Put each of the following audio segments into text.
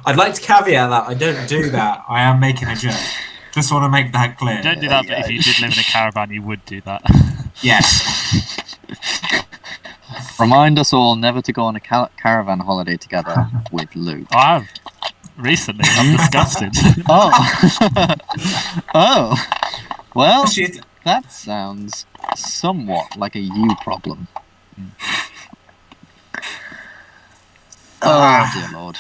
I'd like to caveat that I don't do that. I am making a joke. Just want to make that clear. You don't do that, but if you did live in a caravan, you would do that. Yes. Remind us all never to go on a caravan holiday together with Luke. I have recently. I'm disgusted. Oh. Oh. Well, that sounds somewhat like a you problem. Oh dear Lord.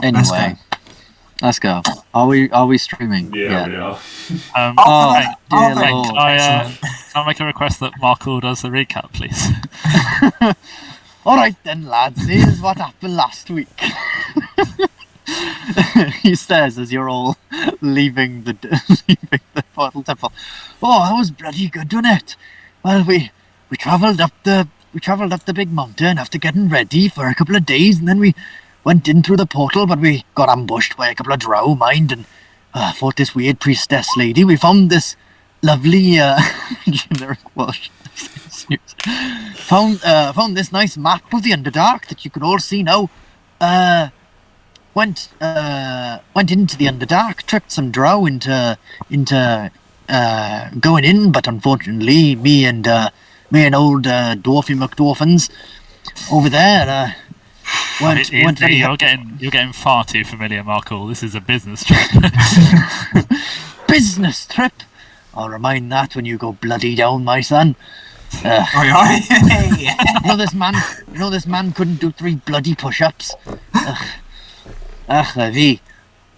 Anyway, let's go. Are we streaming? Yeah, we are. Dear Lord. Can I make a request that Markle does the recap, please? Alright then, lads, here's what happened last week. He stares as you're all leaving the portal temple. Oh, that was bloody good, wasn't it? Well, we travelled up the big mountain after getting ready for a couple of days, and then we went in through the portal, but we got ambushed by a couple of drow, and fought this weird priestess lady. We found this lovely generic Welsh. Found this nice map of the Underdark that you can all see now. Went into the Underdark, tricked some drow into going in, but unfortunately, me and old dwarfy McDorphins over there weren't ready. You're getting far too familiar, Markle. This is a business trip. Business trip. I'll remind that when you go bloody down, my son. You know this man couldn't do 3 bloody push-ups.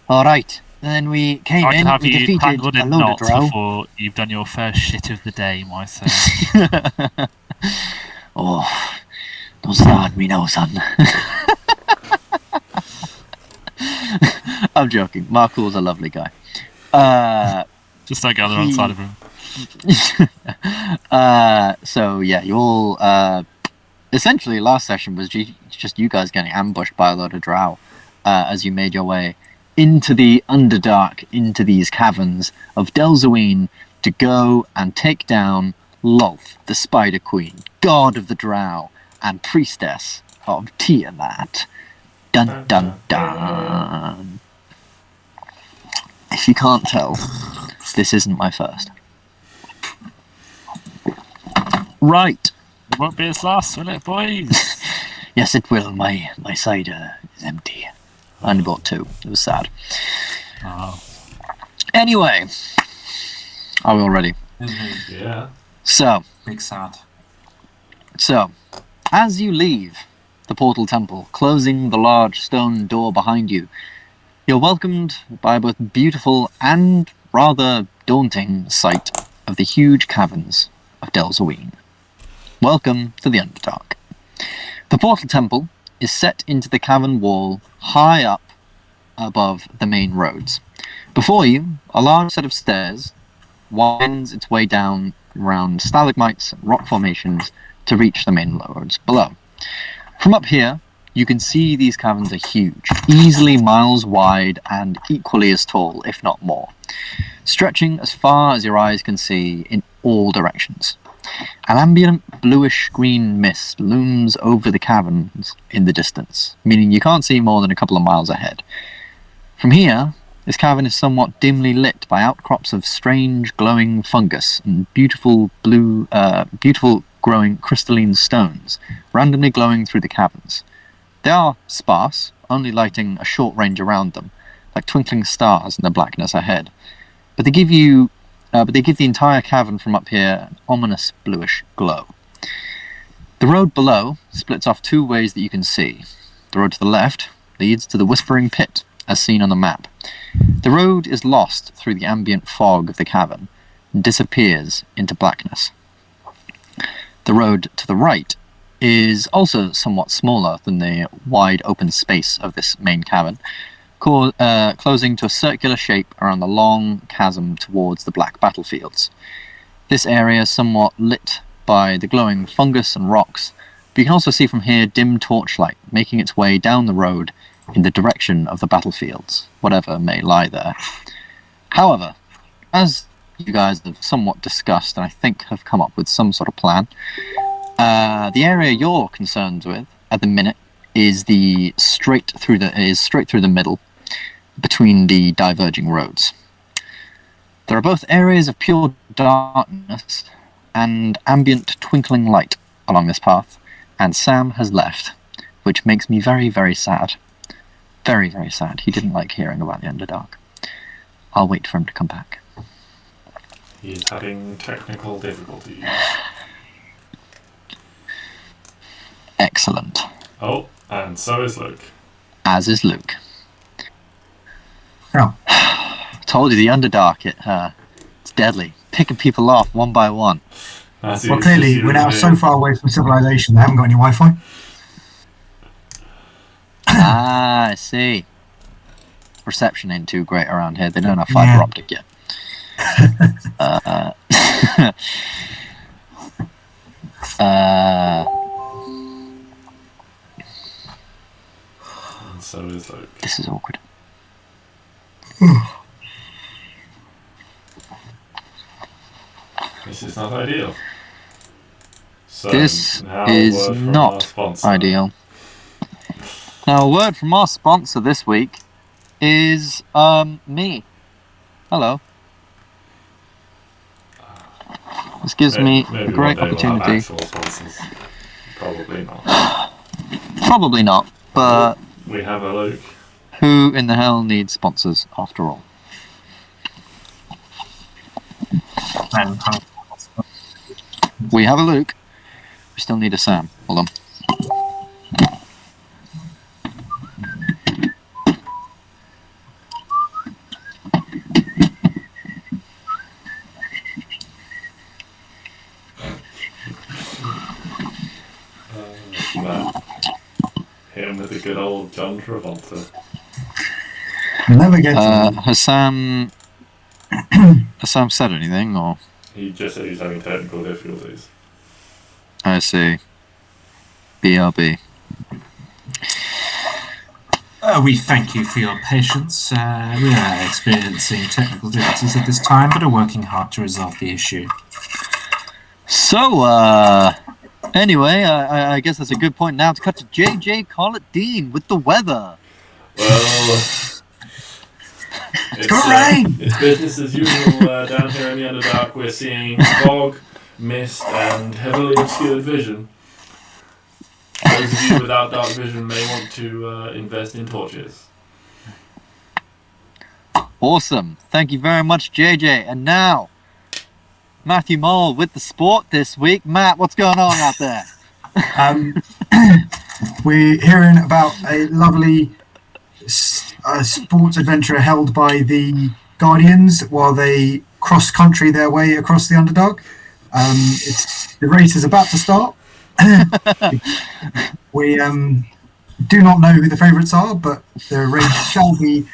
All right. Then we came in. We defeated a load of drow. Before you've done your first shit of the day, my son. Oh, don't start me now, son. I'm joking. Markle's a lovely guy. Just don't get on the wrong side of him. So yeah, you all essentially last session was just you guys getting ambushed by a lot of drow as you made your way into the Underdark, into these caverns of Delzaween, to go and take down Lolth, the Spider Queen, god of the drow, and priestess of Tiamat. Dun dun dun. If you can't tell, this isn't my first. Right. It won't be its last, will it, boys? Yes, it will. My cider is empty. I only bought 2. It was sad. Oh. Anyway, are we all ready? Mm-hmm. Yeah. So, Big sad. So, as you leave the portal temple, closing the large stone door behind you, you're welcomed by a both beautiful and rather daunting sight of the huge caverns of Delzaween. Welcome to the Underdark. The portal temple is set into the cavern wall high up above the main roads. Before you, a large set of stairs winds its way down around stalagmites and rock formations to reach the main roads below. From up here, you can see these caverns are huge, easily miles wide and equally as tall, if not more, stretching as far as your eyes can see in all directions. An ambient bluish-green mist looms over the caverns in the distance, meaning you can't see more than a couple of miles ahead. From here, this cavern is somewhat dimly lit by outcrops of strange glowing fungus and beautiful growing crystalline stones, randomly glowing through the caverns. They are sparse, only lighting a short range around them, like twinkling stars in the blackness ahead. But they give the entire cavern from up here an ominous bluish glow. The road below splits off 2 ways that you can see. The road to the left leads to the Whispering Pit, as seen on the map. The road is lost through the ambient fog of the cavern and disappears into blackness. The road to the right is also somewhat smaller than the wide open space of this main cavern, closing to a circular shape around the long chasm towards the black battlefields. This area is somewhat lit by the glowing fungus and rocks, but you can also see from here dim torchlight making its way down the road in the direction of the battlefields, whatever may lie there. However, as you guys have somewhat discussed and I think have come up with some sort of plan, the area you're concerned with at the minute is straight through the middle between the diverging roads. There are both areas of pure darkness and ambient twinkling light along this path, and Sam has left, which makes me very, very sad. Very, very sad. He didn't like hearing about the Underdark. I'll wait for him to come back. He's having technical difficulties. Excellent. Oh, and so is Luke. As is Luke. Oh. Told you the Underdark, it's deadly. Picking people off one by one. Well, clearly, we're now so far away from civilization, they haven't got any Wi-Fi. Ah, I see. Reception ain't too great around here. They don't have fibre optic yet. And so is Luke. This is awkward. This is not ideal. So This now is word from our not sponsor. ideal. Now, a word from our sponsor this week is me. Hello. This gives me a Maybe great one day we'll have opportunity. actual sponsors. Probably not. Probably not, but We have a Luke. who in the hell needs sponsors after all? We have a Luke. We still need a Sam. Hold on. Matt. Hit him with the good old John Travolta. Never gets it. Has Sam said anything, or? He just said he's having technical difficulties. I see. BRB. We thank you for your patience. We are experiencing technical difficulties at this time, but are working hard to resolve the issue. So, anyway, I guess that's a good point now to cut to JJ Call It Dean with the weather. Well, it's business as usual down here in the Underdark. We're seeing fog, mist, and heavily obscured vision. Those of you without dark vision may want to invest in torches. Awesome. Thank you very much, JJ. And now, Matthew Mole with the sport this week. Matt, what's going on out there? We're hearing about a lovely sports adventure held by the Guardians while they cross-country their way across the Underdark. The race is about to start. We do not know who the favourites are, but the race shall be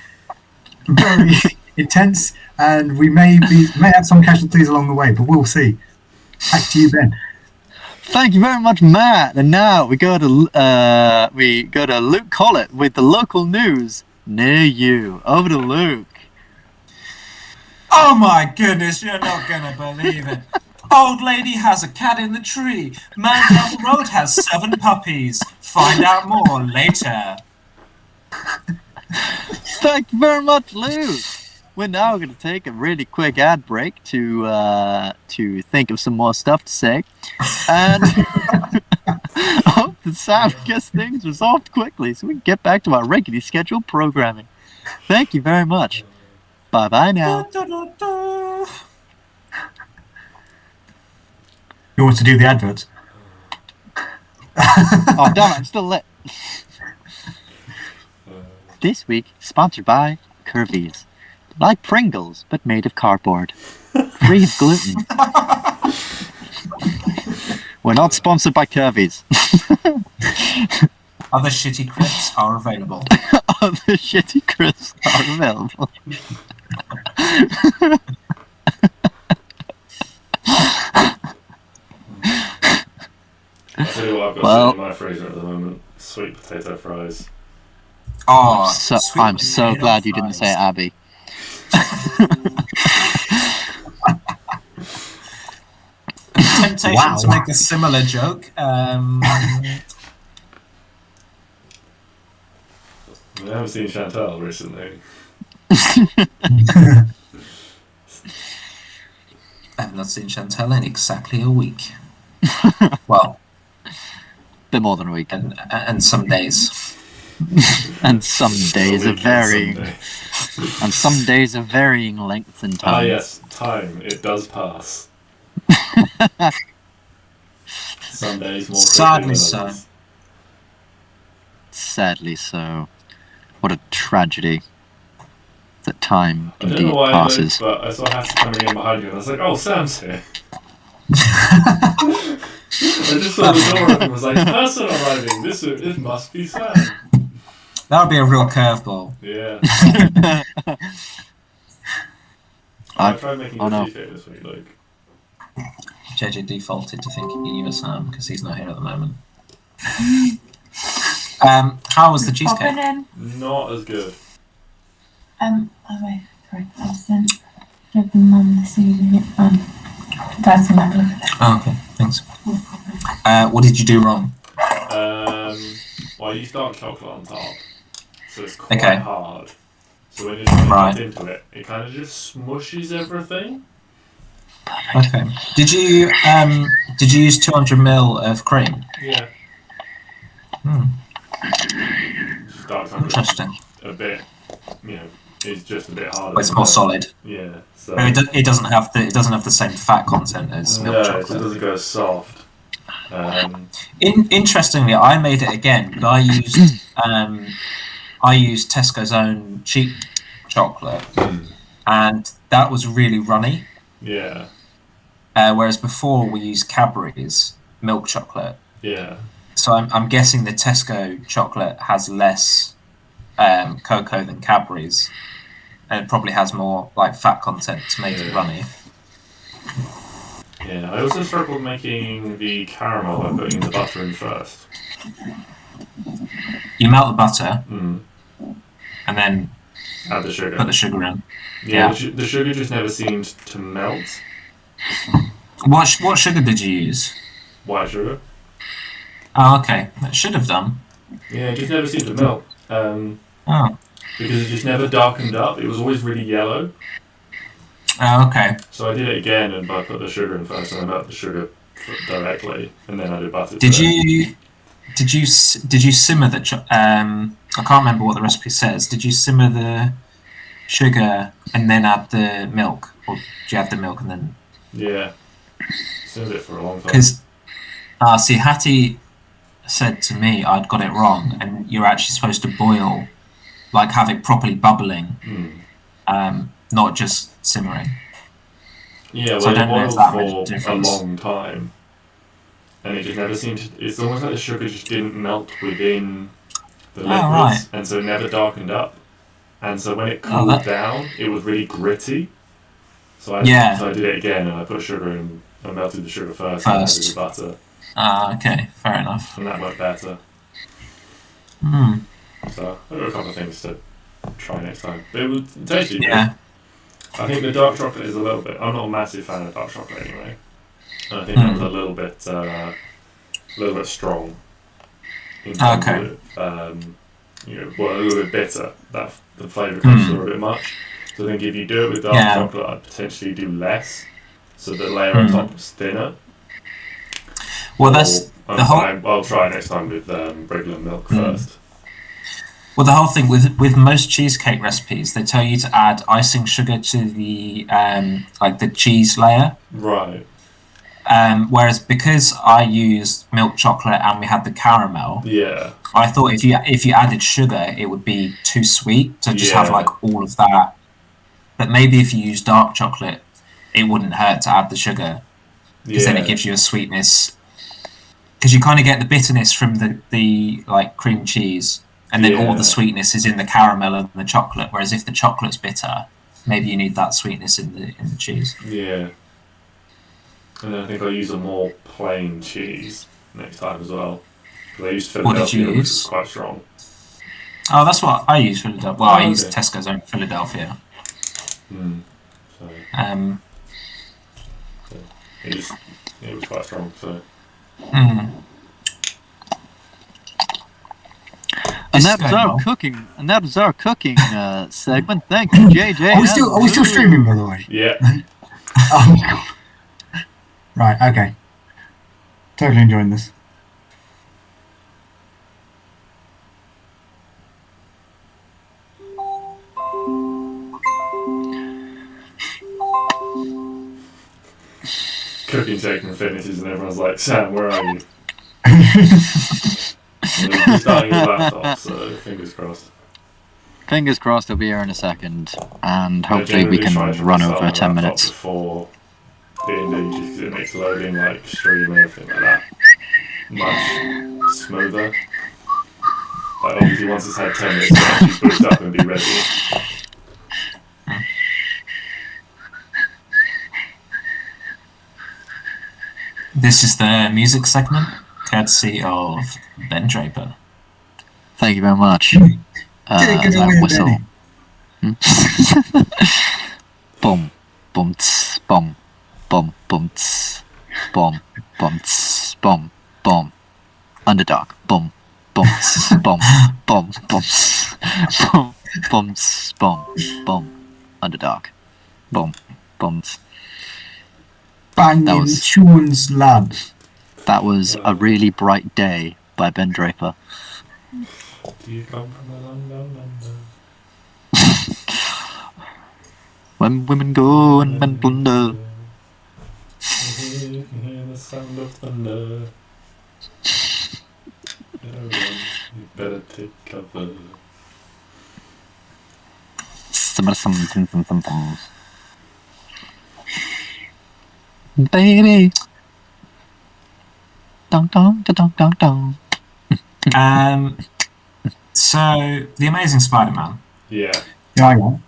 very intense, and we may have some casualties along the way, but we'll see. Back to you, Ben. Thank you very much, Matt. And now we go to Luke Collett with the local news near you. Over to Luke. Oh my goodness, you're not gonna believe it. Old lady has a cat in the tree. Man down the road has 7 puppies. Find out more later. Thank you very much, Luke. We're now going to take a really quick ad break to think of some more stuff to say, and hope that Sam gets things resolved quickly so we can get back to our regularly scheduled programming. Thank you very much. Bye bye now. Who wants to do the adverts? Oh damn it, I'm still lit. This week, sponsored by Curvies. Like Pringles, but made of cardboard. Free of gluten. We're not sponsored by Curvies. Other shitty crisps are available. Other shitty crisps are available. I'll tell you what I've got sitting in my freezer at the moment. Sweet potato fries. Oh, I'm so glad you didn't say it, Abby. Temptation to make a similar joke. I haven't seen Chantal recently. I have not seen Chantal in exactly a week. Well, Bit more than a week. and some days. And some days A of week and varying. Sunday. And some days of varying length and time. Ah, yes, time. It does pass. Some days more quickly Sadly than so. others. Sadly so. What a tragedy that time I don't indeed know why passes. I looked, but I saw Hattie coming in behind you, and I was like, "Oh, Sam's here." I just saw the door open and was like, "Person arriving. This must be Sam." That would be a real curveball. Yeah. I- I tried making oh a no. cheesecake this week. Like, JJ defaulted to thinking you were Sam because he's not here at the moment. How was the cheesecake? Popping in. not as good. Oh wait, sorry. I sent with the mum this evening. Dad's gonna have a look at that. Oh, okay, thanks. No problem. What did you do wrong? Well, I used dark chocolate on top, so it's quite Okay. hard. So when you try to Right. cut into it, it kind of just smushes everything. Okay. Did you use 200 ml of cream? Yeah. Dark chocolate Interesting. a bit, it's just a bit harder. But it's than more that. solid. Yeah. So It doesn't have the same fat content as milk no, so it chocolate. doesn't go as soft. Interestingly, I made it again, but I used Tesco's own cheap chocolate, and that was really runny. Yeah. Whereas before we used Cadbury's milk chocolate. Yeah. So I'm guessing the Tesco chocolate has less cocoa than Cadbury's, and it probably has more like fat content to make it runny. Yeah. I also struggled making the caramel by putting the butter in first. You melt the butter Mm. and then Add the sugar. put the sugar in. Yeah. Yeah. The sugar just never seemed to melt. What sugar did you use? White sugar. Oh, okay. That should have done. Yeah, it just never seemed to melt. Oh. Because it just never darkened up. It was always really yellow. Oh, okay. So I did it again, and I put the sugar in first, and I melted the sugar directly, and then I did butter. Did to it. you simmer the? I can't remember what the recipe says. Did you simmer the sugar and then add the milk, or did you add the milk and then? Yeah. Simmered it for a long time. Because, see, Hattie said to me I'd got it wrong, and you're actually supposed to boil, like have it properly bubbling, not just simmering. Yeah, well, So I it don't know if boiled that made a for a difference. long time, and it just never seemed to. It's almost like the sugar just didn't melt within the liquids, right. and so it never darkened up. And so when it Oh, cooled that- down, it was really gritty. So I did it again, and I put sugar in. I melted the sugar first, and added the butter, Okay, fair enough. and that worked better. Hmm. So I've got a couple of things to try next time. But it was tasty. Yeah. I think the dark chocolate is a little bit. I'm not a massive fan of dark chocolate anyway. And I think that was a little bit strong. In terms Okay. of, a little bit bitter. That the flavour comes through a bit much. So I think if you do it with dark chocolate, I'd potentially do less, so the layer on top is thinner. Well, that's the whole. I'll try next time with regular milk first. Well, the whole thing with most cheesecake recipes, they tell you to add icing sugar to the like the cheese layer. Right. Whereas because I used milk chocolate and we had the caramel, Yeah. I thought if you added sugar, it would be too sweet to just have Yeah. like all of that. But maybe if you use dark chocolate, it wouldn't hurt to add the sugar because then it gives you a sweetness. Because you kind of get the bitterness from the like cream cheese, and then all the sweetness is in the caramel and the chocolate. Whereas if the chocolate's bitter, maybe you need that sweetness in the cheese. Yeah. And then I think I'll use a more plain cheese next time as well. Because I used What did you Philadelphia, which use? is quite strong. Oh, that's what I use Philadelphia. Well, I use okay. Tesco's own Philadelphia. So it was quite strong. So And This is that was going our well. cooking. And that was our cooking segment. Thank you, JJ. Are we still streaming, by the way? Yeah. Oh, God. Right, okay. Totally enjoying this. Cooking taking finishes and everyone's like, Sam, where are you? He's starting his laptop, so fingers crossed. Fingers crossed he'll be here in a second, and I hopefully we generally can try to run restart over my 10 laptop minutes. Before D&D, just because it makes loading, like, stream and everything like that much smoother. Like, obviously once it's had 10 minutes to actually boot up and be ready. This is the music segment, courtesy of Ben Draper. Thank you very much. Take it That away, whistle. Benny. Boom, boom, tss, boom, boom, boom, tss, boom, boom, tss, boom, boom. Underdark, boom, boom, tss, boom, boom, boom, tss, boom, boom, tss, boom, boom. Underdark, boom, boom. Tss. Banging That was- tunes, lad. That was A Really Bright Day by Ben Draper. Do you come from a London, London? When women go and men plunder. You can hear the sound of thunder. Better run, you better take cover. Baby. Dong dong da dong dong dong. So, The Amazing Spider-Man. Yeah. Yeah, I got.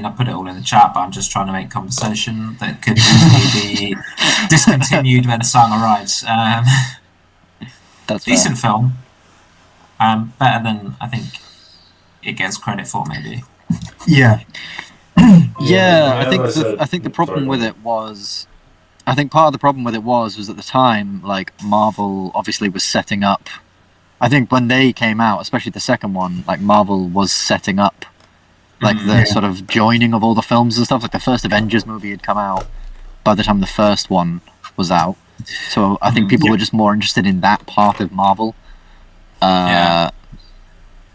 I put it all in the chat, but I'm just trying to make conversation that could easily be discontinued when the song arrives. That's fair. Decent film. Better than I think it gets credit for, maybe. Yeah. Yeah, as I think the problem sorry, with go it was, I think part of the problem with it was at the time, like, Marvel obviously was setting up. I think when they came out, especially the second one, like, Marvel was setting up, like, the Yeah. sort of joining of all the films and stuff. Like, the first Avengers movie had come out by the time the first one was out. So I think people were just more interested in that part of Marvel. Yeah,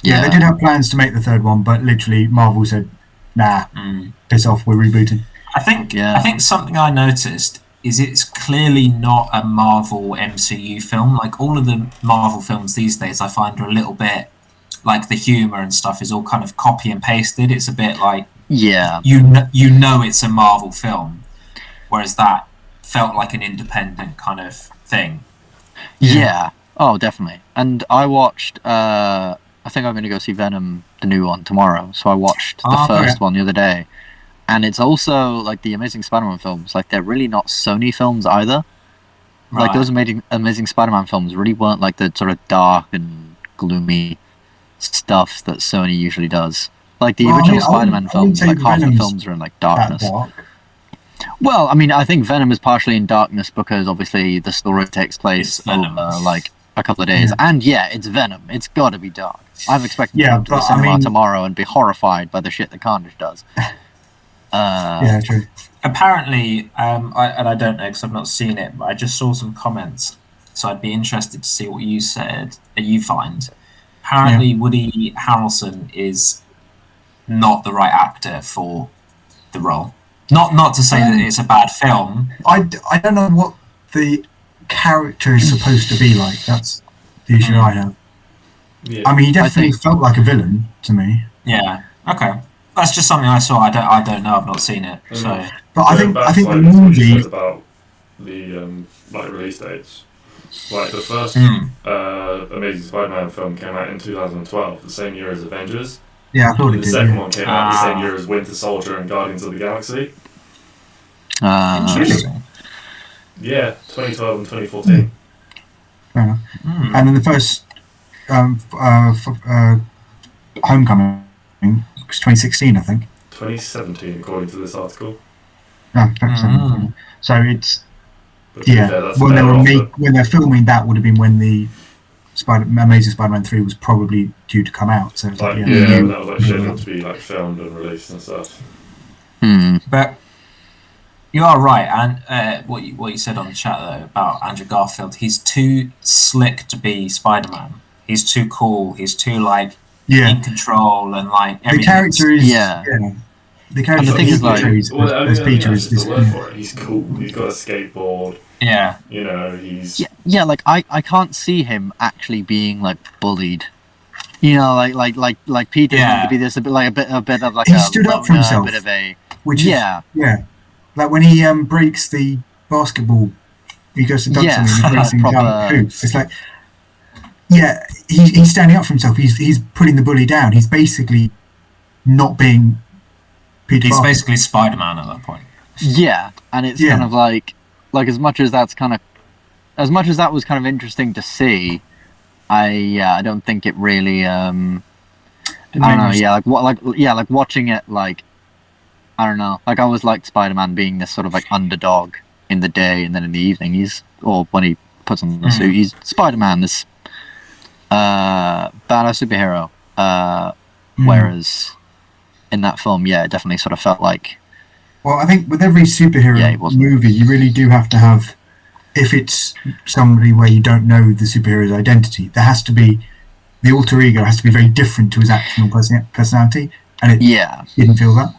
they did have plans to make the third one, but literally Marvel said, nah, piss off, we're rebooting. I think something I noticed is it's clearly not a Marvel MCU film. Like, all of the Marvel films these days, I find are a little bit, like, the humour and stuff is all kind of copy and pasted. It's a bit like, you know it's a Marvel film, whereas that felt like an independent kind of thing. Yeah. Oh, definitely. And I watched, I think I'm going to go see Venom, the new one, tomorrow. So I watched the first one the other day. And it's also, like, the Amazing Spider-Man films, like, they're really not Sony films either. Right. Like, those Amazing Spider-Man films really weren't, like, the sort of dark and gloomy stuff that Sony usually does. Like, the original Spider-Man films, like, half the films are in, like, darkness. Dark. Well, I mean, I think Venom is partially in darkness because, obviously, the story takes place over, like, a couple of days. And, yeah, it's Venom. It's got to be dark. I'm expecting to go to the cinema tomorrow and be horrified by the shit that Carnage does. Yeah, true. Apparently, I don't know because I've not seen it, but I just saw some comments, so I'd be interested to see what you said. You find apparently Woody Harrelson is not the right actor for the role. Not to say that it's a bad film. I don't know what the character is supposed to be like. That's the issue I have. Yeah. I mean, he definitely felt like a villain to me. Yeah. Okay. That's just something I saw. I don't know. I've not seen it. So. But I think the What you movie. said about the like release dates. Like the first Amazing Spider-Man film came out in 2012, the same year as Avengers. Yeah, I thought it The did. second Yeah. one came out the same year as Winter Soldier and Guardians of the Galaxy. Interesting. Yeah, 2012 and 2014. Fair enough. And then the first Homecoming was 2016, I think. 2017, according to this article. No, 2017. So it's But to be fair, that's when better off than- when they're filming that would have been when the Amazing Spider-Man 3 was probably due to come out. So it's like, like, yeah, when that was like scheduled to be like filmed and released and stuff. But you are right, and what you said on the chat though about Andrew Garfield, he's too slick to be Spider-Man. He's too cool. He's too like in control and like the character is the character. And the thing is, like, as Peter is the word for it. He's cool. He's got a skateboard. Yeah. You know, he's like I can't see him actually being like bullied. You know, like Peter seems to be this a bit of like he a stood up for loner, himself, a bit of a which is like when he breaks the basketball, he goes to dunk something and he breaks things out hoops. It's like he's standing up for himself. He's putting the bully down. He's basically not being Peter. He's Parker. basically Spider-Man at that point. Yeah, and it's kind of like as much as that was kind of interesting to see, I don't think it really I don't know, like watching it, like I don't know, like I always liked Spider-Man being this sort of like underdog in the day, and then in the evening when he puts on the suit, he's Spider-Man, this badass superhero, whereas in that film, it definitely sort of felt like, well, I think with every superhero movie, you really do have to have, if it's somebody where you don't know the superhero's identity, there has to be, the alter ego has to be very different to his actual personality, and it didn't feel that.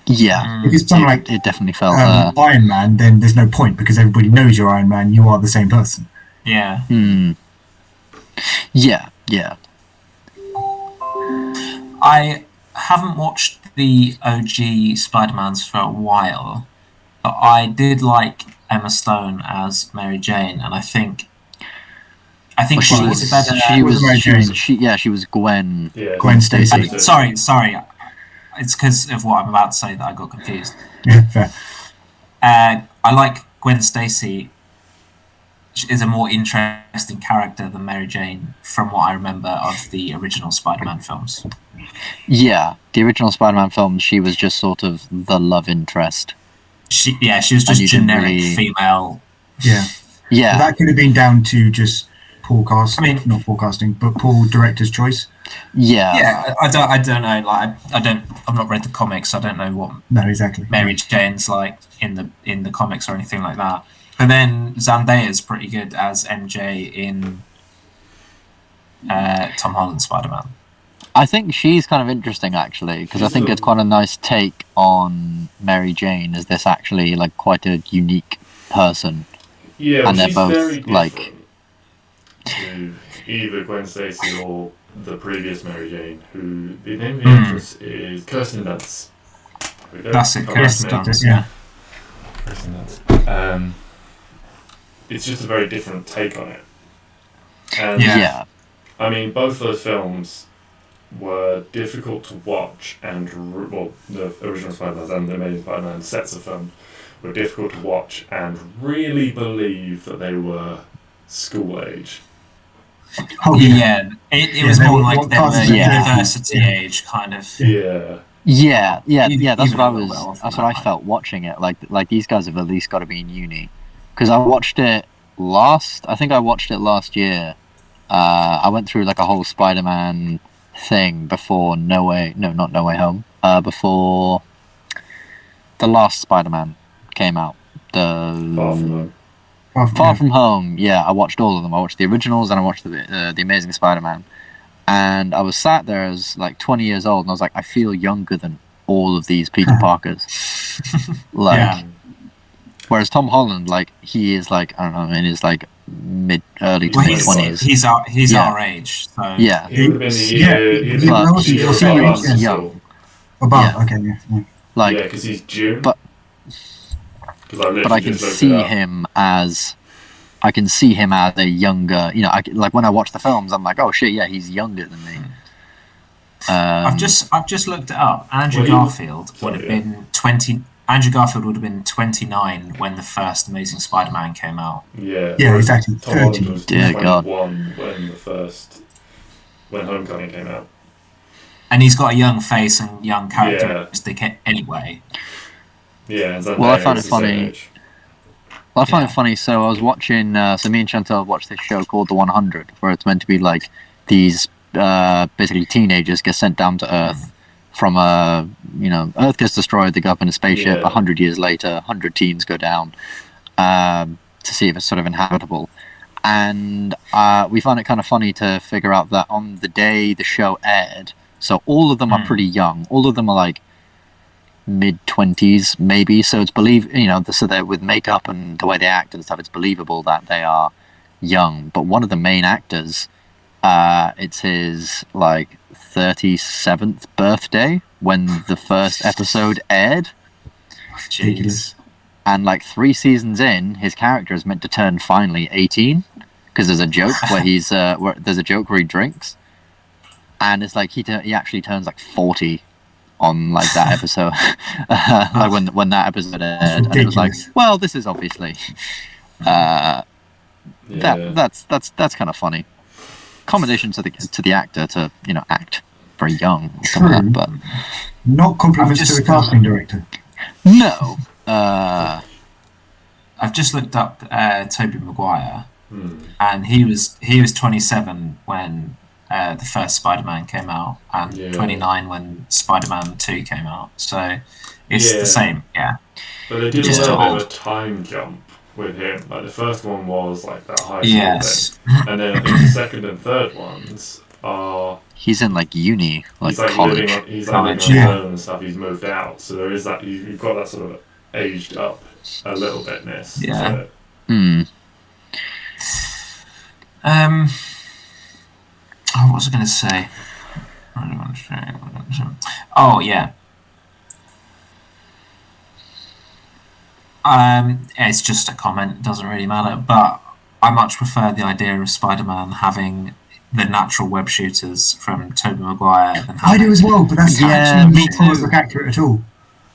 Yeah, if it's something like it definitely felt Iron Man, then there's no point because everybody knows you're Iron Man. You are the same person. Yeah. Yeah. I haven't watched the OG Spider-Mans for a while, but I did like Emma Stone as Mary Jane, and I think she was better. She was Gwen. Yeah, Gwen Stacy. Sorry. It's because of what I'm about to say that I got confused. Yeah, fair. I like Gwen Stacy. She is a more interesting character than Mary Jane, from what I remember of the original Spider-Man films. Yeah, the original Spider-Man films, she was just sort of the love interest. She was just generic female. Yeah. Yeah. That could have been down to just not Paul casting, but Paul director's choice. Yeah. Yeah, I don't know. Like, I've not read the comics. I don't know what exactly Mary Jane's like in the comics or anything like that. But then Zendaya's pretty good as MJ in Tom Holland's Spider-Man. I think she's kind of interesting, actually, because I think it's quite a nice take on Mary Jane as this actually like quite a unique person. Yeah, and they're she's both very like to either Gwen Stacy or the previous Mary Jane, who the name of the actress is Kirsten Dunst. That's it, Kirsten Dunst. Yeah. Kirsten Dunst. It's just a very different take on it. And I mean, both those films were difficult to watch, and the original Spider-Man and the Amazing Spider-Man sets of films were difficult to watch and really believe that they were school age. Oh yeah, it was more like the university age kind of. Yeah. That's what I felt watching it. Like these guys have at least got to be in uni, because I watched it last year. I went through like a whole Spider-Man thing before not No Way Home. Before the last Spider-Man came out, the Far From Home. Yeah, I watched all of them. I watched the originals and I watched the Amazing Spider-Man. And I was sat there as like 20 years old, and I was like, I feel younger than all of these Peter Parkers. Whereas Tom Holland, like, he is like, I don't know, in his like early 20s. He's our age. So. Yeah. He would have been he's young. Like, because he's June. But I can see him as a younger, like when I watch the films, I'm like, oh shit, yeah, he's younger than me. I've just looked it up. Andrew Garfield would have been 20. Andrew Garfield would have been 29 when the first Amazing Spider-Man came out. Yeah, exactly. Tom Holland was 21 God. when Homecoming came out. And he's got a young face and young characteristic anyway. Yeah, well, I find it funny. Well, I find it funny. So I was watching. So me and Chantal watched this show called The 100, where it's meant to be like these basically teenagers get sent down to Earth from a Earth gets destroyed. They go up in a spaceship. 100 years later, 100 teens go down to see if it's sort of inhabitable. And we found it kind of funny to figure out that on the day the show aired, so all of them are pretty young. All of them are like mid-20s maybe, so it's so they're with makeup and the way they act and stuff, it's believable that they are young. But one of the main actors, it's his like 37th birthday when the first episode aired. Jeez. And like 3 seasons in, his character is meant to turn finally 18, because there's a joke where he drinks, and it's like he actually turns like 40 on like that episode, like when that episode aired, and it was like, well, this is obviously that's kind of funny. Commendation to the actor to act very young. True, but not compliments to the casting director. No. I've just looked up Tobey Maguire, and he was 27 when the first Spider-Man came out, and 29 when Spider-Man 2 came out. So it's the same, yeah. But they did Just a little bit old. of a time jump with him. Like the first one was like that high Yes. school thing, and then I think the second and third ones are. He's in like uni, like He's like college. living on College, his yeah. own and stuff. He's moved out, so there is that. You've got that sort of aged up a little bitness. Yeah. to it. What was I going to say? Oh, yeah. It's just a comment, doesn't really matter, but I much prefer the idea of Spider-Man having the natural web shooters from Tobey Maguire than I do as well, but that's actually me not almost too. look accurate at all.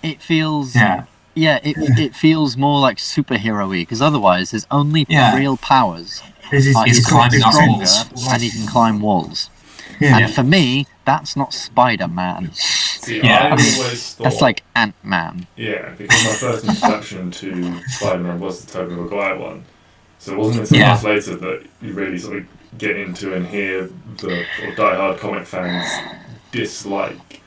It feels Yeah. it feels more like superhero-y, because otherwise his only real powers He's he's climbing up stronger walls. and he can climb walls. Yeah. And for me, that's not Spider-Man. See, Yeah. I always thought That's like Ant-Man. yeah, because my first introduction to Spider-Man was the Tobey Maguire one. So it wasn't until much later that you really sort of get into and hear the sort of die-hard comic fans dislike.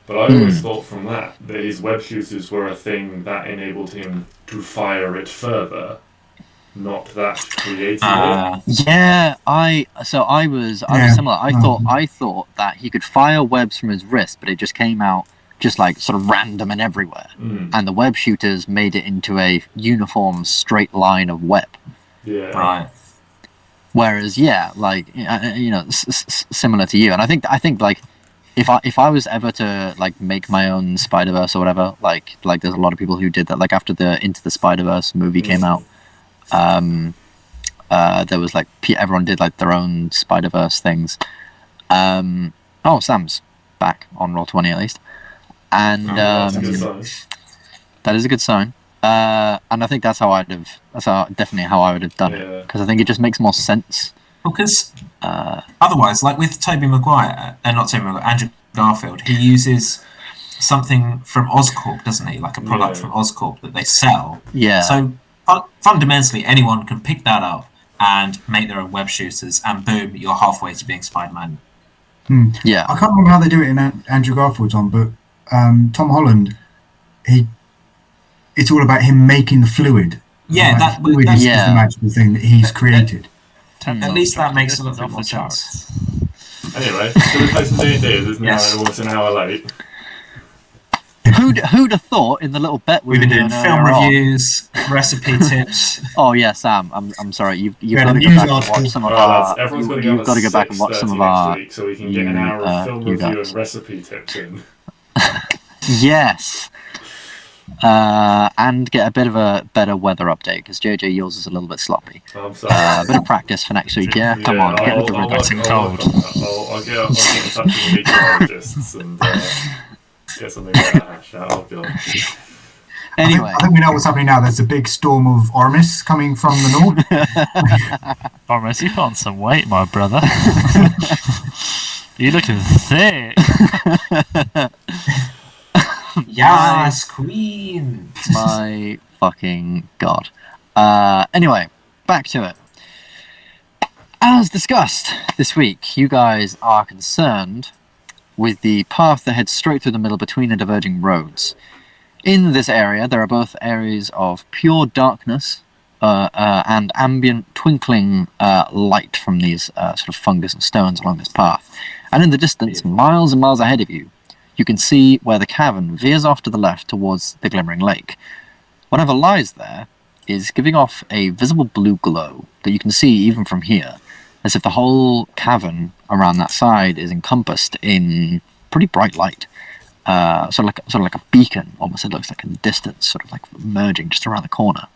But I always thought from that his web shooters were a thing that enabled him to fire it further, not that created it. Yeah, I was similar. I thought that he could fire webs from his wrist, but it just came out just like sort of random and everywhere. And the web shooters made it into a uniform straight line of web. Yeah. Right. Whereas, similar to you, and I think like if I was ever to like make my own Spider-Verse or whatever, like there's a lot of people who did that. Like after the Into the Spider-Verse movie came out, there was like everyone did like their own Spider-Verse things. Sam's back on Roll20 at least, and That's a good sign. that is a good sign. And I think that's definitely how I would have done it, because I think it just makes more sense. Because otherwise, like with Tobey Maguire, Andrew Garfield, he uses something from Oscorp, doesn't he? Like a product from Oscorp that they sell. Yeah. So fundamentally, anyone can pick that up and make their own web shooters, and boom, you're halfway to being Spider-Man. Yeah. I can't remember how they do it in Andrew Garfield's one, but Tom Holland, it's all about him making the fluid. Yeah, Like, that- the fluid that's- is the magical thing that he's created. At least that makes a little bit more sense. Anyway, so we play some D&D. It's now Yes. almost an hour late. Who'd have thought in the little bet We've been doing doing film earlier on- reviews, recipe tips. Oh yeah, Sam. I'm sorry. You've Yeah, got to the go news back and article. watch some of Alright, our. lads, everyone's got to You've got to go back and watch some of our. next week so we can get an hour of film you review guys. and recipe tips in. Yes. And get a bit of a better weather update, because JJ, yours is a little bit sloppy. I'm sorry. A bit of practice for next week, yeah? Come on, get with the rhythm. Wet and cold. I'll get in touch with the meteorologists and get something hashed out. Oh, God. Anyway, I think we know what's happening now. There's a big storm of Oramis coming from the north. Oramis, you put on some weight, my brother. You're looking thick. Yes, Queen. my fucking god. Anyway, back to it. As discussed this week, you guys are concerned with the path that heads straight through the middle between the diverging roads. In this area, there are both areas of pure darkness and ambient twinkling light from these sort of fungus and stones along this path. And in the distance, miles and miles ahead of you, you can see where the cavern veers off to the left towards the Glimmering Lake. Whatever lies there is giving off a visible blue glow that you can see even from here, as if the whole cavern around that side is encompassed in pretty bright light. Sort of like a beacon, almost. It looks like in the distance, sort of like emerging just around the corner.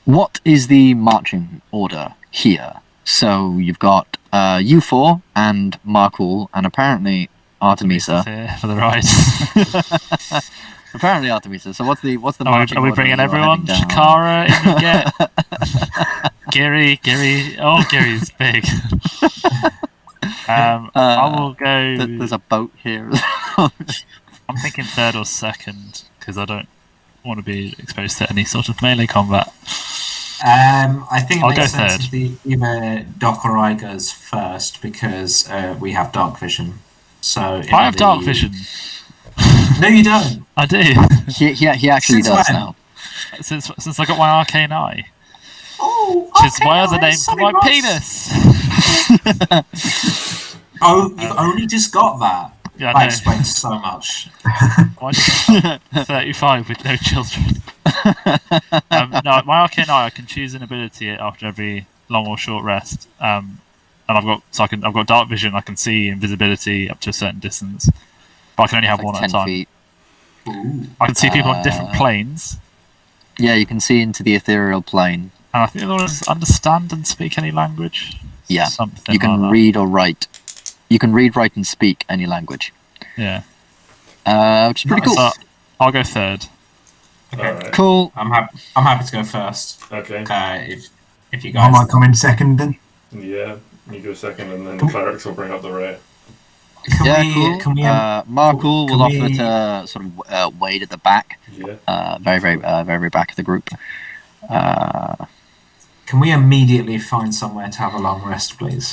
What is the marching order here? So you've got you four and Markul and apparently Artemisa Here for the ride. Apparently Artemisa. So what's the marching Are we order bringing you're everyone? heading down? Shakara, Inget, Giri. Oh, Giri's big. I will go. There's a boat here. I'm thinking third or second because I don't want to be exposed to any sort of melee combat. I think it I'll makes go sense third. if either Doc or I goes first because we have dark vision. So I have dark vision. No, you don't. I do. he actually Since does when? now. Since I got my arcane eye, Oh, which is my other name for my penis. Oh, you've only just got that. Yeah, I That know. explains so much. Why did I have 35 with no children? No, my arcane eye, I can choose an ability after every long or short rest. And I've got dark vision. I can see invisibility up to a certain distance, but I can only have Like one at 10 a time. feet. Ooh. I can see people on different planes, Yeah, you can see into the ethereal plane. and I think the other one is understand and speak any language. Yeah, Something you can like read or write. You can read, write, and speak any language. that. Yeah, Which is pretty cool. So I'll go third. Alright. Cool. I'm happy to go first. Okay. If you I guys. might come in second then. Yeah, you go second, and then the clerics will bring up the rear. Can we, Markul can will we- offer to sort of wade at the back, Yeah. very back of the group. Can we immediately find somewhere to have a long rest, please?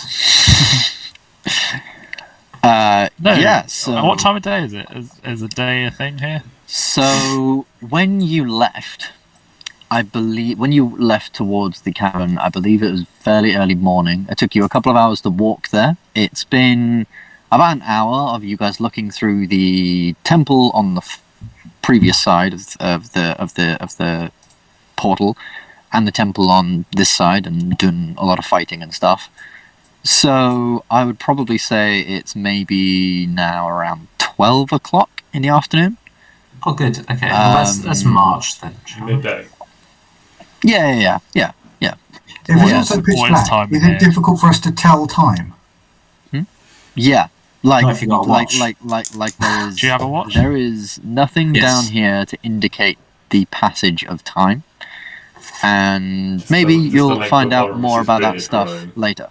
No. Yeah. So What time of day is it? Is a day a thing here? So when you left, I believe when you left towards the cavern, I believe it was fairly early morning. It took you a couple of hours to walk there. It's been about an hour of you guys looking through the temple on the previous side of the portal, and the temple on this side, and doing a lot of fighting and stuff. So I would probably say it's maybe now around 12 o'clock in the afternoon. Oh, good. Okay, well, let's march then. shall we? Midday. Yeah. It was Yeah, also pitch always black. time Is here. it difficult for us to tell time? Yeah, like Not if you got a watch. like there is. Do you have a watch? There is nothing Yes. down here to indicate the passage of time, and Just maybe the you'll length find of out Oramis' more about that beard stuff growing. later.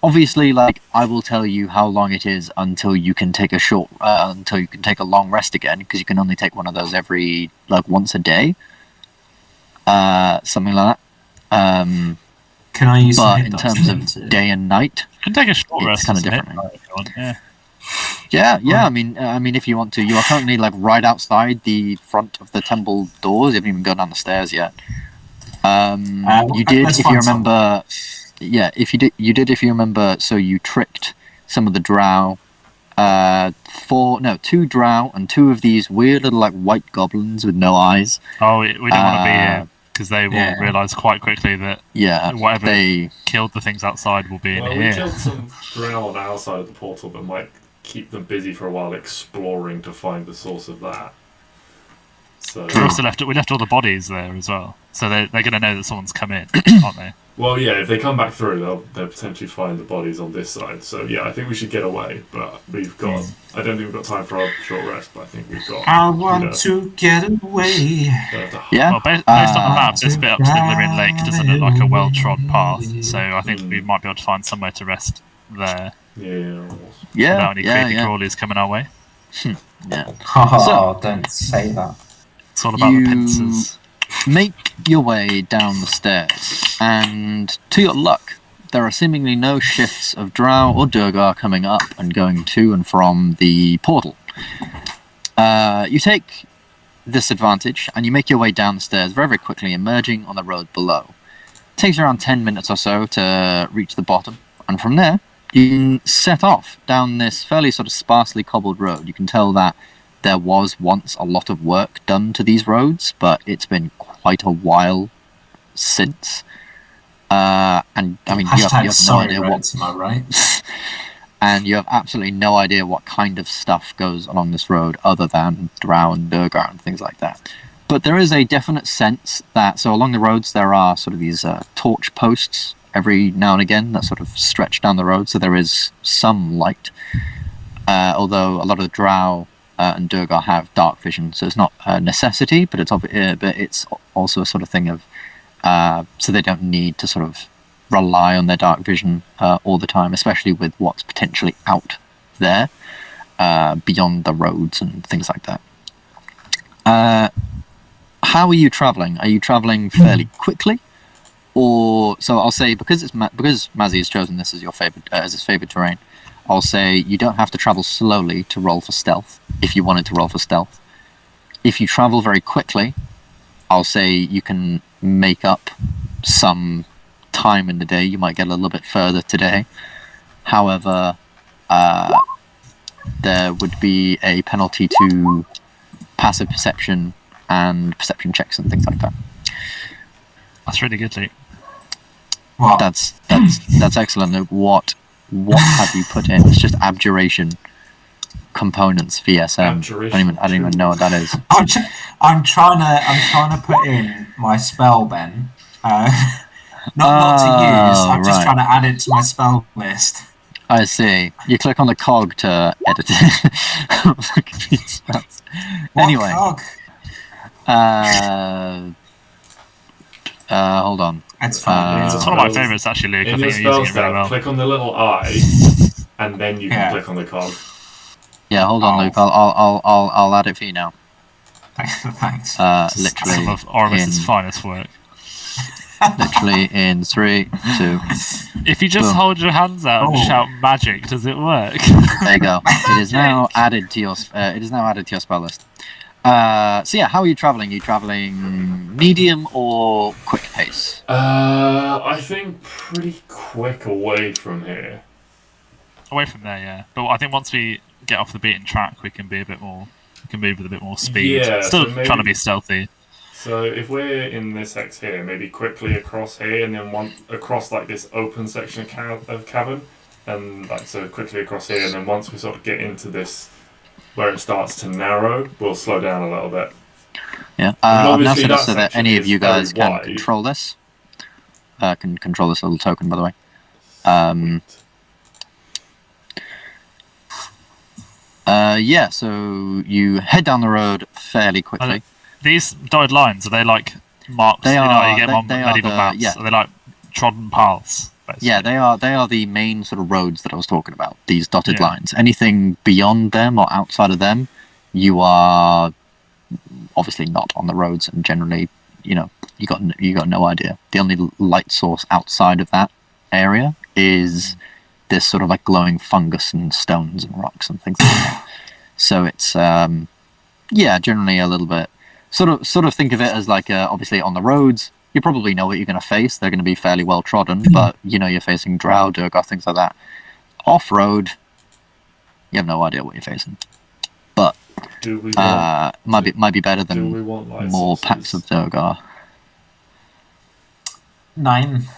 Obviously, like, I will tell you how long it is until you can take a long rest again, because you can only take one of those every once a day, something like that. Can I use some But hit in dice terms then of to- day and night, You can take a short It's rest. kinda as a different. midnight if you want, yeah. yeah. I mean, if you want to, you are currently right outside the front of the temple doors. You haven't even gone down the stairs yet. You did, let's if you find some. remember. Yeah, if you remember. So you tricked some of the drow. 2 drow and 2 of these weird little white goblins with no eyes. Oh, we don't want to be here because they will yeah. realise quite quickly that Yeah, whatever they. killed the things outside will be in Well, we here. killed some drow on our side of the portal, but might keep them busy for a while exploring to find the source of that. So, We also left all the bodies there as well, so they're going to know that someone's come in, aren't they? well, yeah, if they come back through, they'll potentially find the bodies on this side. So, yeah, I think we should get away, but we've got. I don't think we've got time for a short rest, but I think we've got. I want know, to get away. Yeah. Well, based on the map, this bit up to the Glimmering Lake doesn't look like a well-trod path, so I think we might be able to find somewhere to rest there Yeah. Yeah. without any creepy Yeah. crawlies coming our way. Yeah. Oh, So- don't say that. It's all about the pincers. Make your way down the stairs, and to your luck, there are seemingly no shifts of drow or durgar coming up and going to and from the portal. You take this advantage, and you make your way down the stairs very, very quickly, emerging on the road below. It takes around 10 minutes or so to reach the bottom, and from there, you can set off down this fairly sort of sparsely cobbled road. You can tell that there was once a lot of work done to these roads, but it's been quite a while since. And I mean, you have no idea what. Am I right? And you have absolutely no idea what kind of stuff goes along this road other than drow and durgar and things like that. But there is a definite sense that, so along the roads there are sort of these torch posts every now and again that sort of stretch down the road, so there is some light. Although a lot of the drow and durgar have dark vision, so it's not a necessity, but it's also a sort of thing of, so they don't need to sort of rely on their dark vision all the time, especially with what's potentially out there beyond the roads and things like that. How are you traveling? Are you traveling fairly quickly, or so I'll say because Mazzy has chosen this as your favorite as his favorite terrain, I'll say you don't have to travel slowly to roll for stealth if you wanted to roll for stealth. If you travel very quickly, I'll say you can make up some time in the day. You might get a little bit further today. However, there would be a penalty to passive perception and perception checks and things like that. That's really good, Luke. Well, That's excellent, Luke. What have you put in? It's just abjuration components VSM. I don't even know what that is. I'm trying to put in my spell, Ben. Not to use. I'm just trying to add it to my spell list. I see. You click on the cog to edit it. Anyway. Cog? Hold on. That's fine. It's one of my favourites, actually, Luke. I In think your you're spell using it very set, well. click on the little eye, and then you can click on the cog. Yeah, hold on, Luke. I'll add it for you now. Thanks. Literally Some of Oramis' finest work. Literally in 3, 2. If you just Boom. hold your hands out and shout magic, does it work? There you go. It is now added to your. It is now added to your spell list. So yeah, how are you traveling? Are you traveling medium or quick pace? I think pretty quick away from here. Away from there, yeah. But I think once we get off the beaten track, we can be a bit more. We can move with a bit more speed. Yeah, Still so maybe- trying to be stealthy. So if we're in this X here, maybe quickly across here, and then one across like this open section of cavern, and like so quickly across here, and then once we sort of get into this where it starts to narrow, we'll slow down a little bit. Yeah. I mean, I've now obviously set it that so that section any of is you guys very can wide. control this. Can control this little token, by the way. Yeah. So you head down the road fairly quickly. These dotted lines, are they like marks? They you know, are- you get them on they are medieval the- maps. yeah. Are they like trodden paths? Basically? Yeah, they are the main sort of roads that I was talking about. These dotted Yeah. lines. Anything beyond them or outside of them, you are obviously not on the roads, and generally, you know, you got no idea. The only light source outside of that area is this sort of like glowing fungus and stones and rocks and things like that. So it's generally a little bit sort of think of it as like obviously on the roads. You probably know what you're going to face. They're going to be fairly well trodden, but you know you're facing drow, durgar, things like that. Off road, you have no idea what you're facing. But Do we want, might be better do we than want light more sources? packs of durgar. 9.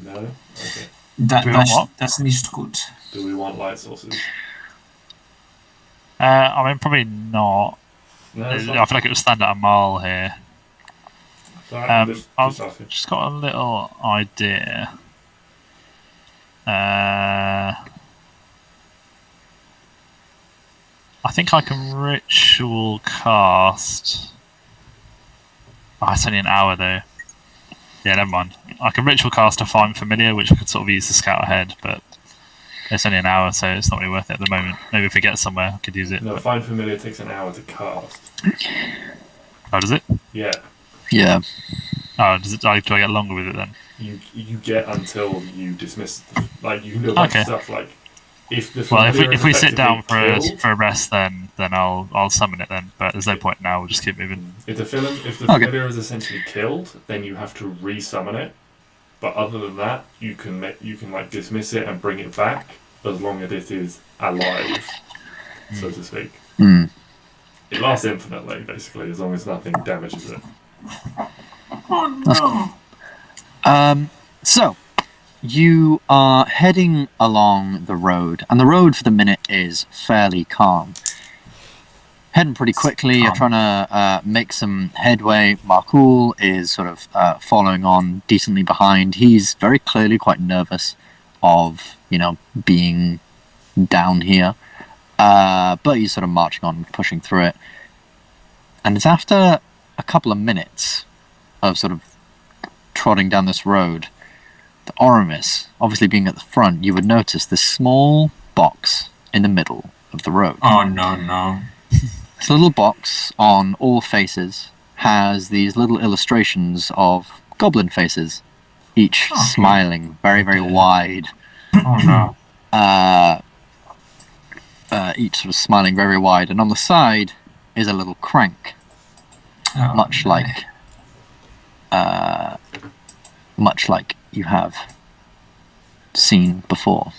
No? Okay. Do we want what? Das nicht gut. Do we want light sources? I mean, probably not. No, I it's feel not. like it would stand at a mile here. Sorry, I've asking. just got a little idea. I think I can ritual cast. Oh, it's only an hour though. Yeah, never mind. I can ritual cast a Find Familiar, which I could sort of use to scout ahead, but it's only an hour, so it's not really worth it at the moment. Maybe if we get somewhere, I could use it. No, but- Find Familiar takes an hour to cast. Oh, does it? Yeah. Yeah. Oh, does it? Do I get longer with it then? You get until you dismiss. Like you can do a bunch Okay. of stuff. Like if the Well, familiar if we is sit down effectively for a rest, then I'll summon it then. But there's no point now. We'll just keep moving. If the Okay. familiar is essentially killed, then you have to re-summon it. But other than that, you can like dismiss it and bring it back as long as it is alive, so to speak. Mm. It lasts infinitely, basically, as long as nothing damages it. Oh no! So, you are heading along the road, and the road for the minute is fairly calm. Heading pretty quickly, you're trying to make some headway. Markul is sort of following on decently behind. He's very clearly quite nervous of, being down here. But he's sort of marching on, pushing through it. And it's after a couple of minutes of sort of trotting down this road, the Oramis, obviously being at the front, you would notice this small box in the middle of the road. Oh no! This little box on all faces has these little illustrations of goblin faces, each smiling very, very wide. Oh no! Each sort of smiling very wide, and on the side is a little crank, much like you have seen before.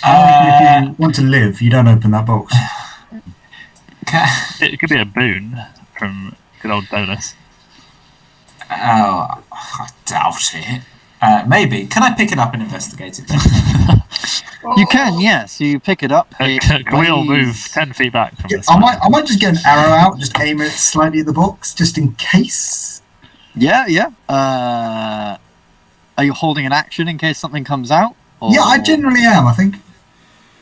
If you want to live, you don't open that box. It could be a boon from good old Dolus. Oh, I doubt it. Maybe. Can I pick it up and investigate it? You can, yes. You pick it up. Can we all move 10 feet back from this? I might just get an arrow out, just aim it slightly at the box, just in case. Yeah. Are you holding an action in case something comes out? Or... Yeah, I generally am, I think.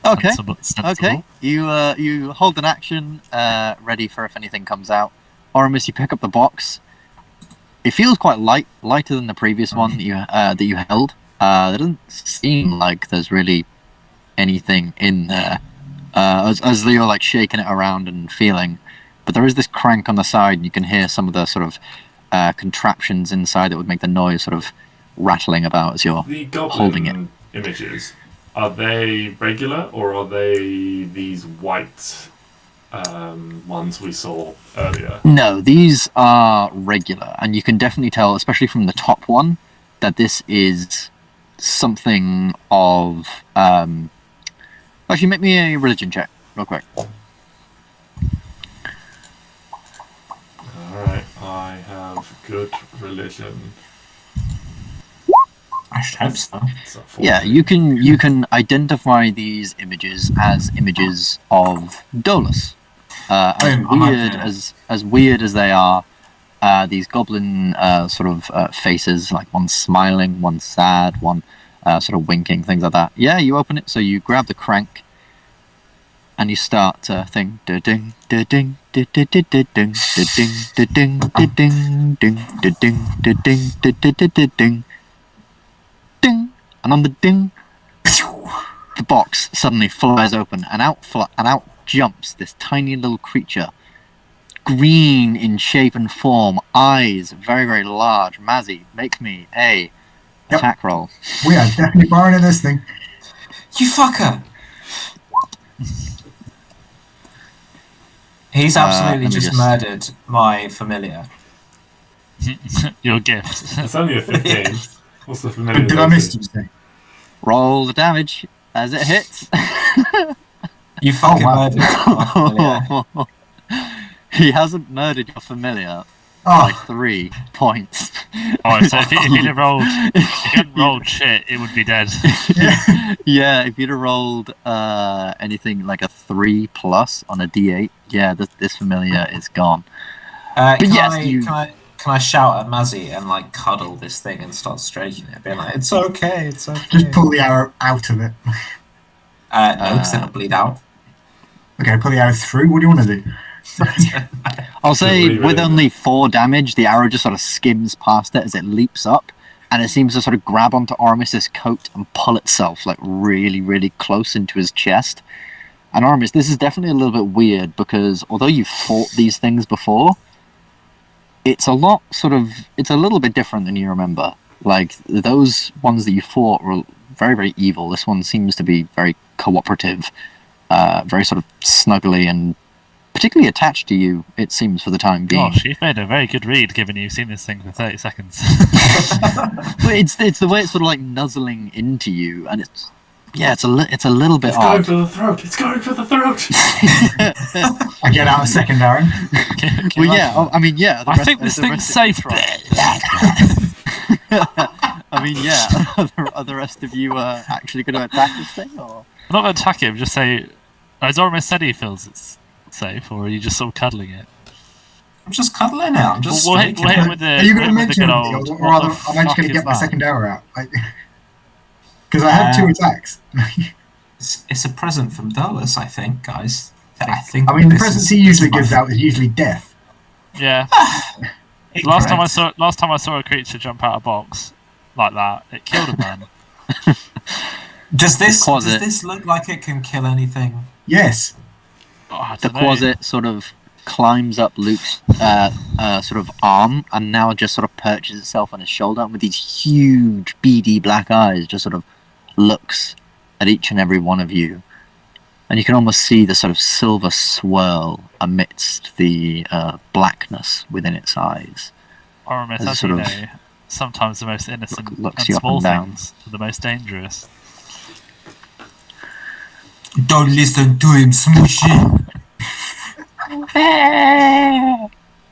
Okay. Sensible. Okay. You hold an action, ready for if anything comes out. Oramis, you pick up the box. It feels quite lighter than the previous one that you held. It doesn't seem like there's really anything in there, as though you're like shaking it around and feeling. But there is this crank on the side, and you can hear some of the sort of contraptions inside that would make the noise sort of rattling about as you're holding it. Images, are they regular or are they these white ones we saw earlier? No, these are regular, and you can definitely tell, especially from the top one, that this is something of... Actually, make me a religion check, real quick. Alright, I have good religion. I should hope so. So Yeah, you can identify these images as images of Dolus. As weird as they are, these goblin sort of faces, like one smiling, one sad, one sort of winking, things like that. Yeah, you open it, so you grab the crank, and you start to think, ding, ding, ding, ding, ding, ding, ding, ding, ding, ding, ding, ding, ding, and on the ding, the box suddenly flies open, and out jumps this tiny little creature, green in shape and form, eyes very, very large. Mazzy, make me a attack roll. We are definitely borrowing at this thing. You fucker! He's absolutely let me just just- murdered my familiar. Your gift. It's only a 15. What's the familiar? Did I miss you, say? Roll the damage as it hits. You fucking wow. murdered my familiar. He hasn't murdered your familiar by Oh, 3 points. Oh, so if he'd have rolled, if he hadn't rolled shit, it would be dead. Yeah, if you'd have rolled anything like a 3+ on a d8, yeah, this familiar is gone. Can yes, I shout at Mazzy and like cuddle this thing and start stroking it, being like, "It's okay, it's okay." just pull the arrow out of it. No, because then it'll bleed out. Okay, pull the arrow through. What do you want to do? I'll say leave it with in only 4 damage, the arrow just sort of skims past it as it leaps up, and it seems to sort of grab onto Oramis's coat and pull itself like really, really close into his chest. And Oramis, this is definitely a little bit weird because although you've fought these things before, it's a little bit different than you remember. Like, those ones that you fought were very, very evil. This one seems to be very cooperative, very sort of snuggly and particularly attached to you, it seems, for the time being. Gosh, you've made a very good read, given you've seen this thing for 30 seconds. But it's the way it's sort of like nuzzling into you, and it's a little bit odd. It's going for the throat. It's going for the throat. I get out a second, Aaron. Well, yeah. I mean, yeah. I think this thing's safe, right? I mean, yeah. Are the rest of you actually going to attack this thing, or? I'm not going to attack him. Just say, has Oramis said he feels it's safe, or are you just sort of cuddling it? I'm just cuddling it. I'm just. We'll hit with the. Are you going to mention good anything, old, or rather, I'm actually going to get my second arrow out? Because I have 2 attacks. It's a present from Dolus, I think, guys. I mean, the presents he usually gives out is usually death. Yeah. Last time I saw a creature jump out of a box like that, it killed a man. Does this look like it can kill anything? Yes. Oh, the Quasit sort of climbs up Luke's sort of arm and now just sort of perches itself on his shoulder, and with these huge beady black eyes just sort of looks at each and every one of you, and you can almost see the sort of silver swirl amidst the blackness within its eyes. Oramis, as you know, sometimes the most innocent and small things are the most dangerous. Don't listen to him, Smooshy.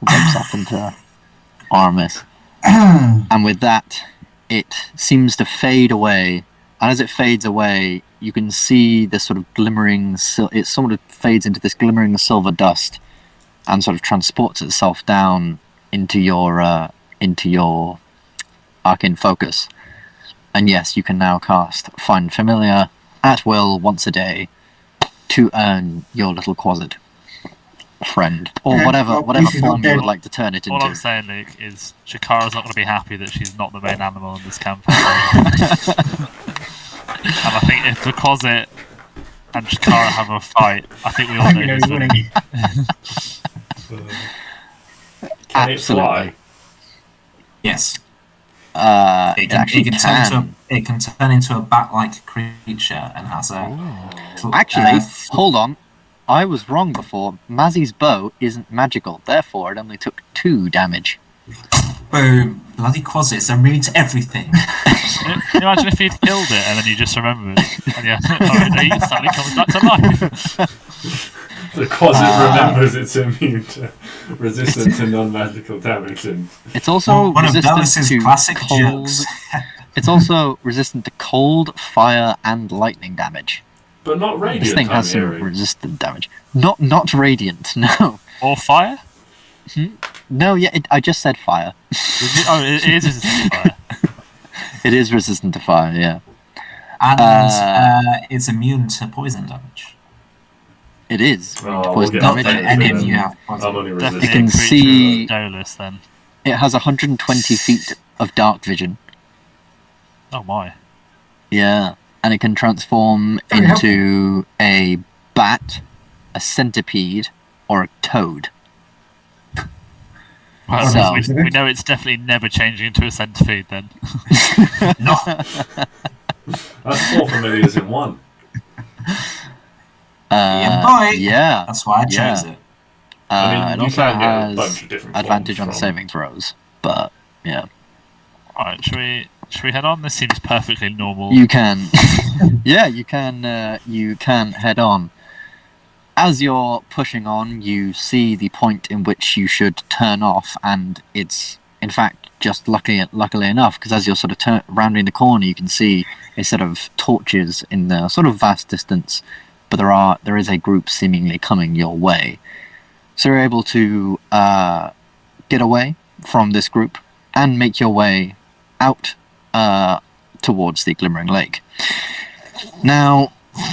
Jumps up into Oramis. And with that, it seems to fade away. And as it fades away, you can see this sort of glimmering... It sort of fades into this glimmering silver dust and sort of transports itself down into your arcane focus. And yes, you can now cast Find Familiar at will once a day to earn your little Quasit friend, or whatever form you would like to turn it into. All I'm saying, Luke, is Shakara's not going to be happy that she's not the main animal in this campaign. And I think if the Quasit and Shakara have a fight, I think we all know who's winning. Can it fly? Yes. It can. It can turn into a bat-like creature and has a... Actually, hold on. I was wrong before. Mazzy's bow isn't magical, therefore it only took 2 damage. Boom. Bloody Quasits, I'm immune to everything. Can you imagine if he'd killed it and then you just remembered? And yeah, he suddenly comes back to life. The Quasit remembers it's immune to resistant to non-magical damage. And it's also one of resistant Dallas's to classic cold. jokes. It's also resistant to cold, fire, and lightning damage. But not radiant. This thing has some resistant damage. Not radiant, no. Or fire? No, yeah, I just said fire. It is resistant to fire. It is resistant to fire, yeah. And it's immune to poison damage. It is. Oh, Poison we'll damage. Any of you have I'm poison. only Definitely You can a creature see- of Dolus, then. It has 120 feet of dark vision. Oh my. Yeah. And it can transform Very into a bat, a centipede, or a toad. Well, So- we know it's definitely never changing into a centipede, then. No. That's 4 familiars in one. Yeah, boy. Yeah. That's why I chose it. I mean, It you also can get a has bunch of different advantage forms on from- saving throws, but yeah, Alright, should we head on? This seems perfectly normal. you can. Yeah, you can. You can head on. As you're pushing on, you see the point in which you should turn off, and it's in fact just luckily enough, because as you're sort of rounding the corner, you can see a set of torches in the sort of vast distance, but there is a group seemingly coming your way. So you're able to get away from this group and make your way out towards the Glimmering Lake. Now,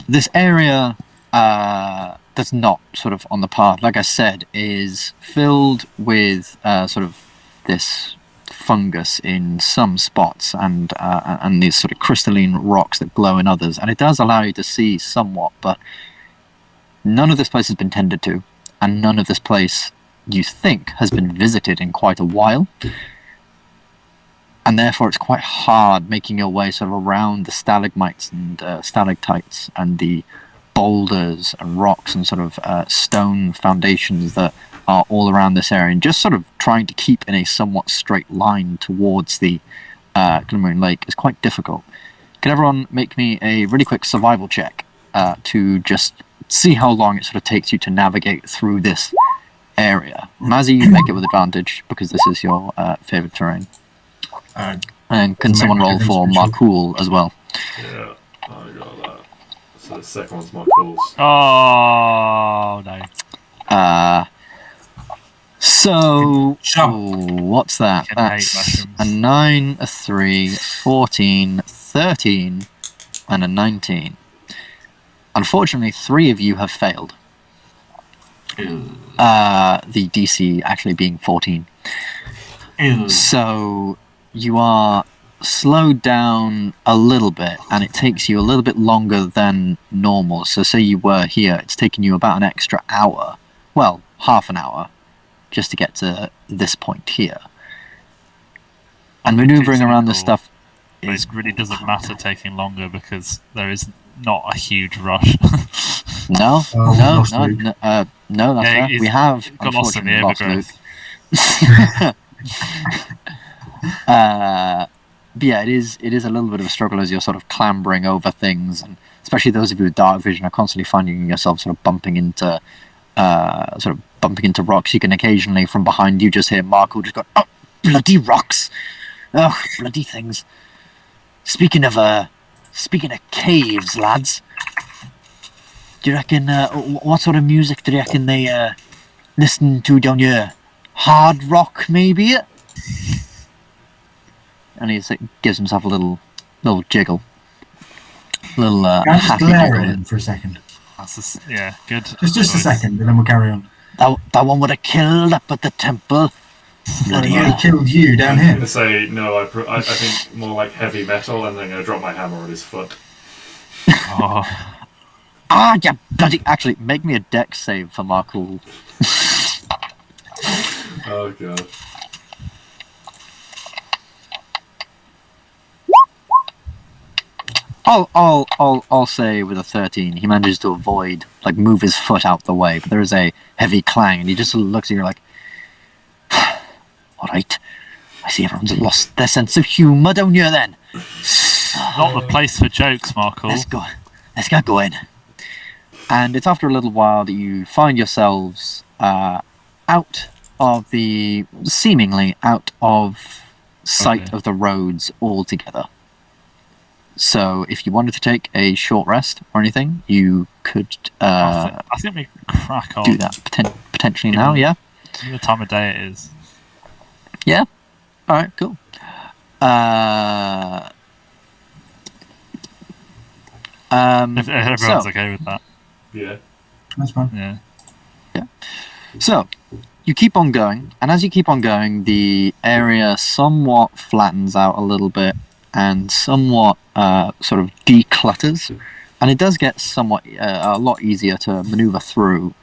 this area that's not sort of on the path, like I said, is filled with sort of this fungus in some spots and these sort of crystalline rocks that glow in others, and it does allow you to see somewhat, but none of this place has been tended to, and none of this place, you think, has been visited in quite a while. And therefore it's quite hard making your way sort of around the stalagmites and stalactites and the boulders and rocks and sort of stone foundations that are all around this area, and just sort of trying to keep in a somewhat straight line towards the Glimmering Lake is quite difficult. Can everyone make me a really quick survival check to just see how long it sort of takes you to navigate through this area? Mazzy, you make it with advantage because this is your favourite terrain. And can someone roll for Marcool as well? Yeah, I got that. So the second one's Marcool's. Oh no. So, Shut up. what's that? Fucking hate That's mushrooms. a 9, a 3, 14, 13, and a 19. Unfortunately, 3 of you have failed. Ew. The DC actually being 14. Ew. So you are slowed down a little bit, and it takes you a little bit longer than normal. So say you were here, it's taken you about an extra hour, well, half an hour, just to get to this point here. And maneuvering around this stuff But is it really doesn't matter taking longer because there is not a huge rush. no, lost no, Luke. no, no, that's Yeah, fair. he's We have got lost in the unfortunately lost overgrowth. Luke. But yeah, it is a little bit of a struggle as you're sort of clambering over things, and especially those of you with dark vision are constantly finding yourself sort of bumping into rocks. You can occasionally from behind you just hear Marco just go, "Oh, bloody rocks! Oh, bloody things!" Speaking of caves, lads, do you reckon what sort of music do you reckon they listen to down here? Hard rock, maybe? And he gives himself a little jiggle, little Can I just happy glare jiggle. at him for a second? That's yeah, good. Just a choice. second, and then we'll carry on. That one would have killed up at the temple. Bloody He hell. killed you down I'm here. going to say no. I think more like heavy metal, and then I'm going to drop my hammer on his foot. Oh, Ah, yeah, bloody. Actually, make me a dex save for Marcool. Oh god. I'll say with a 13, he manages to move his foot out the way, but there is a heavy clang, and he just looks at you like, all right, I see everyone's lost their sense of humour down here then. not the place for jokes, Markle. Let's get going. And it's after a little while that you find yourselves seemingly out of sight Okay. of the roads altogether. So if you wanted to take a short rest or anything, you could I think we crack on. do that potentially now, yeah? Given the time of day it is. Alright, cool. If everyone's so- okay with that. Yeah. That's fine. Yeah. So, you keep on going, and as you keep on going, the area somewhat flattens out a little bit and somewhat sort of declutters, and it does get somewhat a lot easier to maneuver through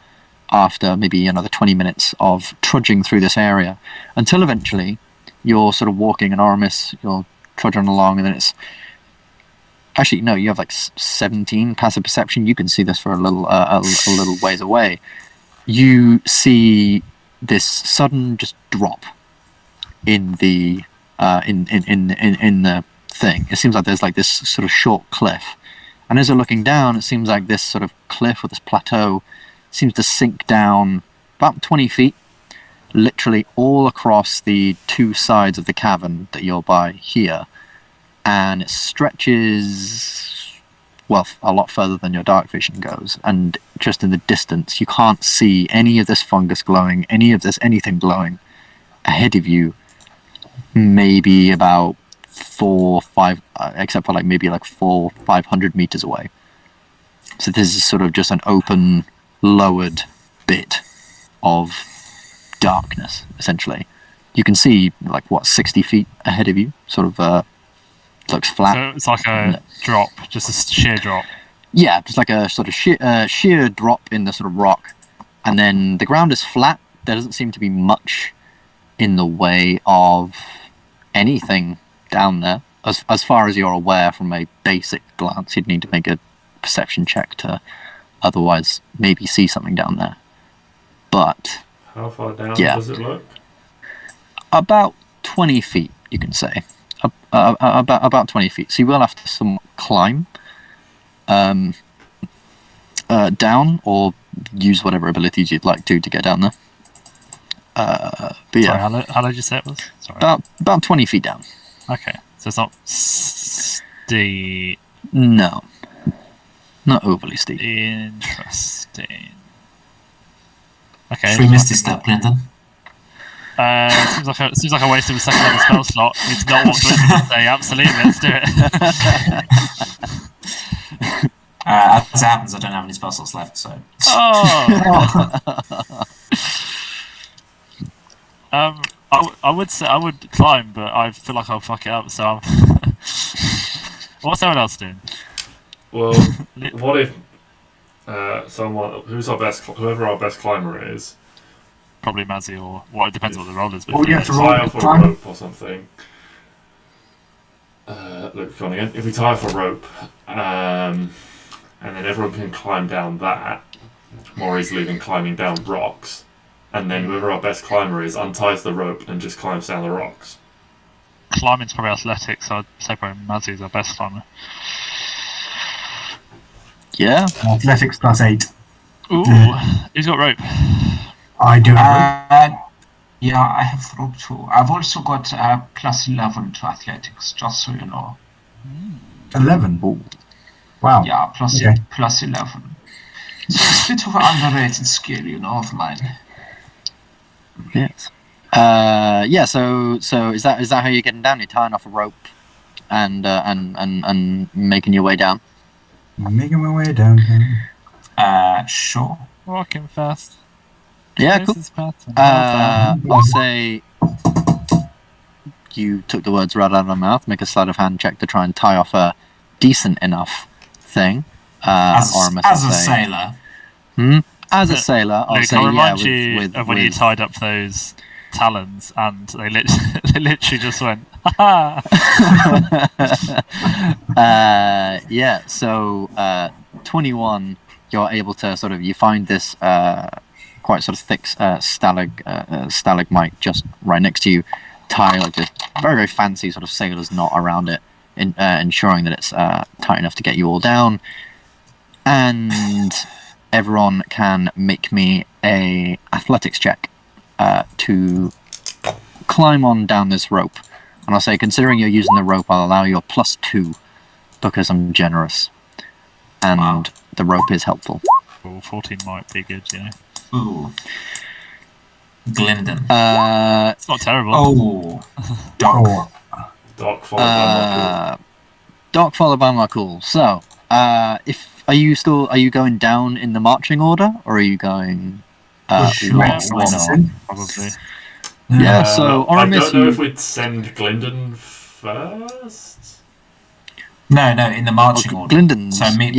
after maybe another 20 minutes of trudging through this area, until eventually you're sort of walking an Oramis, you're trudging along, and then it's actually no, you have like 17 passive perception. You can see this for a little ways away. You see this sudden just drop in the in the thing. It seems like there's like this sort of short cliff, and as you're looking down, it seems like this sort of cliff or this plateau seems to sink down about 20 feet, literally all across the two sides of the cavern that you're by here, and it stretches, well, a lot further than your dark vision goes, and just in the distance you can't see any of this fungus glowing, anything glowing ahead of you, maybe about except for like maybe like 400-500 meters away. So this is sort of just an open, lowered bit of darkness, essentially. You can see like 60 feet ahead of you, sort of looks flat. So it's like a drop, just a sheer drop. Yeah, just like a sort of sheer drop in the sort of rock, and then the ground is flat. There doesn't seem to be much in the way of anything down there, as far as you're aware from a basic glance. You'd need to make a perception check to otherwise maybe see something down there. But How far down Yeah. does it look? about 20 feet, you can say. About 20 feet. So you will have to somewhat climb down, or use whatever abilities you'd like to get down there. But yeah, Sorry, how did you say it was? Sorry. about 20 feet down. Okay, so it's not steep. No, not overly steep. Interesting. Okay. Should we miss this step, Glyndon? Seems like a waste of a second level spell slot. It's not what Glyndon would say. Absolutely, let's do it. As it happens, I don't have any spell slots left, so. Oh. I would say I would climb, but I feel like I'll fuck it up. So, what's everyone else doing? Well, what if whoever our best climber is, Probably Mazzy or what? It depends on what the roll is. But Well, you have to roll tie off a climb. rope or something. Look, come on again. If we tie off a rope, and then everyone can climb down that more easily than climbing down rocks, and then whoever our best climber is unties the rope and just climbs down the rocks. climbing's probably athletics, so I'd say probably Mazzy's our best climber. Yeah. Athletics +8. Ooh, who's got rope? I do have Yeah, I have rope too. I've also got +11 to athletics, just so you know. 11. Ooh. Wow. Yeah, Okay. +11. So it's a bit of an underrated skill, you know, of mine. Yes. Yeah. So is that how you're getting down? You're tying off a rope and making your way down. Making my way down. Sure. Walking fast. Yeah. Cool. Traces pattern. I'll say you took the words right out of my mouth. Make a sleight of hand check to try and tie off a decent enough thing. As Oramis a will say. sailor. As a sailor, I'll Luke, say I'll yeah. remind you With of when you tied up those talons and they literally just went, ha yeah. So 21, you're able to you find this quite sort of thick stalagmite just right next to you. Tie like this very, very fancy sort of sailor's knot around it, ensuring that it's tight enough to get you all down. And everyone can make me a athletics check to climb on down this rope. And I'll say, considering you're using the rope, I'll allow you a +2 because I'm generous. And the rope is helpful. Well, 14 might be good, you know. Ooh. Glyndon. It's not terrible. Oh. Doc. Oh, Doc followed by Doc followed by my cool. So, are you going down in the marching order, or are you going push left? Max Or in. Probably. Yeah. So I Oramis, don't know if we'd send Glyndon first. No, in the marching order. Glyndon's, So me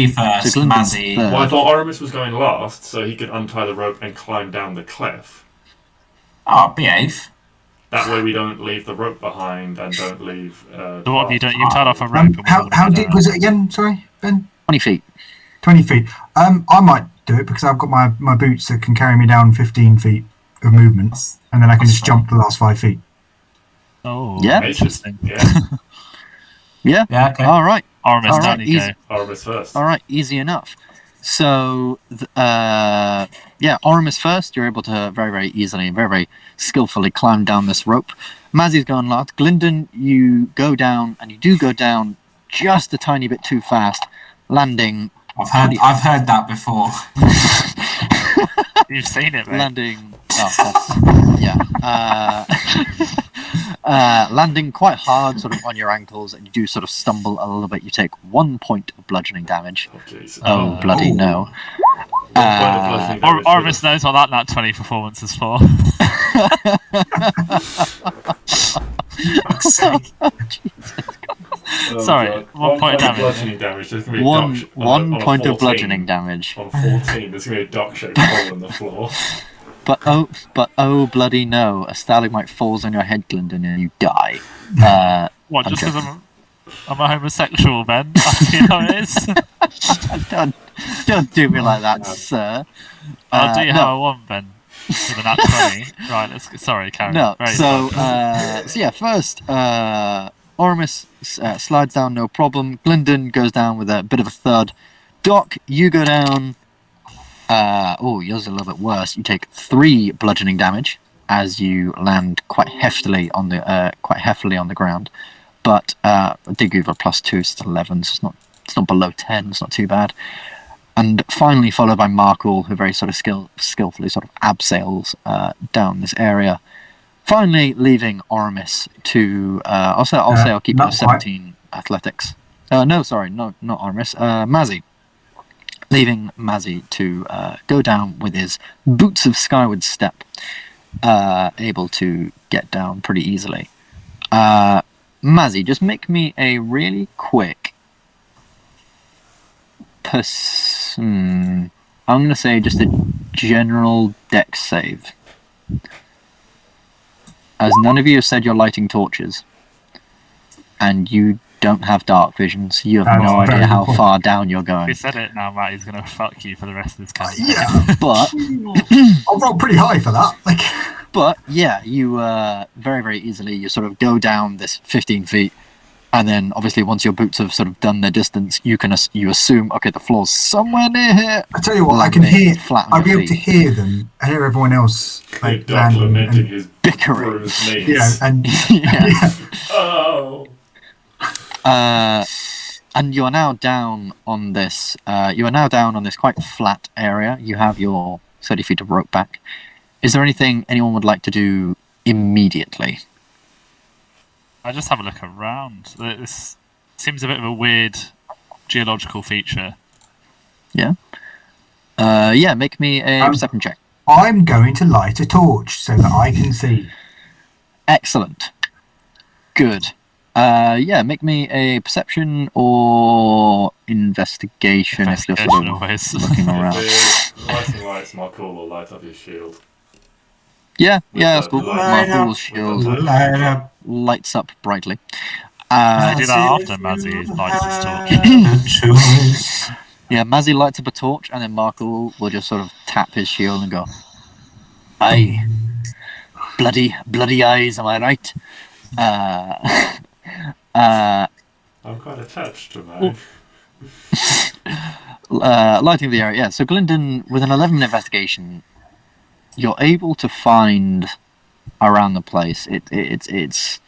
first, So Glyndon's Mazzy. third. Well, I thought Oramis was going last, so he could untie the rope and climb down the cliff. Oh, behave. That way we don't leave the rope behind and don't leave... So what have you done? You've tied off a rope. and we're How gonna go deep down. was it again? Sorry, Ben? 20 feet. 20 feet. I might do it because I've got my boots that can carry me down 15 feet of movement, and then I can just jump the last 5 feet. Oh, Yeah. interesting. Yeah, Yeah. Yeah, okay. All right. Aramis, All down right, you go. easy. Oramis first. All right. Easy enough. So, Oramis first. You're able to very, very easily and very, very skillfully climb down this rope. Mazzy's going last. Glyndon, you go down, and you do go down just a tiny bit too fast, landing. I've heard that before. You've seen it, mate. Landing. Oh, that's, yeah. Landing quite hard, sort of on your ankles, and you do sort of stumble a little bit. You take 1 point of bludgeoning damage. Oh, jeez. Oh, bloody Ooh. no. Oramis knows what that nat 20 performance is for. Fuck's sake. Sorry, God. 1 point of damage. Bludgeoning damage. There's gonna be a One dock on a point of 14. bludgeoning damage. On 14, there's gonna be a dock-shaped hole in the floor. But oh bloody no! A stalagmite falls on your head, Glyndon, and you die. What, just I'm because I'm a homosexual, Ben? I see how it is. don't do me like that, sir. I'll do you no. how I want, Ben. With a nat 20. Right, sorry, Karen. No, Very so sorry. yeah, first Oramis slides down, no problem. Glyndon goes down with a bit of a thud. Doc, you go down. Yours is a little bit worse. You take 3 bludgeoning damage as you land quite heftily on the ground. But I did give a +2, so it's 11. So it's not below 10. It's not too bad. And finally, followed by Markle, who very sort of skillfully sort of abseils down this area. Finally, leaving Oramis to I'll keep you 17 athletics. No, sorry, not Oramis. Mazzy. Leaving Mazzy to go down with his boots of skyward step, able to get down pretty easily. Mazzy, just make me a really quick. I'm going to say just a general dex save. As none of you have said you're lighting torches, and you don't have dark vision, so you have no idea how far down you're going. If he said it now, Matt, he's going to fuck you for the rest of this campaign. Yeah, But I'll roll pretty high for that. But yeah, you very, very easily you sort of go down this 15 feet, and then obviously once your boots have sort of done their distance, you assume, okay, the floor's somewhere near here. I tell you what, I can hear. I'll be able to hear them. I hear everyone else like Lamenting his bickering. bruised knees. Yeah, and Yeah. Oh. And you are now down on this. You are now down on this quite flat area. You have your 30 feet of rope back. Is there anything anyone would like to do immediately? I just have a look around. This seems a bit of a weird geological feature. Yeah. Yeah. Make me a perception check. I'm going to light a torch so that I can see. Excellent. Good. Yeah, make me a perception or investigation if you're sort of always. looking around. The lighting lights, Markle will light up his shield. Yeah, that's the cool. light Markle's shield Light up. lights up brightly. I do that after Mazzy lights his torch. Yeah, Mazzy lights up a torch, and then Markle will just sort of tap his shield and go, "Aye, bloody eyes, am I right?" I'm quite attached to mine. Lighting the area, yeah. So Glyndon, with an 11 investigation, you're able to find around the place. It's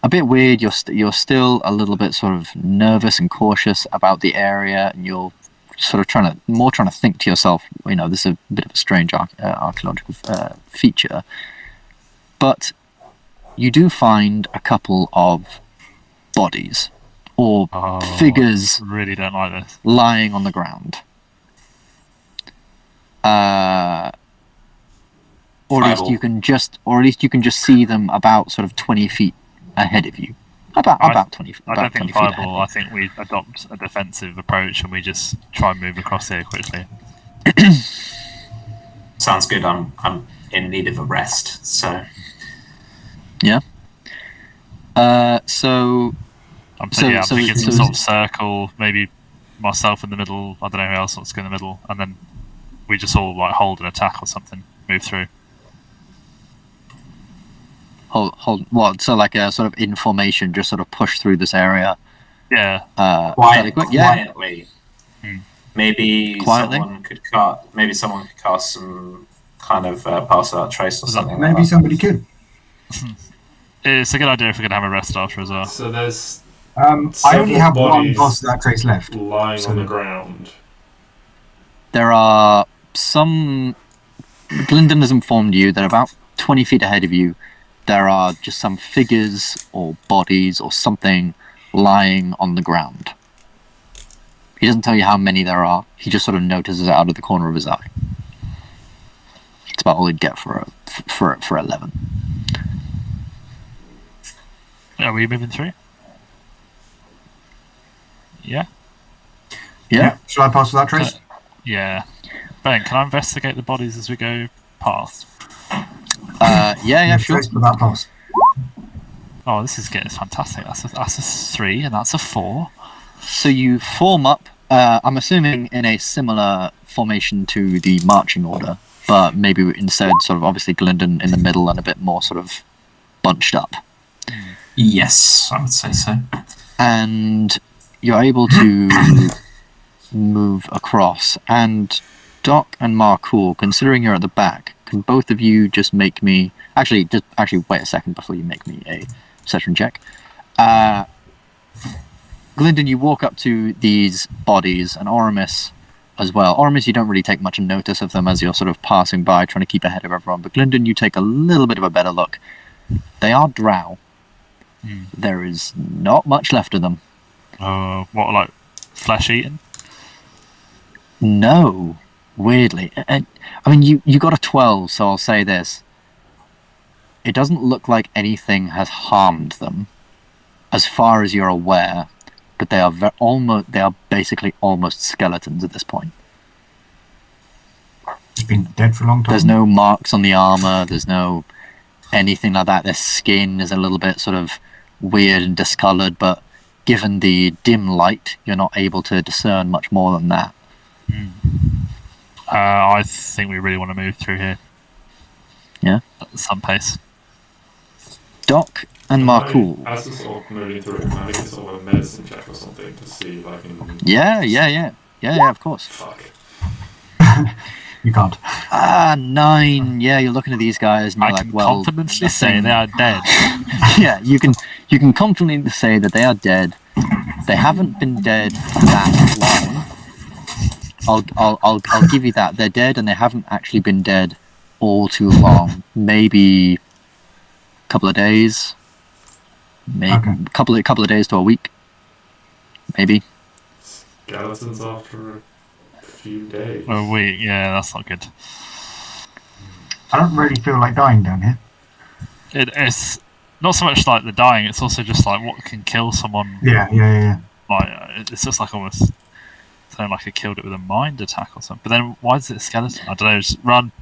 a bit weird. You're still a little bit sort of nervous and cautious about the area, and you're sort of trying to think to yourself, this is a bit of a strange archaeological feature, but you do find a couple of bodies or figures. Really don't like this. Lying on the ground. Or at least you can just see them about sort of 20 feet ahead of you. About 20 feet. I don't think 20 feet ahead. fireball. I think we adopt a defensive approach and we just try and move across here quickly. Sounds good. I'm in need of a rest, so. Yeah. So I'm thinking some sort of circle, maybe myself in the middle. I don't know who else wants to go in the middle, and then we just all like hold an attack or something, move through. Hold what? So like a sort of in formation, just sort of push through this area. Yeah. Quietly. Hmm. Maybe Quietly? someone could cast some kind of pass out trace or something. Maybe like that. somebody could. It's a good idea if we're going to have a rest after as well. So there's I only several have one bodies pass that trace left. lying on the ground. There are some. Glyndon has informed you that about 20 feet ahead of you, there are just some figures or bodies or something lying on the ground. He doesn't tell you how many there are. He just sort of notices it out of the corner of his eye. It's about all he'd get for 11. Are we moving through? Yeah. Yeah. Shall I pass without trace? Yeah. Ben, can I investigate the bodies as we go past? Yeah, sure. Trace without pass. Oh, this is fantastic. That's a 3 and that's a 4. So you form up, I'm assuming in a similar formation to the marching order, but maybe instead sort of obviously Gylndan in the middle and a bit more sort of bunched up. Yes, I would say so. And you're able to move across. And Doc and Marcool, considering you're at the back, can both of you just make me... Actually, wait a second before you make me a perception check. Gylndan, you walk up to these bodies, and Oramis as well. Oramis, you don't really take much notice of them as you're sort of passing by, trying to keep ahead of everyone. But Gylndan, you take a little bit of a better look. They are drow. There is not much left of them. What, like flesh eaten? No, weirdly. I mean, you got a 12, so I'll say this. It doesn't look like anything has harmed them, as far as you're aware. But they are basically almost skeletons at this point. It's been dead for a long time. There's no marks on the armor. There's no anything like that. Their skin is a little bit sort of weird and discolored, but given the dim light, you're not able to discern much more than that. I think we really want to move through here. Yeah? At some pace. Doc and Marcool. As we're sort of moving through it, can I make a sort of a medicine check or something to see if I can... Yeah, of course. Fuck. You can't. 9. Yeah, you're looking at these guys and you're I like, can well... confidently say they are dead. Yeah, you can confidently say that they are dead. They haven't been dead that long. I'll give you that. They're dead and they haven't actually been dead all too long. Maybe a couple of days. Maybe a couple of days to a week. Maybe. Skeletons after a few days. A week, yeah, that's not good. I don't really feel like dying down here. It's not so much like the dying, it's also just like what can kill someone. Yeah. Like, it's just like almost sound like I killed it with a mind attack or something. But then why is it a skeleton? I don't know, just run.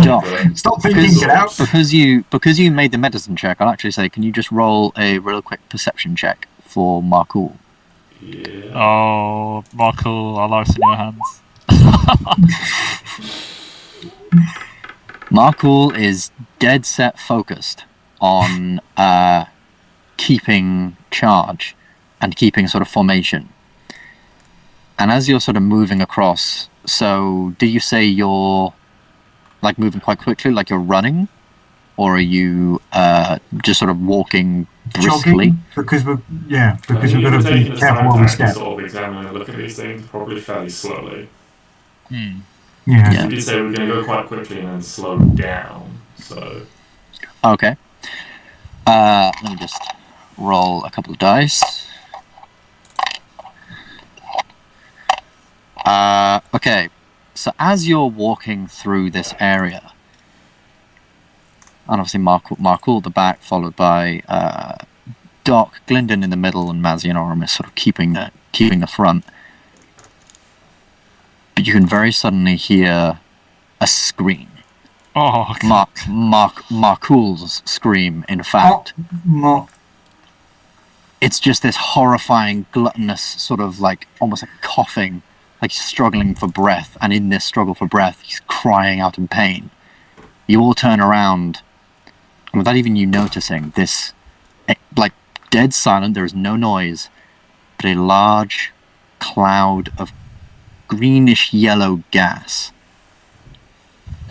Doc, Stop thinking, get out. because you made the medicine check, I'll actually say, can you just roll a real quick perception check for Marcool? Yeah. Oh, Marcool, our life's in your hands. Marcool is dead set focused on keeping charge and keeping sort of formation. And as you're sort of moving across, so do you say you're like moving quite quickly, like you're running? Or are you just sort of walking briskly? Jogging, because we're going to taking be the careful time while we to step. sort of examine and look at these things, probably fairly slowly. Yeah. We did say we're going to go quite quickly and then slow down, so... Okay. Let me just roll a couple of dice. Okay, so as you're walking through this area, and obviously Marcool at the back, followed by Doc, Gylndan in the middle, and Mazzy and Oramis sort of keeping the front. But you can very suddenly hear a scream. Oh, okay. Marcool's scream, in fact. It's just this horrifying, gluttonous sort of like almost like coughing, like he's struggling for breath, and in this struggle for breath, he's crying out in pain. You all turn around, and without even you noticing, this, like, dead silent, there is no noise, but a large cloud of greenish-yellow gas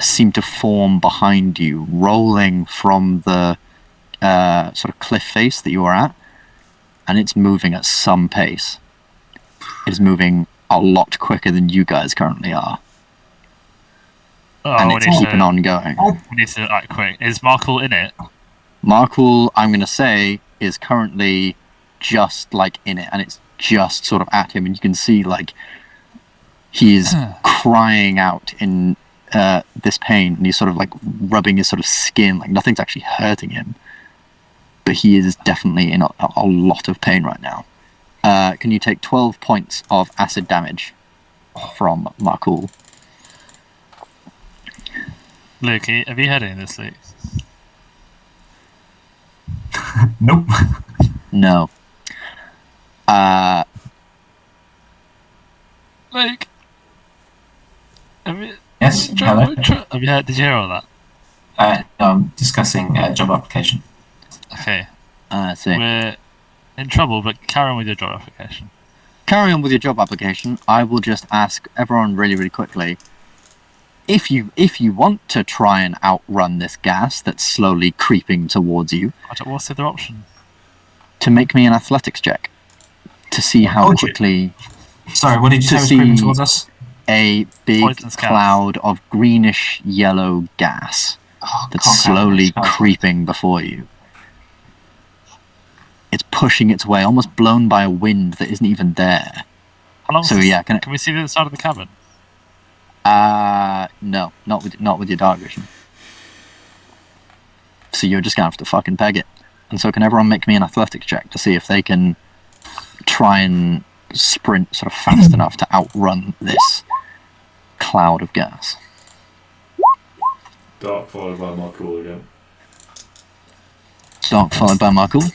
seemed to form behind you, rolling from the sort of cliff face that you are at, and it's moving at some pace. It is moving a lot quicker than you guys currently are. And it's keeping on going. We need to act quick. Is Marcool in it? Marcool, I'm going to say, is currently just like in it, and it's just sort of at him, and you can see like he is crying out in this pain, and he's sort of like rubbing his sort of skin, like nothing's actually hurting him, but he is definitely in a lot of pain right now. can you take 12 points of acid damage from Markul? Luke, have you heard any of this, Luke? Nope. No. Luke, have you? Yes, hello. Have you heard? Did you hear all that? No, I'm discussing job application. Okay, I see. we're in trouble, but carry on with your job application. Carry on with your job application. I will just ask everyone really, really quickly. If you want to try and outrun this gas that's slowly creeping towards you, What's the other option? to make me an athletics check to see how Told you. quickly Sorry, what did you To say was creeping see- towards us? a big Poisonous gas. cloud of greenish yellow gas Oh, that's cock out, slowly cock out. creeping before you. It's pushing its way, almost blown by a wind that isn't even there. How long? So yeah, can we see the other side of the cabin? no, not with your dark vision. So you're just gonna have to fucking peg it. And so can everyone make me an athletics check to see if they can try and sprint sort of fast enough to outrun this cloud of gas. Dark followed by Markul again. Dark followed by Markul.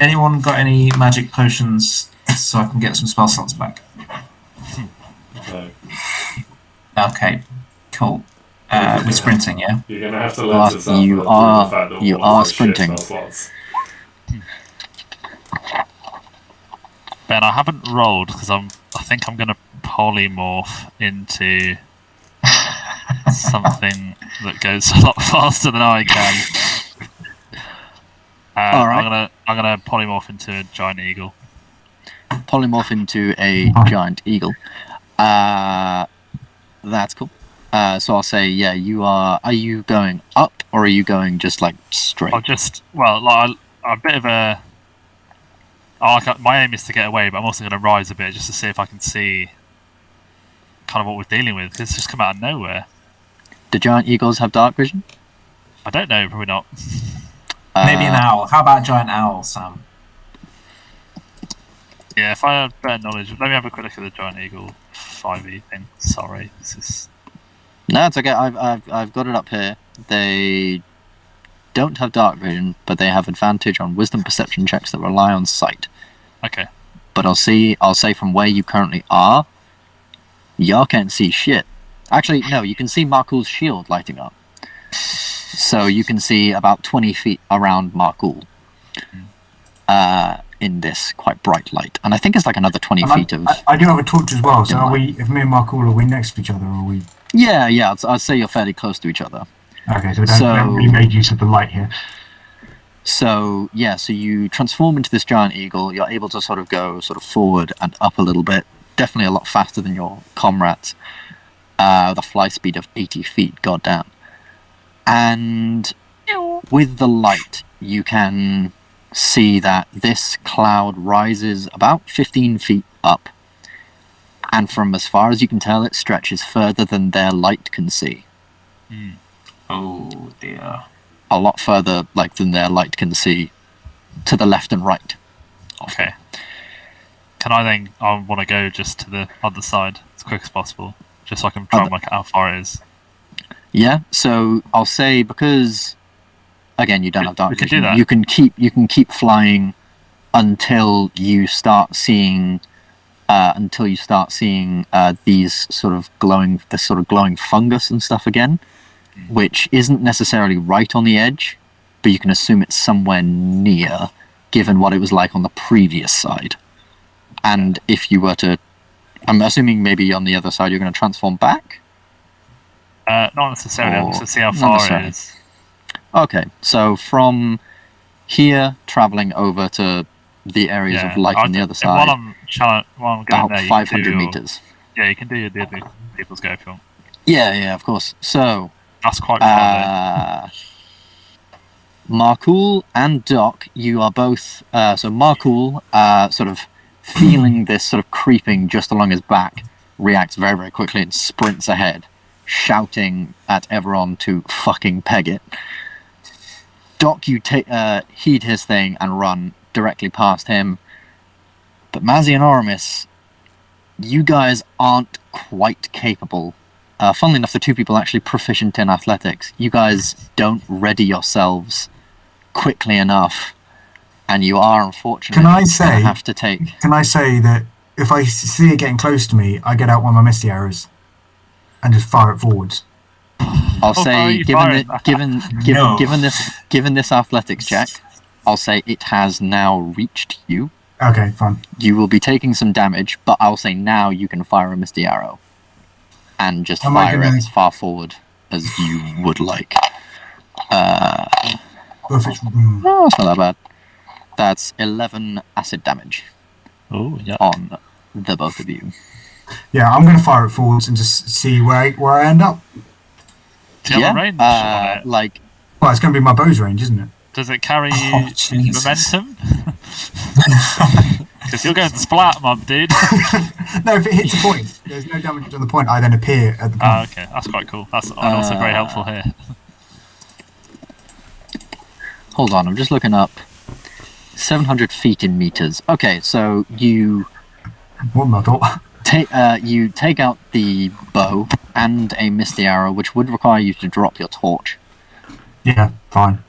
Anyone got any magic potions so I can get some spell slots back? No. Okay, cool. We're sprinting, yeah? You're going to have to Well, let us up you the are- fact that you all of are those shit sprinting. spell slots. Ben, I haven't rolled because I think I'm going to polymorph into something that goes a lot faster than I can. All right. I'm gonna polymorph into a giant eagle. Polymorph into a giant eagle. That's cool. So I'll say, yeah, you are you going up or are you going just like straight? I'm a bit of a. My aim is to get away, but I'm also going to rise a bit just to see if I can see kind of what we're dealing with, because it's just come out of nowhere. Do giant eagles have dark vision? I don't know, probably not. Maybe an owl. How about a giant owl, Sam? Yeah, if I had better knowledge, let me have a quick look at the giant eagle 5e thing. Sorry, this is. No, it's okay. I've got it up here. They don't have dark vision, but they have advantage on wisdom perception checks that rely on sight. Okay. But I'll say from where you currently are, y'all can't see shit. Actually, no, you can see Markul's shield lighting up. So you can see about 20 feet around Markul in this quite bright light. And I think it's like another 20 feet of... I do have a torch as well, so Yeah. are we, if me and Markul, are we next to each other, or are we... Yeah, I'd say you're fairly close to each other. Okay, so we don't really make use of the light here. So, yeah, so you transform into this giant eagle. You're able to sort of go forward and up a little bit. Definitely a lot faster than your comrades. With a fly speed of 80 feet, goddamn. And with the light, you can see that this cloud rises about 15 feet up. And from as far as you can tell, it stretches further than their light can see. Oh dear. A lot further than their light can see to the left and right. Okay. Can I then? I want to go just to the other side as quick as possible, just so I can try and work out how far it is. Yeah, so I'll say, because again you don't have dark We can do vision, that. you can keep flying until you start seeing these sort of glowing fungus and stuff again, which isn't necessarily right on the edge, but you can assume it's somewhere near, given what it was like on the previous side. And if you were to, I'm assuming maybe on the other side you're going to transform back? Not necessarily. I'm Or- just to see how not far it necessarily. is. Okay, so from here, travelling over to the areas of light on the other While side, I'm going about there, you 500 can do, meters. Yeah, you can do the other people's go if you want. Yeah, of course. So, That's quite far Markul and Doc, you are both... so Markul, sort of feeling this sort of creeping just along his back, reacts very, very quickly and sprints ahead, shouting at everyone to fucking peg it. Doc, you heed his thing and run directly past him. But Mazzy and Oramis, you guys aren't quite capable. Funnily enough, the two people actually proficient in athletics. You guys don't ready yourselves quickly enough, and you are unfortunately going to have to take... Can I say that if I see it getting close to me, I get out one of my misty arrows and just fire it forwards? I'll say, given this athletics check, I'll say it has now reached you. Okay, fine. You will be taking some damage, but I'll say now you can fire a misty arrow. And just fire it as far forward as you would like. No, it's not that bad. That's 11 acid damage. Oh, yeah. On the both of you. Yeah, I'm going to fire it forwards and just see where I end up. Do you have a range on it? Well, it's going to be my bow's range, isn't it? Does it carry momentum? Because you're going to splat, mum, dude. No, if it hits a point, there's no damage on the point. I then appear at the point. Oh, okay, that's quite cool. That's also very helpful here. Hold on, I'm just looking up. 700 feet in meters. Okay, so you... What am I thought? You take out the bow and a misty arrow, which would require you to drop your torch. Yeah, fine.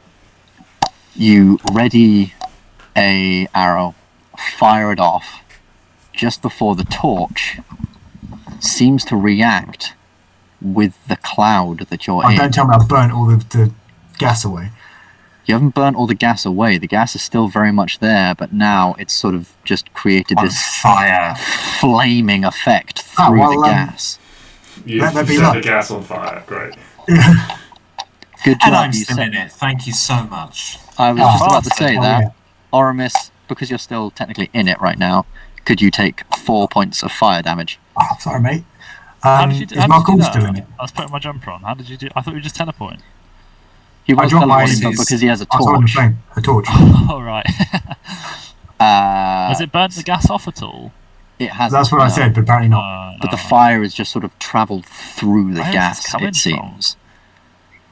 You ready a arrow, fire it off, just before the torch seems to react with the cloud that you're in. Don't tell me I've burnt all the gas away. You haven't burnt all the gas away. The gas is still very much there, but now it's sort of just created this flaming effect through the gas. You set the gas on fire. Great. Good job. And I'm still in it. Thank you so much. I was just about to say that. Yeah. Oramis, because you're still technically in it right now, could you take 4 points of fire damage? Oh, sorry, mate. How did you do that? Doing it? I was putting my jumper on. How did you do? I thought you were just teleporting. He was teleporting, but because he has a torch. A torch. Oh, right. Has it burnt the gas off at all? It has. That's what I said, but apparently not. But the fire has just sort of travelled through the gas, it seems.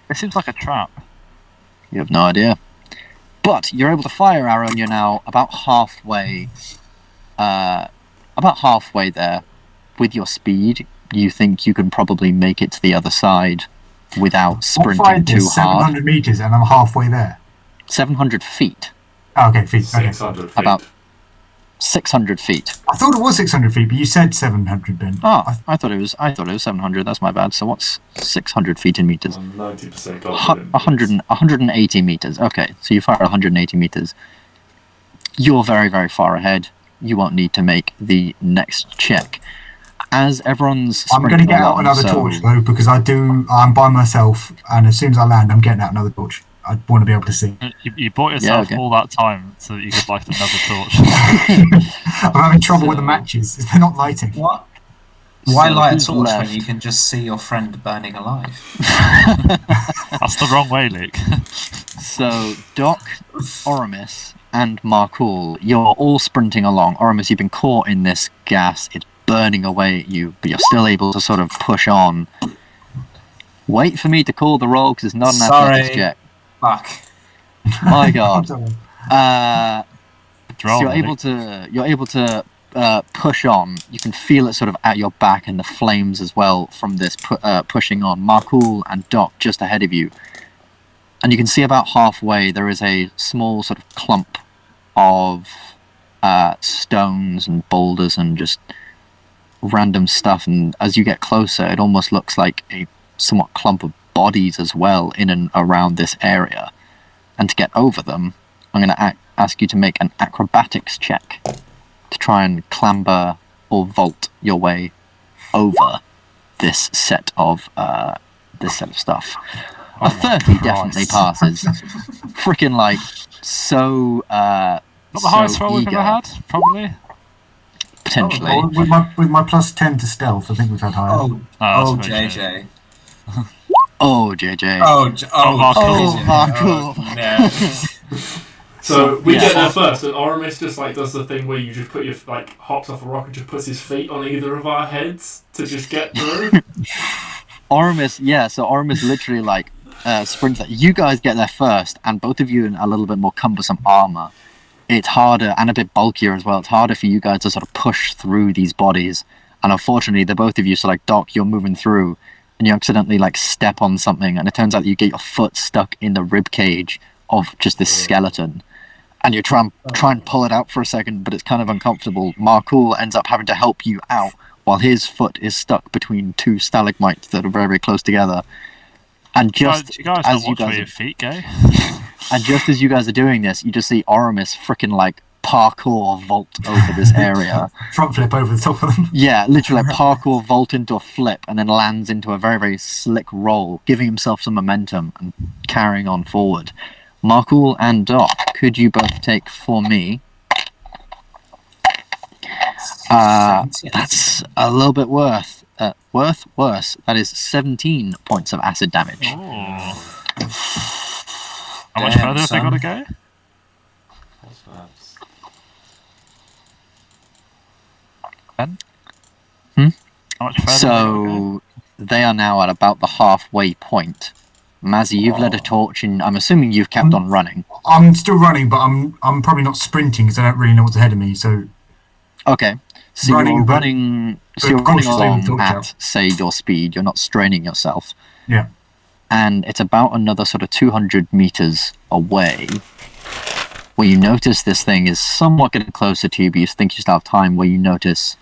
It seems like a trap. You have no idea. But you're able to fire arrow, and you're now about halfway there. With your speed, you think you can probably make it to the other side without sprinting too hard. 700 meters, and I'm halfway there. 700 feet. Oh, okay, feet. 600 feet. About 600 feet. I thought it was 600 feet, but you said 700, Ben. Oh, I thought it was 700. That's my bad. So what's 600 feet in meters? I'm 90% confident. 180 meters. Okay, so you fire 180 meters. You're very, very far ahead. You won't need to make the next check. As everyone's I'm going to get out another torch, though, because I'm by myself, and as soon as I land, I'm getting out another torch. I want to be able to see. You bought yourself all that time so that you could light another torch. I'm having trouble with the matches. They're not lighting. What? Why light a torch when you can just see your friend burning alive? That's the wrong way, Luke. So, Doc, Oramis, and Markul, you're all sprinting along. Oramis, you've been caught in this gas. It's burning away at you, but you're still able to sort of push on. Wait for me to call the roll, because it's not an athletics check. Fuck. My God. So you're able to push on. You can feel it sort of at your back and the flames as well from this pushing on. Markul and Doc just ahead of you. And you can see about halfway there is a small sort of clump of stones and boulders and just random stuff. And as you get closer, it almost looks like a somewhat clump of bodies as well in and around this area. And to get over them, I'm going to ask you to make an acrobatics check to try and clamber or vault your way over this set of stuff. A 30 definitely passes. Freaking so not the highest roll we've ever had, probably. Potentially. With my plus 10 to stealth, I think we've had higher. Oh, JJ. Oh, JJ. Markul. So we get there first, and Oramis just does the thing where you just put your hops off a rock and just puts his feet on either of our heads to just get through. Oramis, so Oramis literally sprint there. You guys get there first, and both of you in a little bit more cumbersome armor. It's harder and a bit bulkier as well. It's harder for you guys to sort of push through these bodies. And unfortunately, the both of you, so like Doc, you're moving through, and you accidentally like step on something, and it turns out you get your foot stuck in the rib cage of just this skeleton. And you try and pull it out for a second, but it's kind of uncomfortable. Markul ends up having to help you out while his foot is stuck between two stalagmites that are very, very close together. And just you guys as not you watch where guys your feet go? and just as you guys are doing this, you just see Oramis freaking like parkour vault over this area. Front flip over the top of them. Yeah, literally like parkour vault into a flip and then lands into a very, very slick roll, giving himself some momentum and carrying on forward. Markul and Doc, could you both take for me? That's a little bit worse. That is 17 points of acid damage. Oh. How much Damn, further have they got son. to go? What's that? Ben? Hmm? How much further have they got to go? So they are now at about the halfway point. Mazzy, you've led a torch, and I'm assuming you've kept on running. I'm still running, but I'm probably not sprinting because I don't really know what's ahead of me. So Okay, so Running, you're but- running. So but you're running cautiously with along torch at, out. say, your speed. You're not straining yourself. Yeah. And it's about another sort of 200 meters away, where you notice this thing is somewhat getting closer to you, but you think you still have time. Where you notice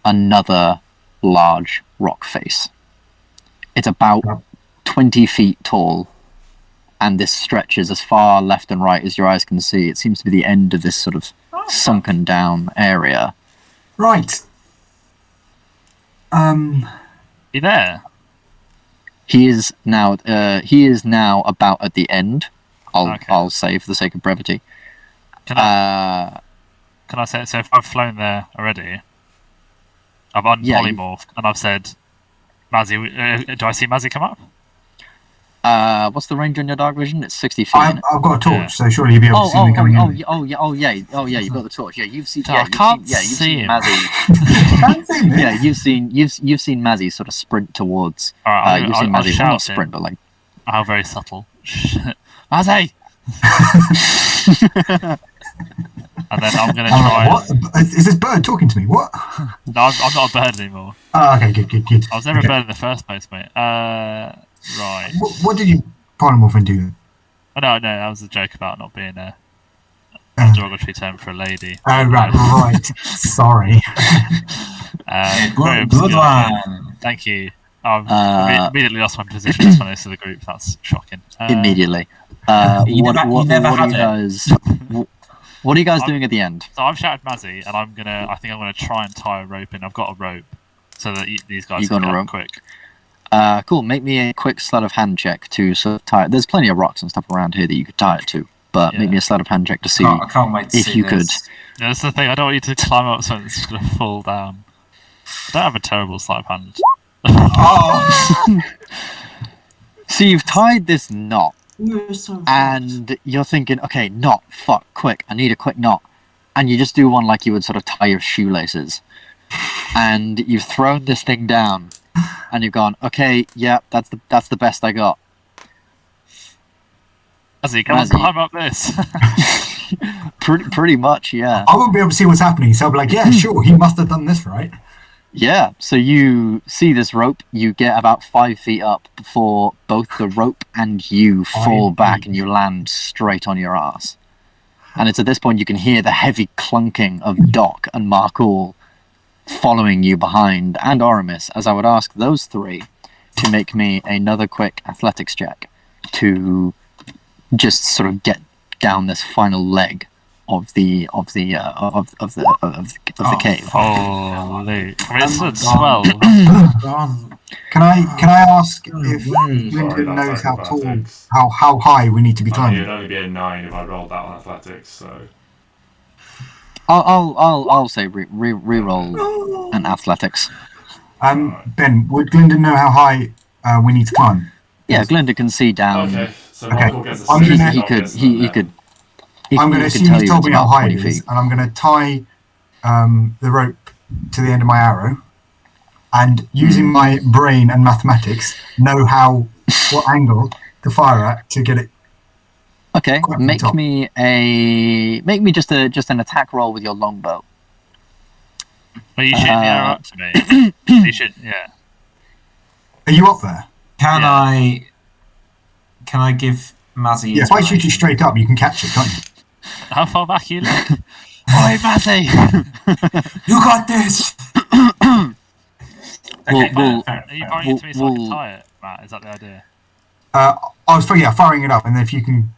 another large rock face. It's about 20 feet tall, and this stretches as far left and right as your eyes can see. It seems to be the end of this sort of sunken down area. right. You there? He is now about at the end. Okay. I'll say for the sake of brevity. Can I say, so if I've flown there already, I've Yeah, unpolymorphed, and I've said, Mazzy, do I see Mazzy come up? What's the range on your dark vision? It's 60 feet. I've got a torch, Yeah. so surely you'll be able to see me coming in. Yeah, you've got the torch. Yeah, you've seen. So Yeah, I can't you've see seen him. Mazzy. Can't see me. Yeah, you've seen Mazzy sort of sprint towards. Alright, You've seen I'll Mazzy shout not it. sprint, but like. How very subtle. Mazzy! And then I'm going to try. What? Is this bird talking to me? What? No, I'm not a bird anymore. Oh, okay, good. I was never Okay. a bird in the first place, mate. Right. What did you polymorph and do? Oh, no, that was a joke about not being a derogatory term for a lady. Oh, right. Sorry. Very Good obscure. one. Thank you. I've immediately lost my position as funniest of the group. That's shocking. Immediately. You never had it. What are you guys doing at the end? So I've shouted Mazzy, and I think I'm gonna try and tie a rope in. I've got a rope, so that these guys You can got a get rope? up quick. Cool. Make me a quick sleight of hand check to sort of tie it. There's plenty of rocks and stuff around here that you could tie it to, but Yeah. make me a sleight of hand check to see I can't wait to if see you this. Yeah, that's the thing. I don't want you to climb up something that's just gonna fall down. I don't have a terrible sleight of hand. Oh, So you've tied this knot, You're so and you're thinking, okay, knot, fuck, quick, I need a quick knot. And you just do one like you would sort of tie your shoelaces. And you've thrown this thing down, and you've gone, okay, yeah, that's the best I got. Mazzy, come on, Mazzy. climb up this. Pretty much, yeah. I won't be able to see what's happening, so I'll be like, yeah, sure, he must have done this right. Yeah, so you see this rope, you get about 5 feet up before both the rope and you fall back and you land straight on your ass. And it's at this point you can hear the heavy clunking of Doc and Markul following you behind, and Oramis, as I would ask those three to make me another quick athletics check to just sort of get down this final leg of the cave. Holy. I mean, it's a 12. Gone. Can I ask if Sorry, Gylndan knows that's how tall, acrobatics. how high we need to be I mean, climbing? it'd only be a 9 if I rolled that on athletics, so... I'll say re-roll an athletics. Ben, would Gylndan know how high we need to climb? Yeah, Glinda can see down. Okay, so Okay. Michael gets a I'm 6. gonna- He Doc could gets he another could. 10. I'm going to he assume tell he's you told it's me how about high 20 it is, feet. and I'm going to tie the rope to the end of my arrow, and using my brain and mathematics, know how what angle to fire at to get it. Okay, Quite on make top. me just an attack roll with your longbow. Well, you shoot the arrow up to me. You should, yeah. Are you up there? Can Yeah. I give Mazzy? Yeah, if I shoot you straight up, you can catch it, can't you? How far back you look? Oi, Mazzy! You got this. Okay, We'll- fair, Are you fair. firing it to me so I can We'll- tie it, Matt? Is that the idea? I was firing it up, and then if you can,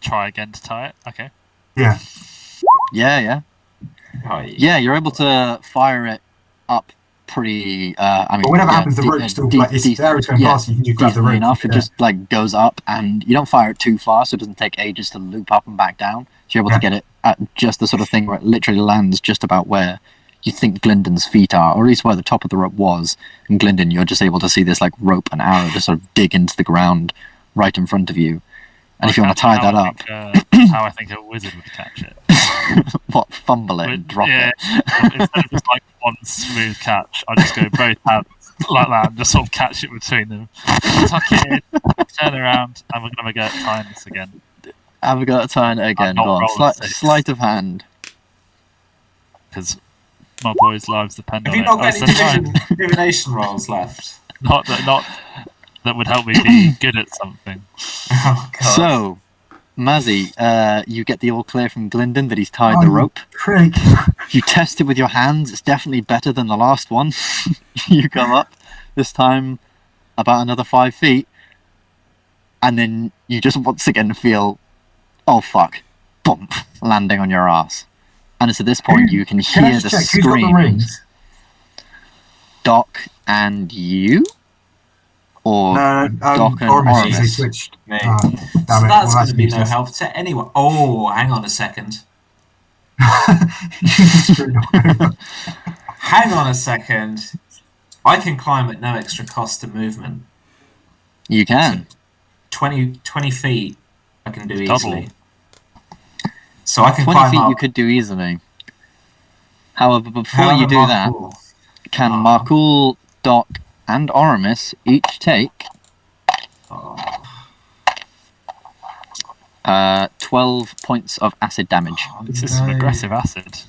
Try again to tie it? Okay. yeah. Yeah. Oh, Yeah, you're able to fire it up pretty. I mean, But whatever yeah, happens, the rope's still like it's decent- the arrow's going yeah, past you. You can just grab the decently rope. enough. It Yeah. just like goes up, and you don't fire it too far, so it doesn't take ages to loop up and back down. So you're able to get it at just the sort of thing where it literally lands just about where you think Glyndon's feet are, or at least where the top of the rope was. And Glyndon, you're just able to see this like rope and arrow just sort of dig into the ground right in front of you. And if you want to tie that up, How I think a wizard would catch it. what, fumble it and drop yeah, it? instead of just like one smooth catch, I just go both hands like that and just sort of catch it between them. Tuck it in, turn around, and we're going to go at tying this again. Have a go at tying it again. not Go on. rolling six. Sleight of hand. Because my boys' lives depend Have on you it. not got Oh, any so fine. divination rolls left? Not that would help me be good at something. Oh, God. So, Mazzy, you get the all clear from Glyndon that he's tied Oh, the you rope. prick. You test it with your hands. It's definitely better than the last one. You come up, this time about another 5 feet, and then you just once again feel, oh fuck, bump, landing on your ass. And it's at this point you can Can I hear just the check who's got the scream. rings? Doc and you? Or Doc and Oramis, they Oramis. switched. Me. Oh, damn So it. that's Well, going to be no useless. help to anyone. Oh, hang on a second. Screwed over. Hang on a second. I can climb at no extra cost to movement. You can. 20 feet I can do Double. easily. So I can 20 climb feet up. you could do easily. However, before However, you do that, Markul- can Oh. Markul, Doc, and Oramis each take Oh, 12 points of acid damage This is some no. aggressive acid.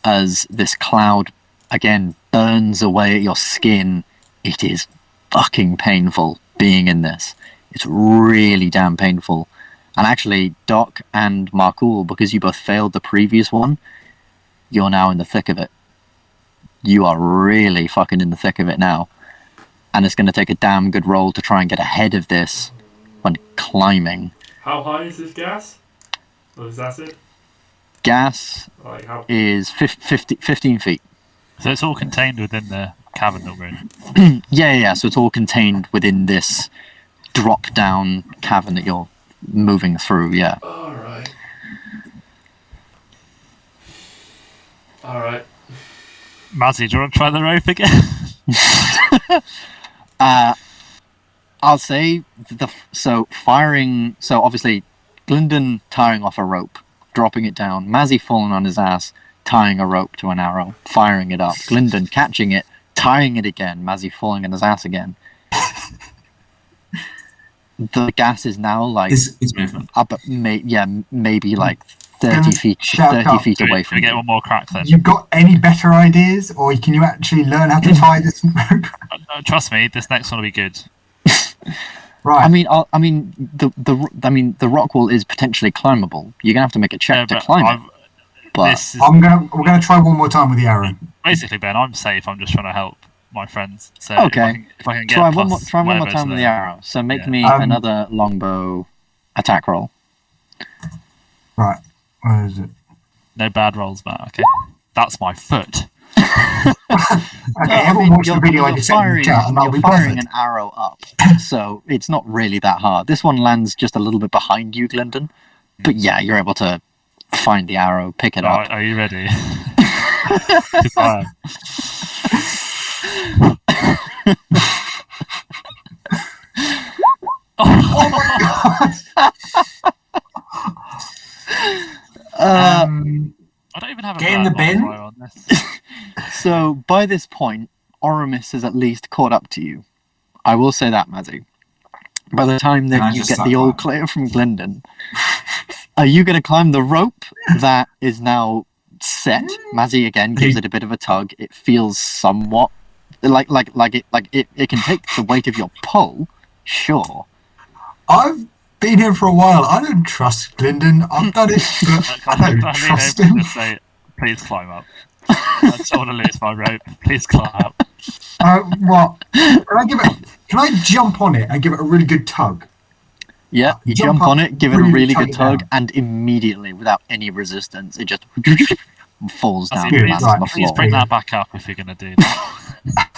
as this cloud again burns away at your skin. It is fucking painful being in this. It's really damn painful. And actually, Doc and Markul, because you both failed the previous one, you're now in the thick of it. You are really fucking in the thick of it now. And it's going to take a damn good roll to try and get ahead of this when climbing. How high is this gas? Or is acid? Gas Like how? is 15 feet. So it's all contained within the cavern that we're in. Yeah, so it's all contained within this drop-down cavern that you're moving through, yeah. Alright. Alright. Mazzy, do you want to try the rope again? I'll say, so obviously, Glyndon tying off a rope, dropping it down, Mazzy falling on his ass, tying a rope to an arrow, firing it up, Glyndon catching it, tying it again, Mazzy falling on his ass again. The gas is now like Is movement. up at maybe like 30 Can feet shout 30 out. feet Can away we from get you. one more crack then? You got any better ideas, or can you actually learn how to tie this rope? Trust me, this next one will be good. Right. The rock wall is potentially climbable. You're gonna have to make a check to but climb it. But this is we're gonna try one more time with the arrow. basically, Ben. I'm safe. I'm just trying to help my friends. So Okay. if I can get try one more plus time whatever with to the them. arrow. So make Yeah. me another longbow attack roll. Right. Where is it? No bad rolls, Matt. Okay, that's my foot. Okay, everyone watch the video I just sent in the chat, and that'll be you're firing perfect. an arrow up, so it's not really that hard. This one lands just a little bit behind you, Glyndon. But yeah, you're able to find the arrow, pick it up. Are you ready? 'Cause I am. I don't even have a Get in the bad bin. modifier on this. So by this point, Oramis has at least caught up to you. I will say that, Mazzy. By the time Can I that you just get start the all climbing? clear from Glyndon, are you going to climb the rope that is now set? Mazzy again gives it a bit of a tug. It feels somewhat like it can take the weight of your pull. Sure. I've been here for a while. I don't trust Glyndon. I've done it, but I don't trust him. Just say, please climb up. I don't want to lose my rope. Please climb up. What? Can I jump on it and give it a really good tug? Yeah, you Jump jump up, on it, give it a really really tug good it tug, down. and immediately, without any resistance, it just falls down Please, and lands on the please floor. bring that back up if you're going to do that.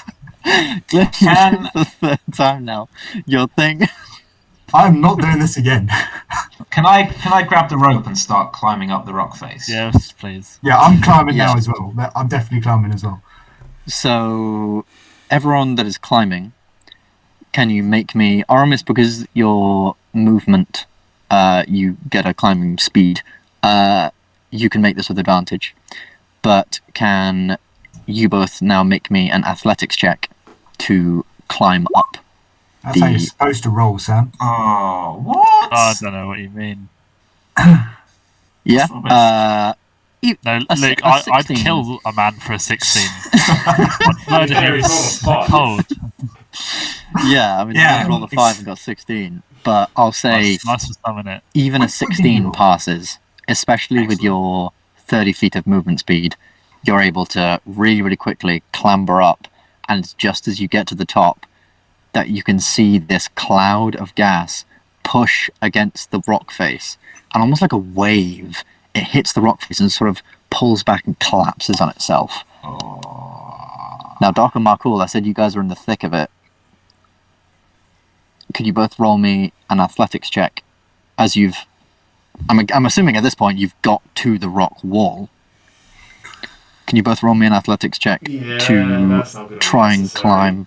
Glyndon, this is the third time now. Your thing. I'm not doing this again. Can I grab the rope and start climbing up the rock face? Yes, please. Yeah, I'm climbing Yeah. now as well. I'm definitely climbing as well. So, everyone that is climbing, can you make me Oramis, because your movement, you get a climbing speed. You can make this with advantage, but can you both now make me an athletics check to climb up? That's how you're supposed to roll, Sam. Oh, what? I don't know what you mean. Yeah. No, A Luke, si- a I'd 16. kill a man for a 16. Murder Murder him he's on a 5. cold. Yeah, I mean, Yeah, I rolled a 5 and got 16, but I'll say Nice for summon it. even a What did you 16 roll? passes, especially with Excellent. your 30 feet of movement speed. You're able to really, really quickly clamber up, and just as you get to the top, that you can see this cloud of gas push against the rock face, and almost like a wave, it hits the rock face and sort of pulls back and collapses on itself. Oh. Now, Doc and Markul, I said you guys are in the thick of it. Could you both roll me an athletics check as you've... I'm assuming at this point you've got to the rock wall. Can you both roll me an athletics check Yeah, to that's not gonna be try and necessary. climb?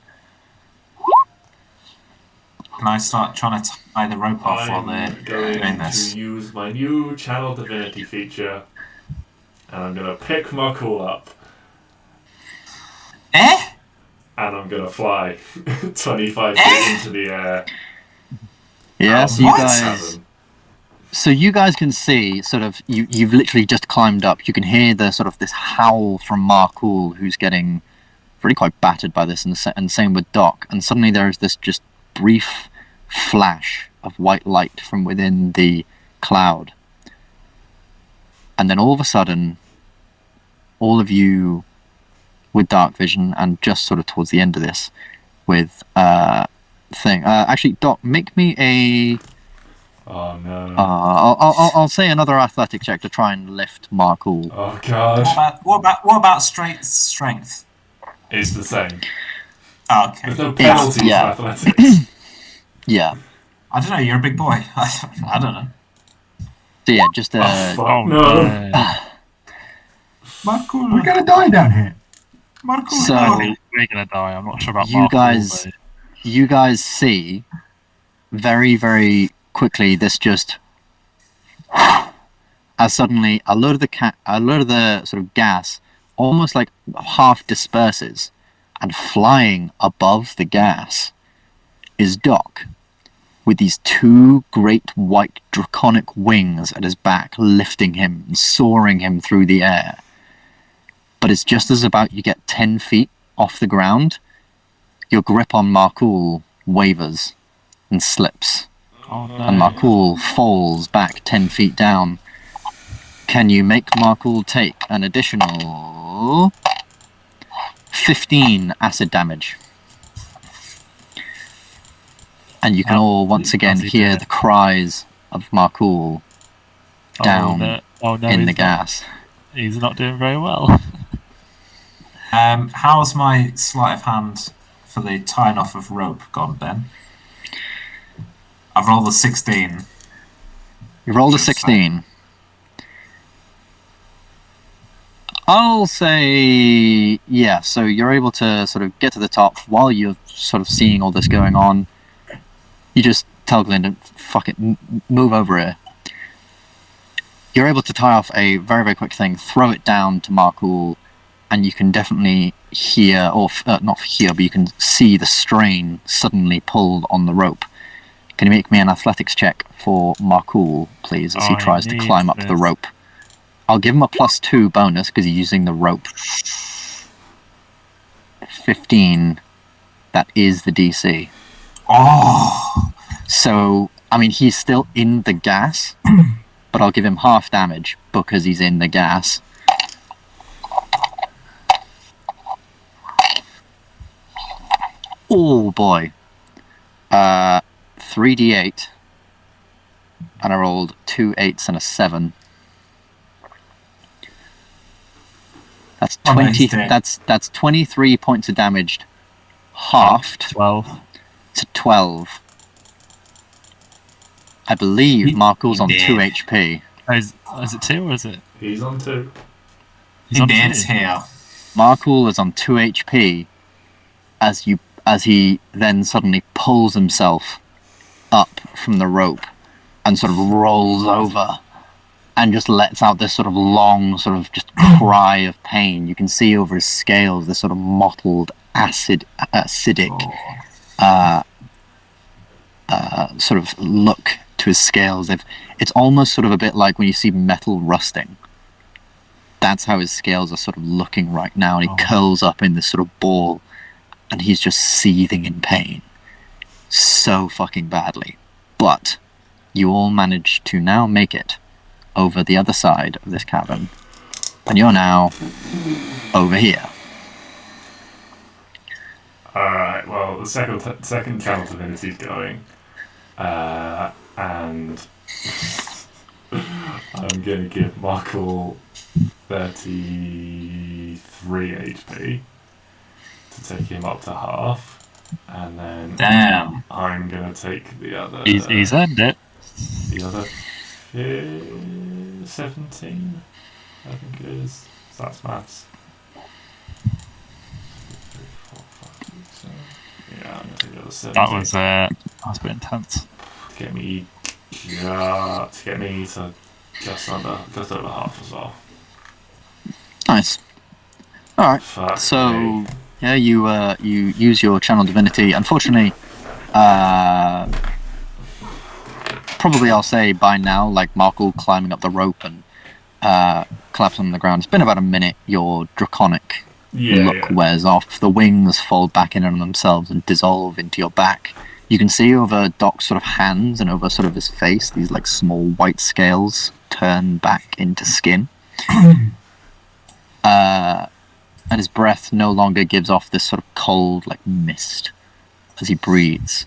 Can I start trying to tie the rope off while they're I'm going doing this? to use my new Channel Divinity feature, and I'm going to pick Markul up, Eh? and I'm going to fly 25 feet into the air. Yeah, so you what? guys... So you guys can see, sort of, you've literally just climbed up. You can hear the sort of this howl from Markul, who's getting really quite battered by this, and same with Doc. And suddenly there is this just brief flash of white light from within the cloud. And then all of a sudden, all of you with dark vision, and just sort of towards the end of this, with thing. Actually, Doc, make me a... Oh no. I'll say another athletic check to try and lift Markul. Oh god. What about strength? It's the same. Oh, okay. There's no penalties yeah. for athletics. Yeah. I don't know. You're a big boy. I don't know. So yeah, just Oh, fuck, Oh, no. no. Markul. We're gonna die down here. Markul. So- I no. think we're going to die. I'm not sure about You Mark. guys- you guys see very, very quickly this just as suddenly a load of the sort of gas almost like half disperses, and flying above the gas is Doc with these two great white draconic wings at his back, lifting him and soaring him through the air. But it's just as about you get 10 feet off the ground, your grip on Markul wavers and slips, Oh, no. and Markul falls back 10 feet down. Can you make Markul take an additional 15 acid damage? And you can all once again how's he hear doing? the cries of Markul down Oh, no, in he's the not- gas. He's not doing very well. How's my sleight of hand for the tying off of rope gone, Ben? I've rolled a 16. You rolled a Just 16. I'll say, yeah, so you're able to sort of get to the top while you're sort of seeing all this going on. You just tell Glyndon, fuck it, move over here. You're able to tie off a very, very quick thing, throw it down to Markul, and you can definitely hear, or not hear, but you can see the strain suddenly pulled on the rope. Can you make me an athletics check for Markul, please, as he tries to climb up the rope? I'll give him a +2 bonus because he's using the rope. 15. That is the DC. Oh, So, I mean, he's still in the gas, but I'll give him half damage because he's in the gas. Oh boy. 3d8. And I rolled 2 8s and a 7. That's 20. That's 23 points of damage, halved 12 to 12. I believe Markul's on 2 HP. Oh, is it 2 or is it? He's on 2. He's on 2. here. Markul is on 2 HP as he then suddenly pulls himself up from the rope and sort of rolls over and just lets out this sort of long sort of just cry of pain. You can see over his scales this sort of mottled acidic sort of look to his scales. It's almost sort of a bit like when you see metal rusting. That's how his scales are sort of looking right now, and he curls up in this sort of ball, and he's just seething in pain so fucking badly. But you all manage to now make it over the other side of this cavern, and you're now over here. Alright, well, the second channel divinity's going. And I'm going to give Markle 33 HP to take him up to half. And then Damn. I'm going to take the other... He's earned it. The other 17, I think it is. So that's maths. 2, 3, 4, 5, 6, 7. Yeah, I'm going to take the other 17. That was a bit intense. To get me to just over half as well. Nice. Alright, Fuck so me. yeah, you use your channel divinity. Unfortunately, probably I'll say by now, like Markle climbing up the rope and collapsing on the ground. It's been about a minute. Your draconic look wears off. The wings fold back in on themselves and dissolve into your back. You can see over Doc's sort of hands and over sort of his face, these like small white scales turn back into skin. And his breath no longer gives off this sort of cold like mist as he breathes.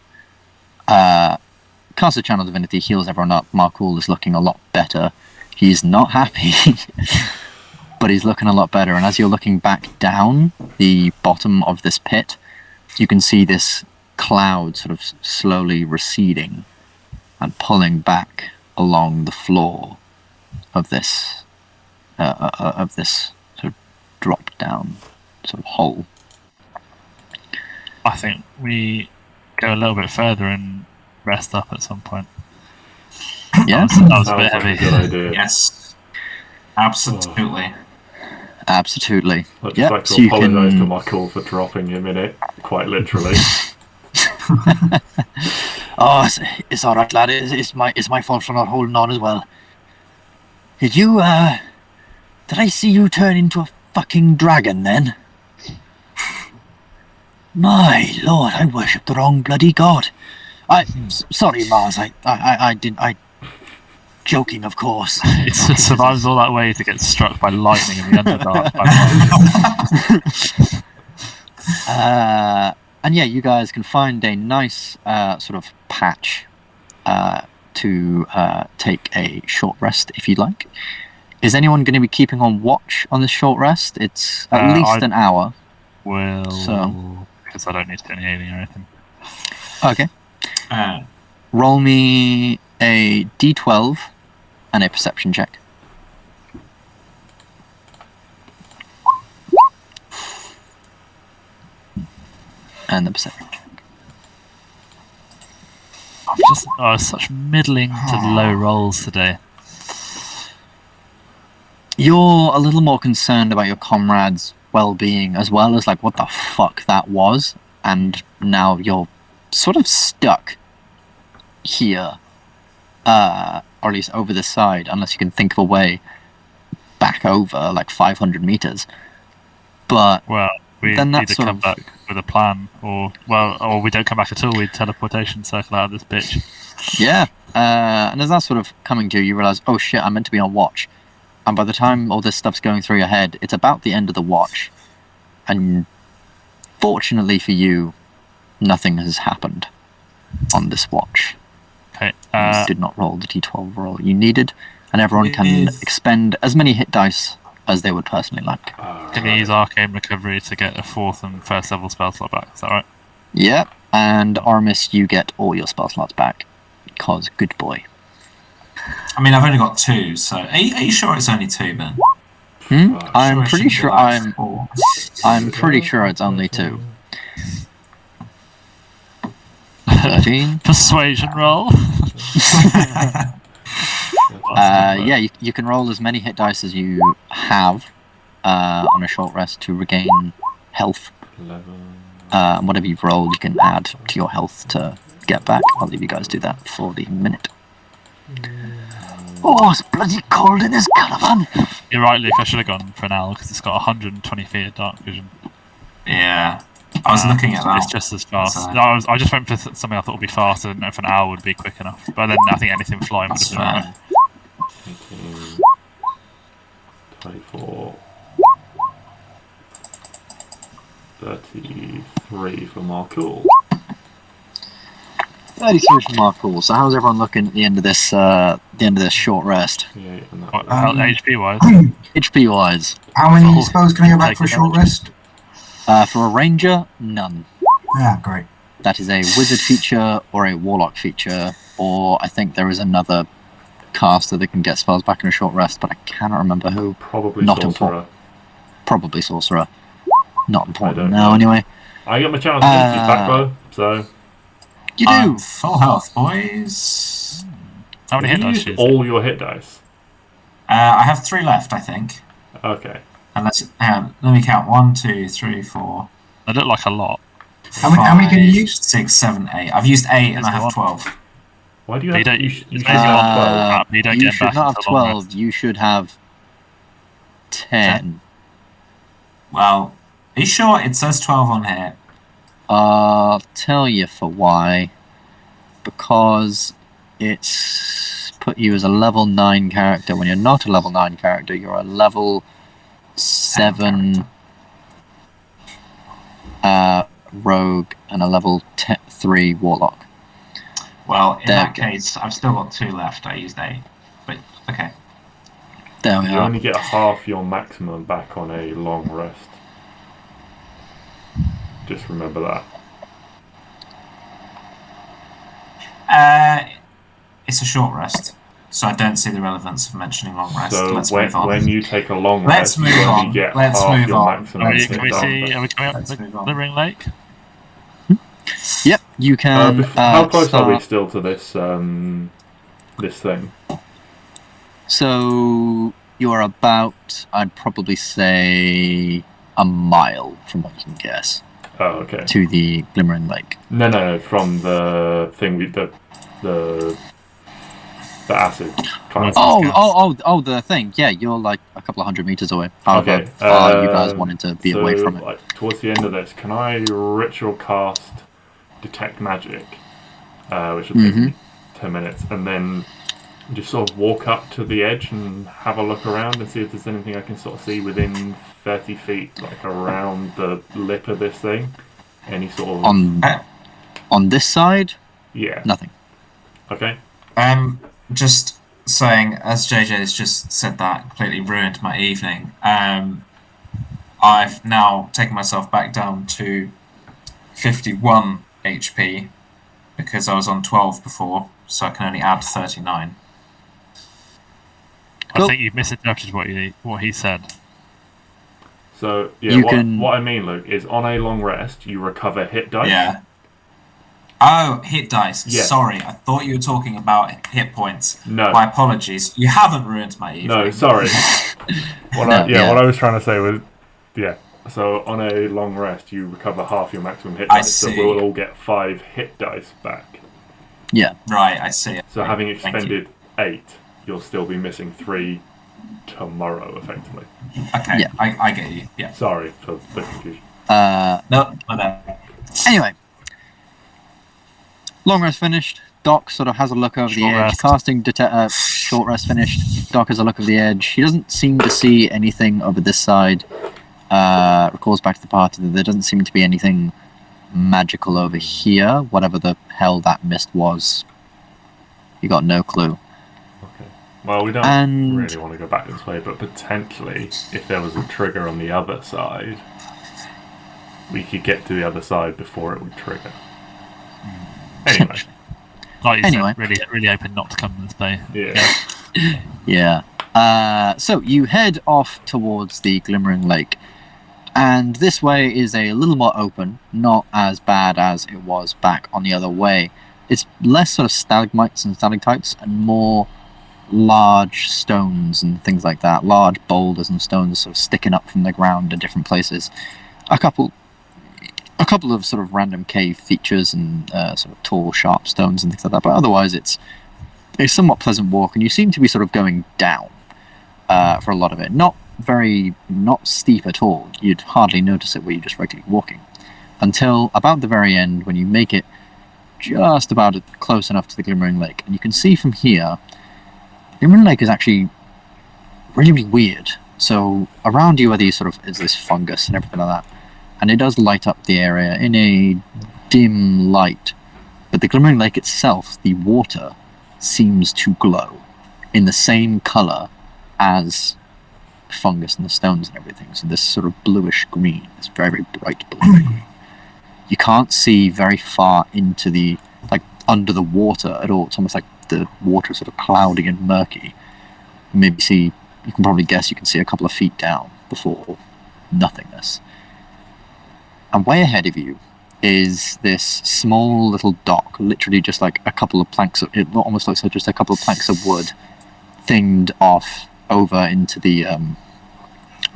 Caster Channel Divinity heals everyone up. Markul is looking a lot better. He's not happy, but he's looking a lot better. And as you're looking back down the bottom of this pit, you can see this cloud sort of slowly receding and pulling back along the floor of this sort of drop down sort of hole. I think we go a little bit further and rest up at some point. Yeah, That was a Sounds bit like heavy. a good idea. Yes. Absolutely. absolutely. I'd Yeah, just like to so you apologise to can. Michael for dropping him in it, quite literally. Oh, it's all right, lad. It's my fault for not holding on as well. Did I see you turn into a fucking dragon then? My lord, I worship the wrong bloody god. Sorry, Mars. I didn't. Joking, of course. It survives all that way to get struck by lightning in the Underdark. And yeah, you guys can find a nice sort of patch to take a short rest if you'd like. Is anyone going to be keeping on watch on this short rest? It's at least an hour. Well, So, because I don't need to do any healing or anything. okay. Uh, Roll me a d12 and a perception check. And the perception check. Such middling to low rolls today. You're a little more concerned about your comrades well-being, as well as like what the fuck that was, and now you're sort of stuck here, or at least over this side, unless you can think of a way back over like 500 meters. But Well, we then either that's sort come of- back with a plan, or we don't come back at all. We teleportation circle out of this bitch. yeah, and as that's sort of coming to you, you realize, oh shit, I'm meant to be on watch. And by the time all this stuff's going through your head, it's about the end of the watch. And fortunately for you, nothing has happened on this watch. Okay. You did not roll the d12 roll you needed, and everyone can Yes. expend as many hit dice as they would personally like. Can we use Arcane Recovery to get a 4th and 1st level spell slot back? Is that right? Yep, and Oramis, you get all your spell slots back. Because good boy. I mean, I've only got 2, so are you sure it's only 2, Ben? I'm it pretty shouldn't be sure like 4. I'm pretty sure it's only 2. 13. Persuasion roll. Yeah, you can roll as many hit dice as you have on a short rest to regain health. 11. And whatever you've rolled, you can add to your health to get back. I'll leave you guys do that for the minute. Oh, it's bloody cold in this caravan. You're right, Luke. I should have gone for an owl because it's got 120 feet of dark vision. Yeah. I was looking at that. It's just as fast. So- No, I just went for something I thought would be faster, and if an owl would be quick enough. But then I think anything flying would That's have been fair. 18, 24, 33 for Marcool. 33 from Markle. So how's everyone looking at the end of this short rest? Yeah, and that What, was- HP wise. HP wise, How many Oh, spells can I go back take for a it short out. rest? for a ranger, none. Yeah, great. That is a wizard feature or a warlock feature, or I think there is another caster that can get spells back in a short rest, but I cannot remember who. probably not Sorcerer. Probably sorcerer. Not important don't now, know. anyway. I got my challenge abilities back though, so. You do. Full health, boys. How many Have hit you dice used do you use? all your hit dice? I have 3 left, I think. Okay. And let me count. 1, 2, 3, 4. They look like a lot. How many can you use? 6, 7, 8. I've used 8 and I Use the have 12. Why do you But have you don't- you, you- you you should have don't- 12? You don't you get should back not have until long 12, you should have 10. Well, are you sure it says 12 on here? I'll tell you for why. Because it's put you as a level 9 character. When you're not a level 9 character, you're a level 7 rogue and a level 3 warlock. Well, in There that we go. case, I've still got 2 left. I used 8. But, okay. There we You are. only get half your maximum back on a long rest. Just remember that. It's a short rest. So I don't see the relevance of mentioning long rest. So Let's move on. when you take a long Let's rest, you move only on. get Let's half move your on. maximum. Are we, Let's can move we on. see? Are we coming up Let's with move on. Glimmering Lake? Yep, you can. How close are we start- still to this this thing? So you're about, I'd probably say, a mile from what you can guess Oh, okay. to the Glimmering Lake. No, from the thing the acid. Kind of. Oh, the thing. Yeah, you're like a couple of 100 meters away. However Okay, far you guys wanted to be away so, from it. Like, towards the end of this, can I ritual cast detect magic, which will take me 10 minutes, and then just sort of walk up to the edge and have a look around and see if there's anything I can sort of see within 30 feet, like around the lip of this thing? Any sort of... On this side, Yeah. nothing. Okay. Just saying, as JJ's just said that, completely ruined my evening. I've now taken myself back down to 51 HP because I was on 12 before, so I can only add 39. Cool. I think you've misinterpreted what he said. So, yeah, You can- what I mean, Luke, is on a long rest, you recover hit dice. Yeah. Oh, hit dice. Yeah. Sorry, I thought you were talking about hit points. No. My apologies. You haven't ruined my evening. No, sorry. What No, I yeah. what I was trying to say was, yeah, So on a long rest, you recover half your maximum hit I dice, so see. we'll all get 5 hit dice back. Yeah. Right, I see. So having Thank you. expended 8, you'll still be missing 3 tomorrow, effectively. Okay, Yeah. I get you. Yeah. Sorry for the confusion. No, my bad. Anyway, long rest finished. Doc sort of has a look over the Short edge. rest. Casting short rest finished. Doc has a look over the edge. He doesn't seem to see anything over this side. Recalls back to the party that there doesn't seem to be anything magical over here. Whatever the hell that mist was, he got no clue. Okay. Well, we don't And- really want to go back this way, but potentially, if there was a trigger on the other side, we could get to the other side before it would trigger. Anyway, Like you Anyway. said, really hoping not to come this way. yeah. Yeah. So you head off towards the Glimmering Lake. And this way is a little more open, not as bad as it was back on the other way. It's less sort of stalagmites and stalactites and more large stones and things like that. Large boulders and stones sort of sticking up from the ground in different places. A couple of sort of random cave features and sort of tall, sharp stones and things like that. But otherwise, it's a somewhat pleasant walk, and you seem to be sort of going down for a lot of it. Not steep at all. You'd hardly notice it were you just regularly walking, until about the very end when you make it just about close enough to the Glimmering Lake, and you can see from here, Glimmering Lake is actually really, really weird. So around you are these sort of is this fungus and everything like that. And it does light up the area in a dim light. But the Glimmering Lake itself, the water, seems to glow in the same colour as fungus and the stones and everything. So this sort of bluish green, this very, very bright blue. You can't see very far into the, like, under the water at all. It's almost like the water is sort of cloudy and murky. Maybe see, you can probably guess you can see a couple of feet down before nothingness. And way ahead of you is this small little dock, literally just like a couple of planks of, it almost looks like just a couple of planks of wood thinged off over into the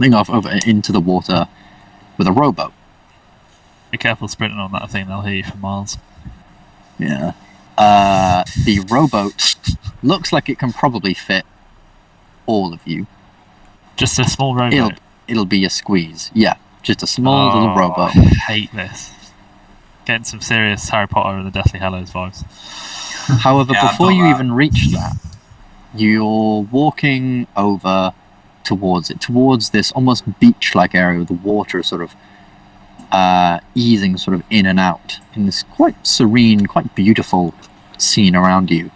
over into the water with a rowboat. Be careful sprinting on that thing, they'll hear you for miles. Yeah. The rowboat looks like it can probably fit all of you. Just a small rowboat. It'll be a squeeze. Yeah, just a small little rowboat. I hate this. Getting some serious Harry Potter and the Deathly Hallows vibes. However, Yeah, I before thought you that. even reach that, you're walking over towards it, towards this almost beach-like area with the water sort of easing sort of in and out in this quite serene, quite beautiful scene around you,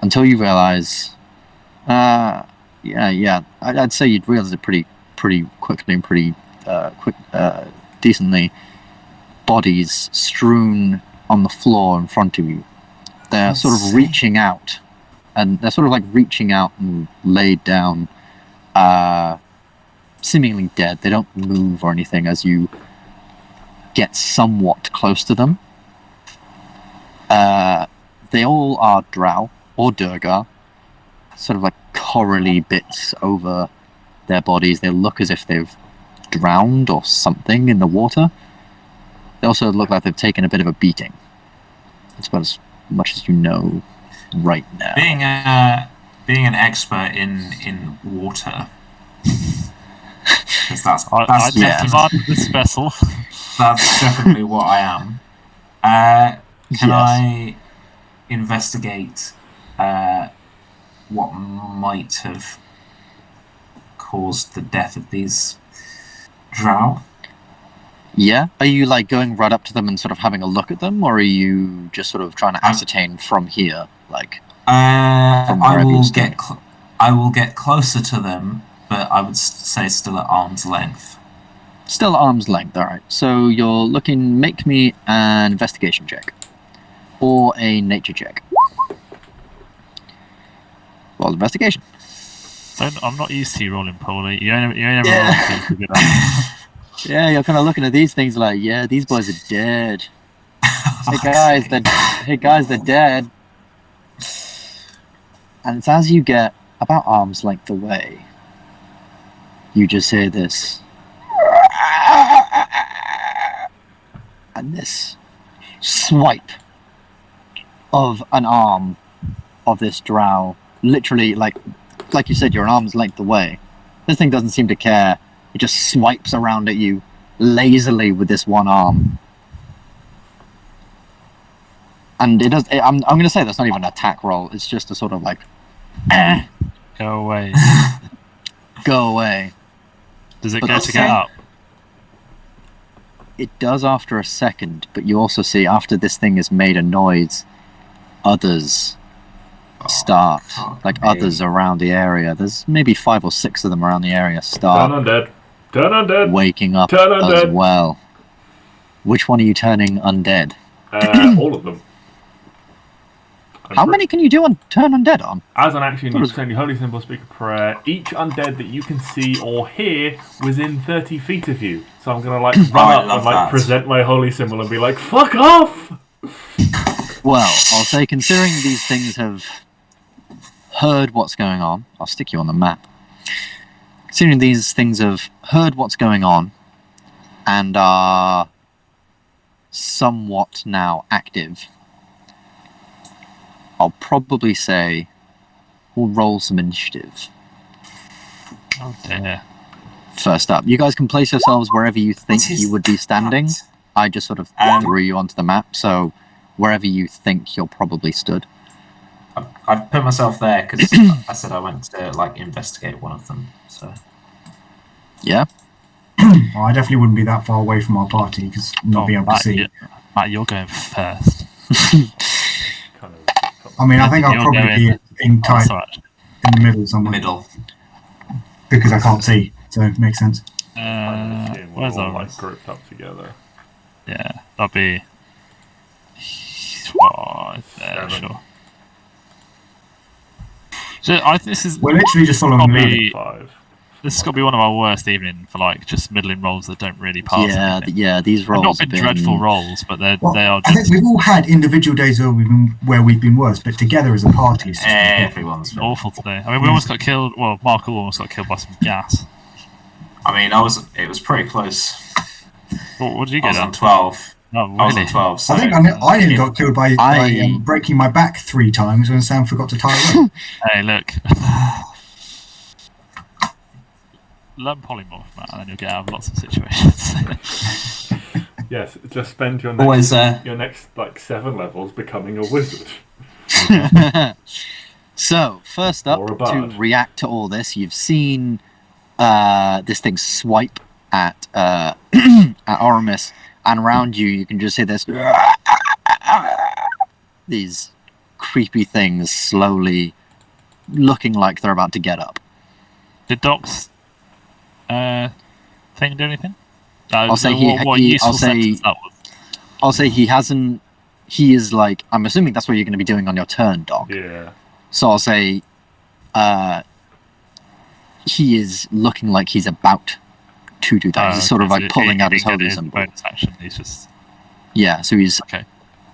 until you realise, I'd say you'd realise it pretty quickly and pretty decently. Bodies strewn on the floor in front of you. They're sort of reaching out, and they're sort of like reaching out and laid down, seemingly dead. They don't move or anything as you get somewhat close to them. They all are drow or durgar, sort of like corally bits over their bodies. They look as if they've drowned or something in the water. They also look like they've taken a bit of a beating. That's about as much as you know right now. Being an expert in water, because that's I yeah. demand this vessel. that's definitely what I am. Can Yes. I investigate what might have caused the death of these drow? Yeah? Are you like going right up to them and sort of having a look at them, or are you just sort of trying to ascertain from here, like? From I wherever will you're get I will get closer to them, but I would say still at arm's length. Still arm's length, alright. So you're looking, make me an investigation check. Or a nature check. Roll investigation. I'm not used to you rolling poorly. You ain't ever Yeah. rolled too good at Yeah, you're kind of looking at these things like, yeah, these boys are dead. Hey guys, they're dead. And it's as you get about arm's length away, you just hear this. And this swipe of an arm of this drow, literally, like you said, you're an arm's length away. This thing doesn't seem to care. It just swipes around at you lazily with this one arm. And it does. I'm going to say that's not even an attack roll. It's just a sort of like, Go away. go away. Does it But go that's to get it. up? It does after a second, but you also see after this thing has made a noise, others start. Like others around the area. There's maybe 5 or 6 of them around the area Turn start undead. Turn undead. waking up Turn as undead. well. Which one are you turning undead? All of them. How many can you do on turn undead on? As an action, What you is- send your holy symbol, speak a prayer. Each undead that you can see or hear within 30 feet of you. So I'm gonna like run I up love and like that. present my holy symbol and be like, "Fuck off!" Well, I'll say considering these things have heard what's going on, I'll stick you on the map. Considering these things have heard what's going on and are somewhat now active, I'll probably say we'll roll some initiative. Oh dear. First up, you guys can place yourselves wherever you think What is you would be standing. that? I just sort of threw you onto the map, so wherever you think you're probably stood. I've put myself there because I said I went to like investigate one of them. So Yeah? Well, I definitely wouldn't be that far away from our party because not being able to Matt, see. Matt, you're going first. Kind of. I mean, I think I'll You're probably going- be in tight That's all right. in the middle somewhere middle. because I can't see, so it makes sense. Where's all our like grouped up together? Yeah, that'd be. Oh, there, 7. sure. So this is We're literally just following the leader. probably 5. this has got to be one of our worst evening for like just middling rolls that don't really pass. Yeah, anything. these They've rolls not have been dreadful rolls, but Well, they are I think just we've all had individual days where we've been worse, but together as a party, it's just Everyone's been awful today. I mean, we almost got killed. Well, Mark almost got killed by some gas. I mean, it was pretty close. What did you I get? was on On? 12. Oh, I was really? on 12. So I think I nearly got killed by breaking my back 3 times when Sam forgot to tie it up. Hey, look. Learn polymorph, Matt, and then you'll get out of lots of situations. Yes, just spend your Always next like 7 levels becoming a wizard. So, first up, Or a to bard. react to all this, you've seen this thing swipe at at Oramis, and around you, you can just hear this these creepy things slowly looking like they're about to get up. Did Doc's thing do anything? I'll say what he- useful I'll say- sentence that was. I'll say he hasn't. He is like, I'm assuming that's what you're going to be doing on your turn, Doc. Yeah. So I'll say, he is looking like he's about to do that. He's sort of like pulling out his holy symbol. Bonus action. He's just Yeah, so he's okay.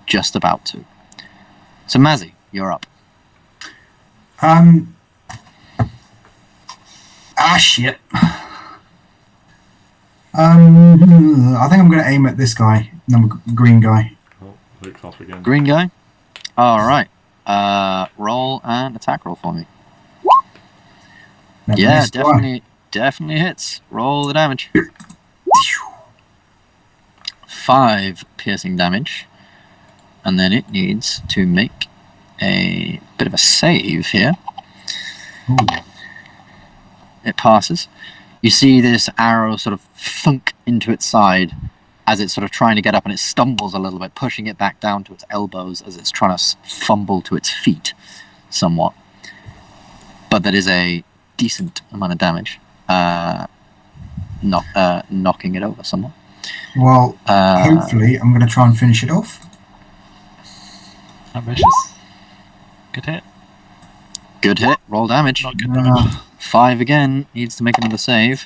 just about to. So Mazzy, you're up. Shit. I think I'm going to aim at this guy, green guy. Oh, Luke's off again. Green guy. All right. Roll and attack roll for me. Never Yeah, missed, do I? definitely hits. Roll the damage. 5 piercing damage, and then it needs to make a bit of a save here. Ooh. It passes. You see this arrow sort of thunk into its side as it's sort of trying to get up, and it stumbles a little bit, pushing it back down to its elbows as it's trying to fumble to its feet somewhat. But that is a decent amount of damage, knocking it over somewhat. Well, hopefully I'm going to try and finish it off. Ambitious. Good hit. Good hit. Roll damage. Not good damage. 5 again. Needs to make another save.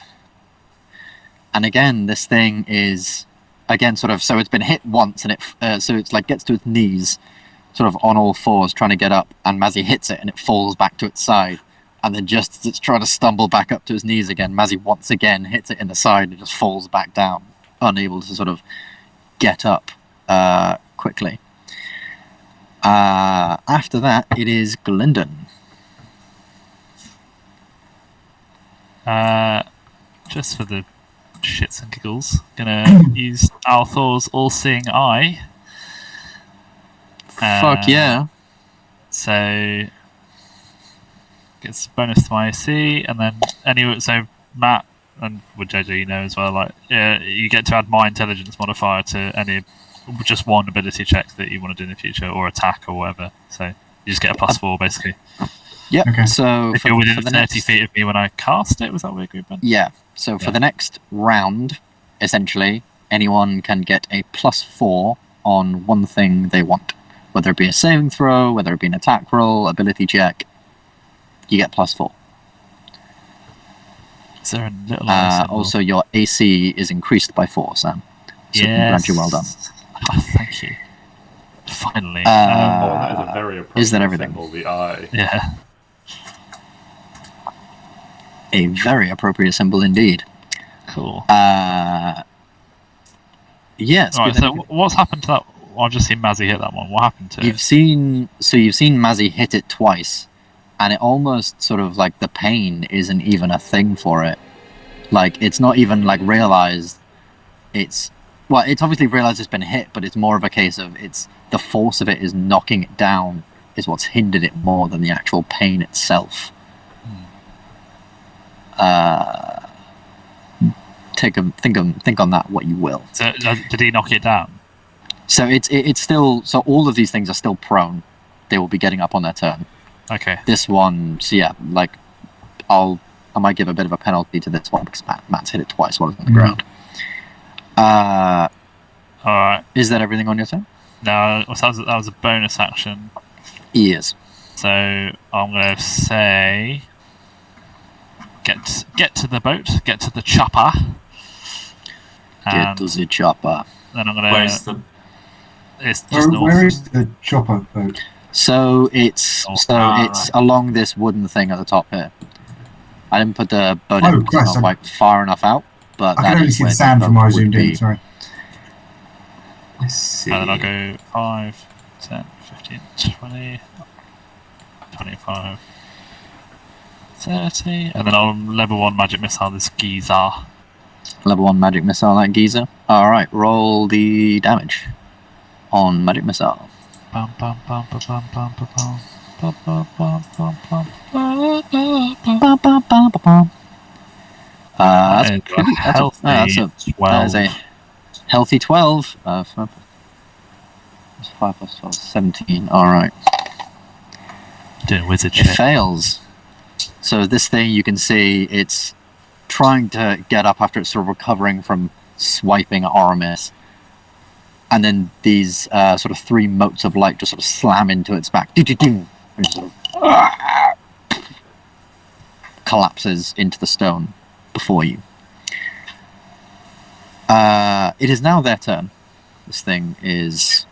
And again, this thing is again sort of, so it's been hit once, and it so it's like gets to its knees, sort of on all fours, trying to get up, and Mazzy hits it, and it falls back to its side. And then just as it's trying to stumble back up to its knees again, Mazzy once again hits it in the side and it just falls back down, unable to sort of get up quickly. After that, it is Gylndan. Just for the shits and giggles, gonna use Althor's all-seeing eye. Fuck yeah. So gets bonus to my AC, and then so Matt and with JJ, you know as well, like you get to add my intelligence modifier to any just one ability check that you want to do in the future, or attack or whatever. So you just get a +4 basically. Yep. Okay. So if you're within 30 feet of me when I cast it, was that what we agreed, Ben? Yeah. So for the next round, essentially, anyone can get a +4 on one thing they want, whether it be a saving throw, whether it be an attack roll, ability check. You get +4. Is there a little symbol? Also, your AC is increased by 4, Sam. So yes. Well done. Oh, thank you. Finally. that is a very appropriate is that everything? symbol, the eye. Yeah. A very appropriate symbol indeed. Cool. Yes. Right, so what's happened to that? I've just seen Mazzy hit that one. What happened to it? You've seen Mazzy hit it twice, and it almost sort of like the pain isn't even a thing for it. Like it's not even like realized. It's obviously realized it's been hit, but it's more of a case of the force of it is knocking it down is what's hindered it more than the actual pain itself. Think on that what you will. So did he knock it down? So it's still, so all of these things are still prone. They will be getting up on their turn. Okay. This one, so yeah, like I might give a bit of a penalty to this one because Matt's hit it twice while it's on the ground. Alright. Is that everything on your turn? No, that was a bonus action. Yes. So I'm gonna say get to the boat, get to the chopper. Get to the chopper. Then I'm gonna. Where's the? It's just north. Where is the chopper boat? So it's right. along this wooden thing at the top here. I didn't put the boat in because Christ, it's not quite far enough out. But I that can only is see where the sand boat from where I would zoomed be. in, sorry. Let's see. And then I'll go 5, 10, 15, 20, 25, 30, and then I'll level 1 magic missile this geezer. Level 1 magic missile, that geezer. Alright, roll the damage on magic missile. Bum, bum, bum, bum, bum, bum, bum, bum, bum, bum, bum, bum, bum, bum, bum. That's That is pretty a healthy that is a 12. healthy 12. 5 plus 12, 17. Alright. Doing wizard It shit. fails. So this thing, you can see it's trying to get up after it's sort of recovering from swiping at Oramis. And then these sort of 3 motes of light just sort of slam into its back. And it sort of collapses into the stone before you. It is now their turn. This thing is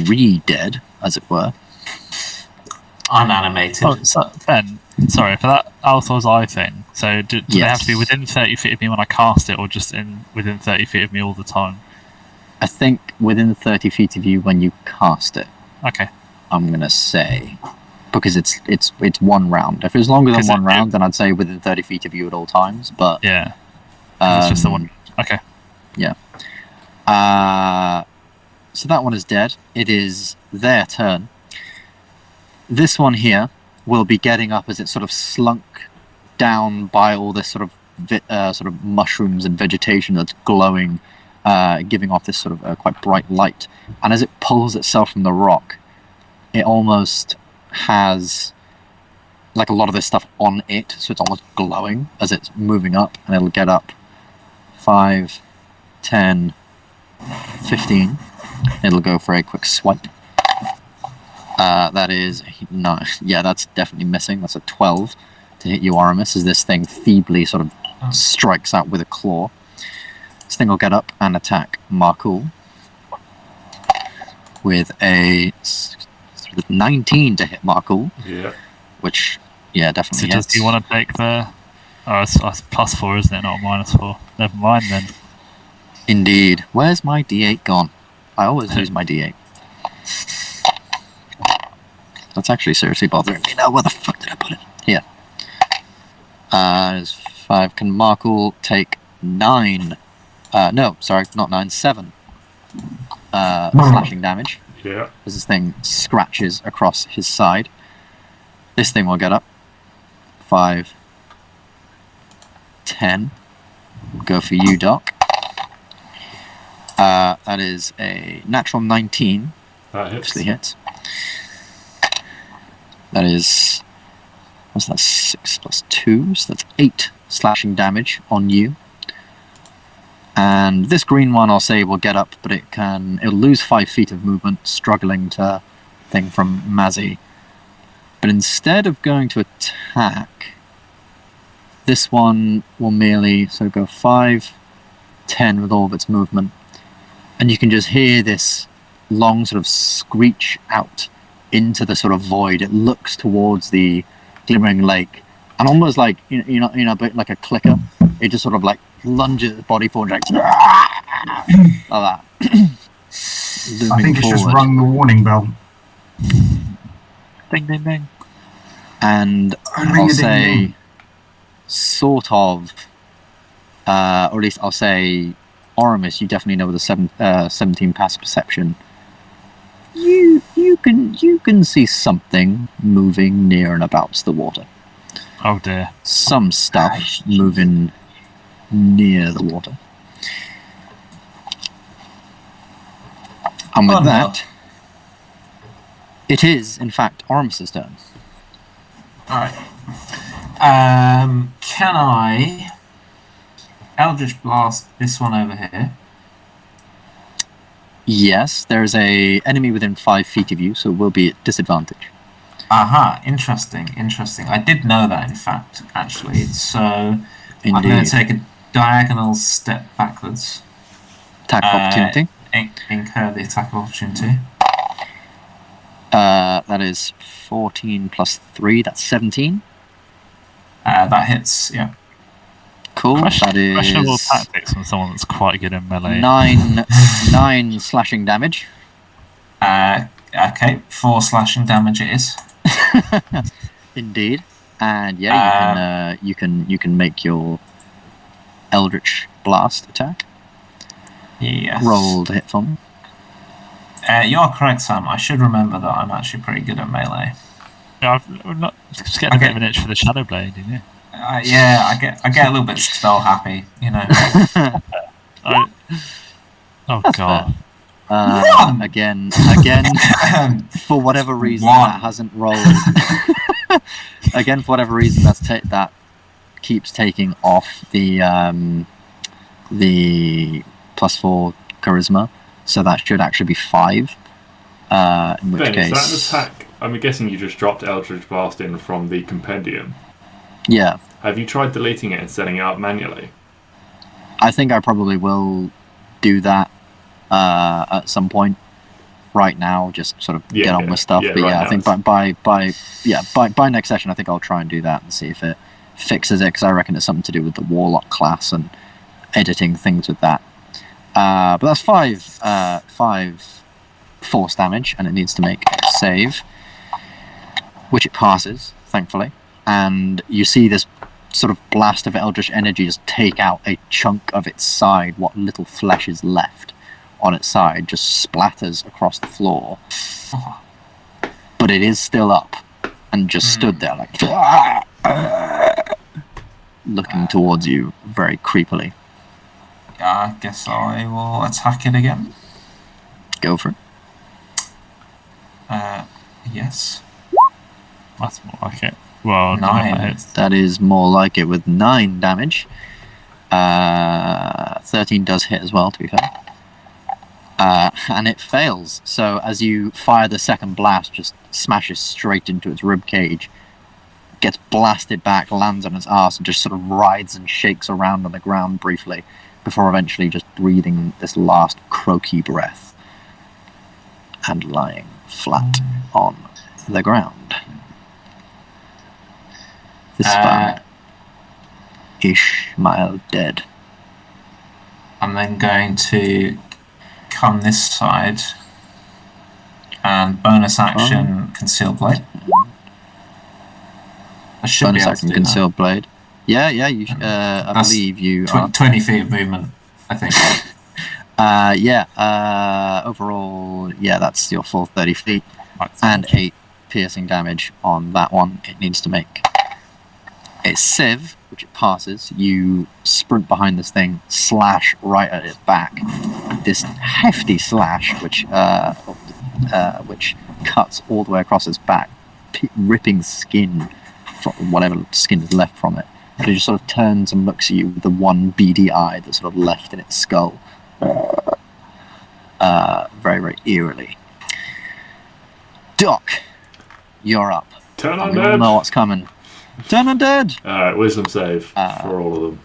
re-dead, as it were. Unanimated. Oh, so, Ben, sorry for that Althor's eye thing. So do they have to be within 30 feet of me when I cast it, or just within 30 feet of me all the time? I think within 30 feet of you when you cast it. Okay. I'm gonna say, because it's one round. If it's longer than one round, then I'd say within 30 feet of you at all times. But yeah, it's just the one. Okay. Yeah. So that one is dead. It is their turn. This one here will be getting up as it sort of slunk down by all this sort of mushrooms and vegetation that's glowing, giving off this sort of quite bright light. And as it pulls itself from the rock, it almost has like a lot of this stuff on it, so it's almost glowing as it's moving up, and it'll get up 5, 10, 15. It'll go for a quick swipe. That is no, yeah, that's definitely missing. That's a 12 to hit you, Oramis, as this thing feebly sort of strikes out with a claw. This thing will get up and attack Markul with a 19 to hit Markul. Yeah. Which, yeah, definitely So hits. do you want to take the? Oh, it's +4, isn't it? Not -4. Never mind then. Indeed. Where's my D8 gone? I always lose my D8. That's actually seriously bothering me now. Where the fuck did I put it? Here. There's 5. Can Markle take 9? No, sorry, not 9, 7. Slashing damage. Yeah. As this thing scratches across his side. This thing will get up. 5, 10. Go for you, Doc. That is a natural 19. That hits. Obviously hits. That is... what's that? 6 plus 2, so that's 8 slashing damage on you. And this green one, I'll say, will get up, but it'll lose 5 feet of movement, struggling to thing from Mazzy. But instead of going to attack, this one will merely go 5, 10 with all of its movement. And you can just hear this long sort of screech out into the sort of void. It looks towards the Glimmering Lake, and almost like a bit like a clicker. It just sort of like lunges its body forward, like that. I think it's just rung the warning bell. Ding, ding, ding. And I'll say, sort of, or at least I'll say, Oramis, you definitely know with a 17 passive perception. You can see something moving near and about the water. Oh dear. Some stuff moving near the water. And with that, it is, in fact, Oramis's turn. Alright. Can I Eldritch Blast this one over here? Yes, there's a enemy within 5 feet of you, so it will be at disadvantage. Aha, interesting. I did know that, in fact, actually. So Indeed. I'm going to take a diagonal step backwards. Attack of opportunity. Incur the attack of opportunity. That is 14 plus 3, that's 17. That hits, yeah. Cool, that Questionable is tactics from someone that's quite good in melee. 9 slashing damage. Okay, 4 slashing damage it is. Indeed, and yeah, you can make your Eldritch Blast attack. Yes. Roll to hit for me. You're correct, Sam. I should remember that I'm actually pretty good at melee. Yeah, I'm not just getting a bit of an itch for the Shadow Blade, didn't you? Yeah, I get a little bit spell happy, you know. Oh god. Again, for whatever reason that hasn't rolled. Again, for whatever reason that keeps taking off the +4 charisma, so that should actually be 5. In which Ben, case, is that an attack? I'm guessing you just dropped Eldritch Blast in from the compendium. yeah, Have you tried deleting it and setting it up manually? I think I probably will do that at some point. Right now, just sort of get on with stuff. Yeah, but right yeah, I now think by next session, I think I'll try and do that and see if it fixes it, because I reckon it's something to do with the Warlock class and editing things with that. But that's 5 force damage, and it needs to make a save, which it passes, thankfully. And you see this sort of blast of Eldritch energy just take out a chunk of its side. What little flesh is left on its side just splatters across the floor. But it is still up and just stood there like looking towards you very creepily. I guess I will attack it again. Go for it. Yes. That's more like it. Well, 9. that hits. That is more like it with 9 damage. 13 does hit as well, to be fair. And it fails. So as you fire the second blast, just smashes straight into its rib cage, gets blasted back, lands on its arse, and just sort of writhes and shakes around on the ground briefly, before eventually just breathing this last croaky breath and lying flat on the ground. This far, Ishmael dead. I'm then going to come this side and bonus action Conceal Blade. I should Bonus be able action to do Concealed Blade. Yeah, you. I That's believe you are. 20 feet of movement, I think. Overall, that's your full 30 feet. That's And 8 piercing damage on that one. It needs to make a sieve, which it passes. You sprint behind this thing, slash right at its back. This hefty slash, which cuts all the way across its back, ripping skin from whatever skin is left from it. But it just sort of turns and looks at you with the one beady eye that's sort of left in its skull. Very, very eerily. Doc, you're up. Turn We all know undead. what's coming. Turn undead! Alright, wisdom save for all of them.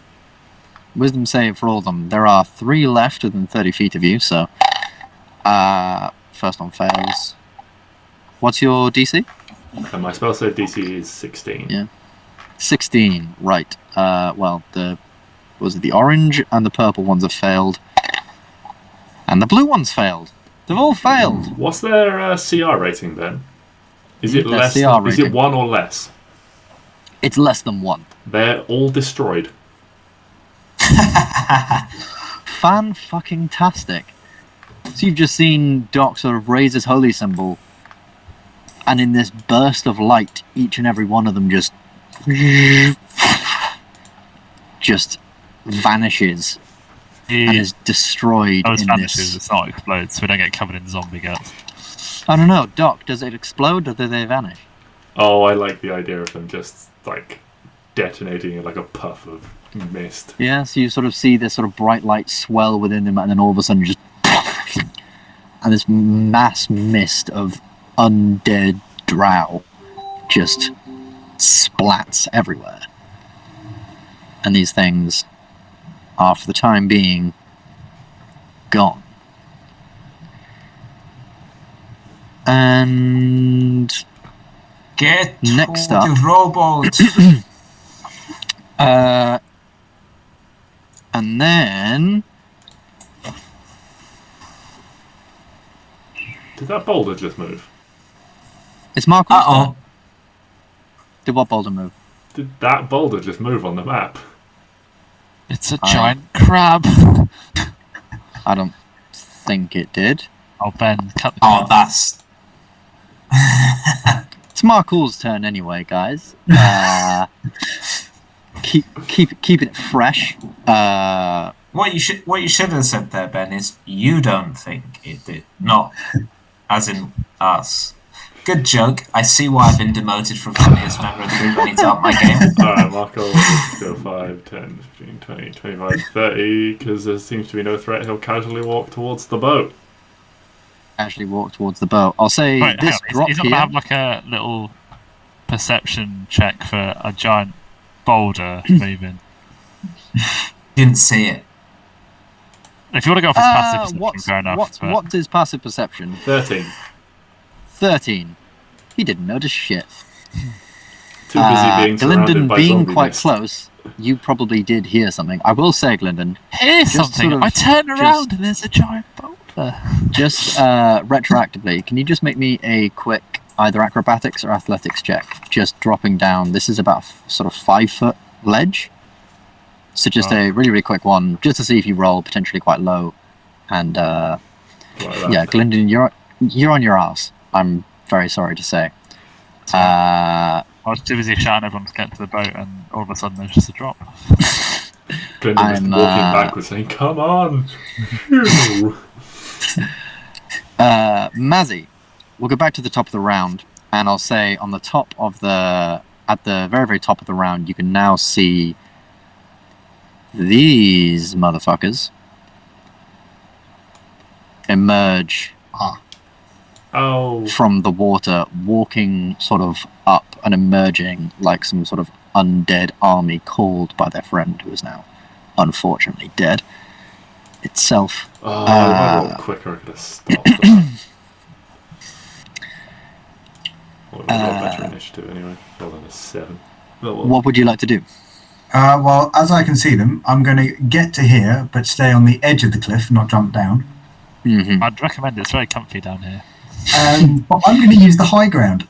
Wisdom save for all of them. There are 3 left within 30 feet of you, so... first one fails. What's your DC? And my spell save DC is 16. Yeah. 16, right. The orange and the purple ones have failed. And the blue ones failed. They've all failed. What's their CR rating then? Is it Their less? CR Is it rating. 1 or less? It's less than 1. They're all destroyed. Fan-fucking-tastic. So you've just seen Doc sort of raise his holy symbol, and in this burst of light, each and every one of them just vanishes and is destroyed Those in vanishes, this. it's not explodes, so we don't get covered in zombie guts. I don't know, Doc, does it explode or do they vanish? Oh, I like the idea of them just like detonating in like a puff of mist. Yeah, so you sort of see this sort of bright light swell within them, and then all of a sudden just and this mass mist of undead drow just splats everywhere. And these things are, for the time being, gone. And Get Next to up. the robot! and then Did that boulder just move? it's Mark. Uh-oh. Did what boulder move? Did that boulder just move on the map? It's a I- giant crab. I don't think it did. Oh, Ben, cut the Oh, that's... It's Markle's turn anyway, guys. Keeping it fresh. What you should have said there, Ben, is you don't think it did, not as in us. Good joke. I see why I've been demoted from funniest member of the group. I need to up my game. Alright, Marco, let's go 5, 10, 15, 20, 25, 30, because there seems to be no threat. He'll casually walk towards the boat. Actually walk towards the boat. I'll say Right, hang this on, drop he's not here. gonna have like a little perception check for a giant boulder moving. Didn't see it. If you want to go off his passive perception, fair enough. but What's his passive perception? 13. 13. He didn't notice shit. Too busy being surrounded Gylndan by being zombie quite mist. close, you probably did hear something. I will say, Glyndon, here's Just something. sort of- I turn just- around and there's a giant boulder. just retroactively, can you just make me a quick either acrobatics or athletics check? Just dropping down. This is about sort of 5-foot ledge. So just a really, really quick one, just to see if you roll potentially quite low. And Like that. yeah, Glyndon, you're on your ass. I'm very sorry to say. I was too busy shouting everyone to get to the boat, and all of a sudden there's just a drop. Glyndon just I'm, walking backwards saying, come on! Phew. Mazzy, we'll go back to the top of the round, and I'll say on the top of at the very, very top of the round, you can now see these motherfuckers emerge Oh, from the water, walking sort of up and emerging like some sort of undead army called by their friend, who is now unfortunately dead itself. if I rolled quicker, I could have stopped that. Well, we've got better initiative anyway. Well, than a 7. Oh, well. What would you like to do? Well, as I can see them, I'm going to get to here, but stay on the edge of the cliff, not jump down. I'd recommend it. It's very comfy down here. But I'm going to use the high ground.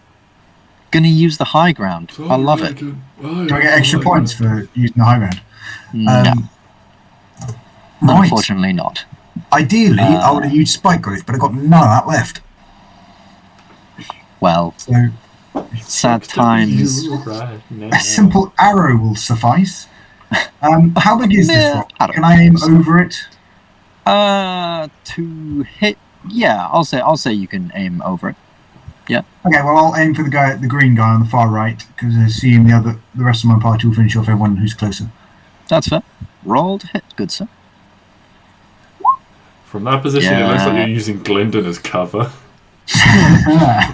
Gonna use the high ground. I love it. Do I get extra points for using the high ground? No, Right. unfortunately not. Ideally, I would have used spike growth, but I've got none of that left. Well, So sad times. Right. a simple arrow will suffice. How big is this rock? I don't Can I aim over it? To hit. Yeah, I'll say you can aim over it. Okay, well I'll aim for the green guy on the far right, because I assume the rest of my party will finish off everyone who's closer. That's fair. Roll to hit, good sir. From that position, it looks like Yeah. you're using Gylndan as cover.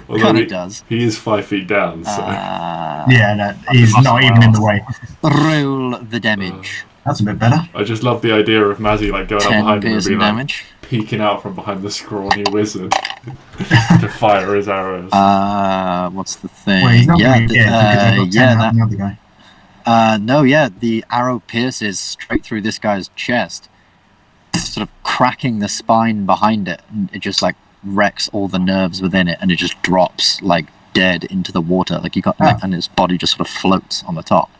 Although Kind of does. he is 5 feet down, so... Yeah, no, he's not even in the way. Roll the damage. That's a bit better. I just love the idea of Mazzy like going up 10 behind him and piercing being like damage. peeking out from behind the scrawny wizard to fire his arrows. What's the thing? Well, he's not yeah, going to get because I've got 10 out the other guy. no, yeah, the arrow pierces straight through this guy's chest, sort of cracking the spine behind it, and it just like wrecks all the nerves within it, and it just drops like dead into the water. Like you got, and his body just sort of floats on the top.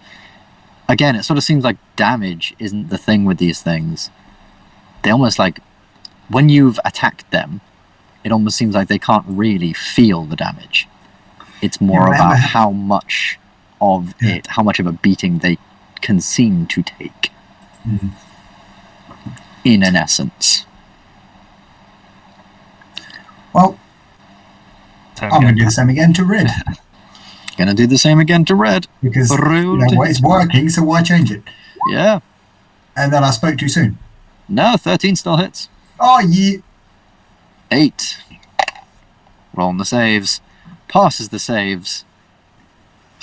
Again, it sort of seems like damage isn't the thing with these things. They almost like, when you've attacked them, it almost seems like they can't really feel the damage. It's more about how much of it, how much of a beating they can seem to take. In an essence. Well, I'm going to do the same again to red. Gonna do the same again to red. Because it's working, so why change it? Yeah. And then I spoke too soon. No, 13 still hits. Oh, yeah. 8. Rolling the saves. Passes the saves.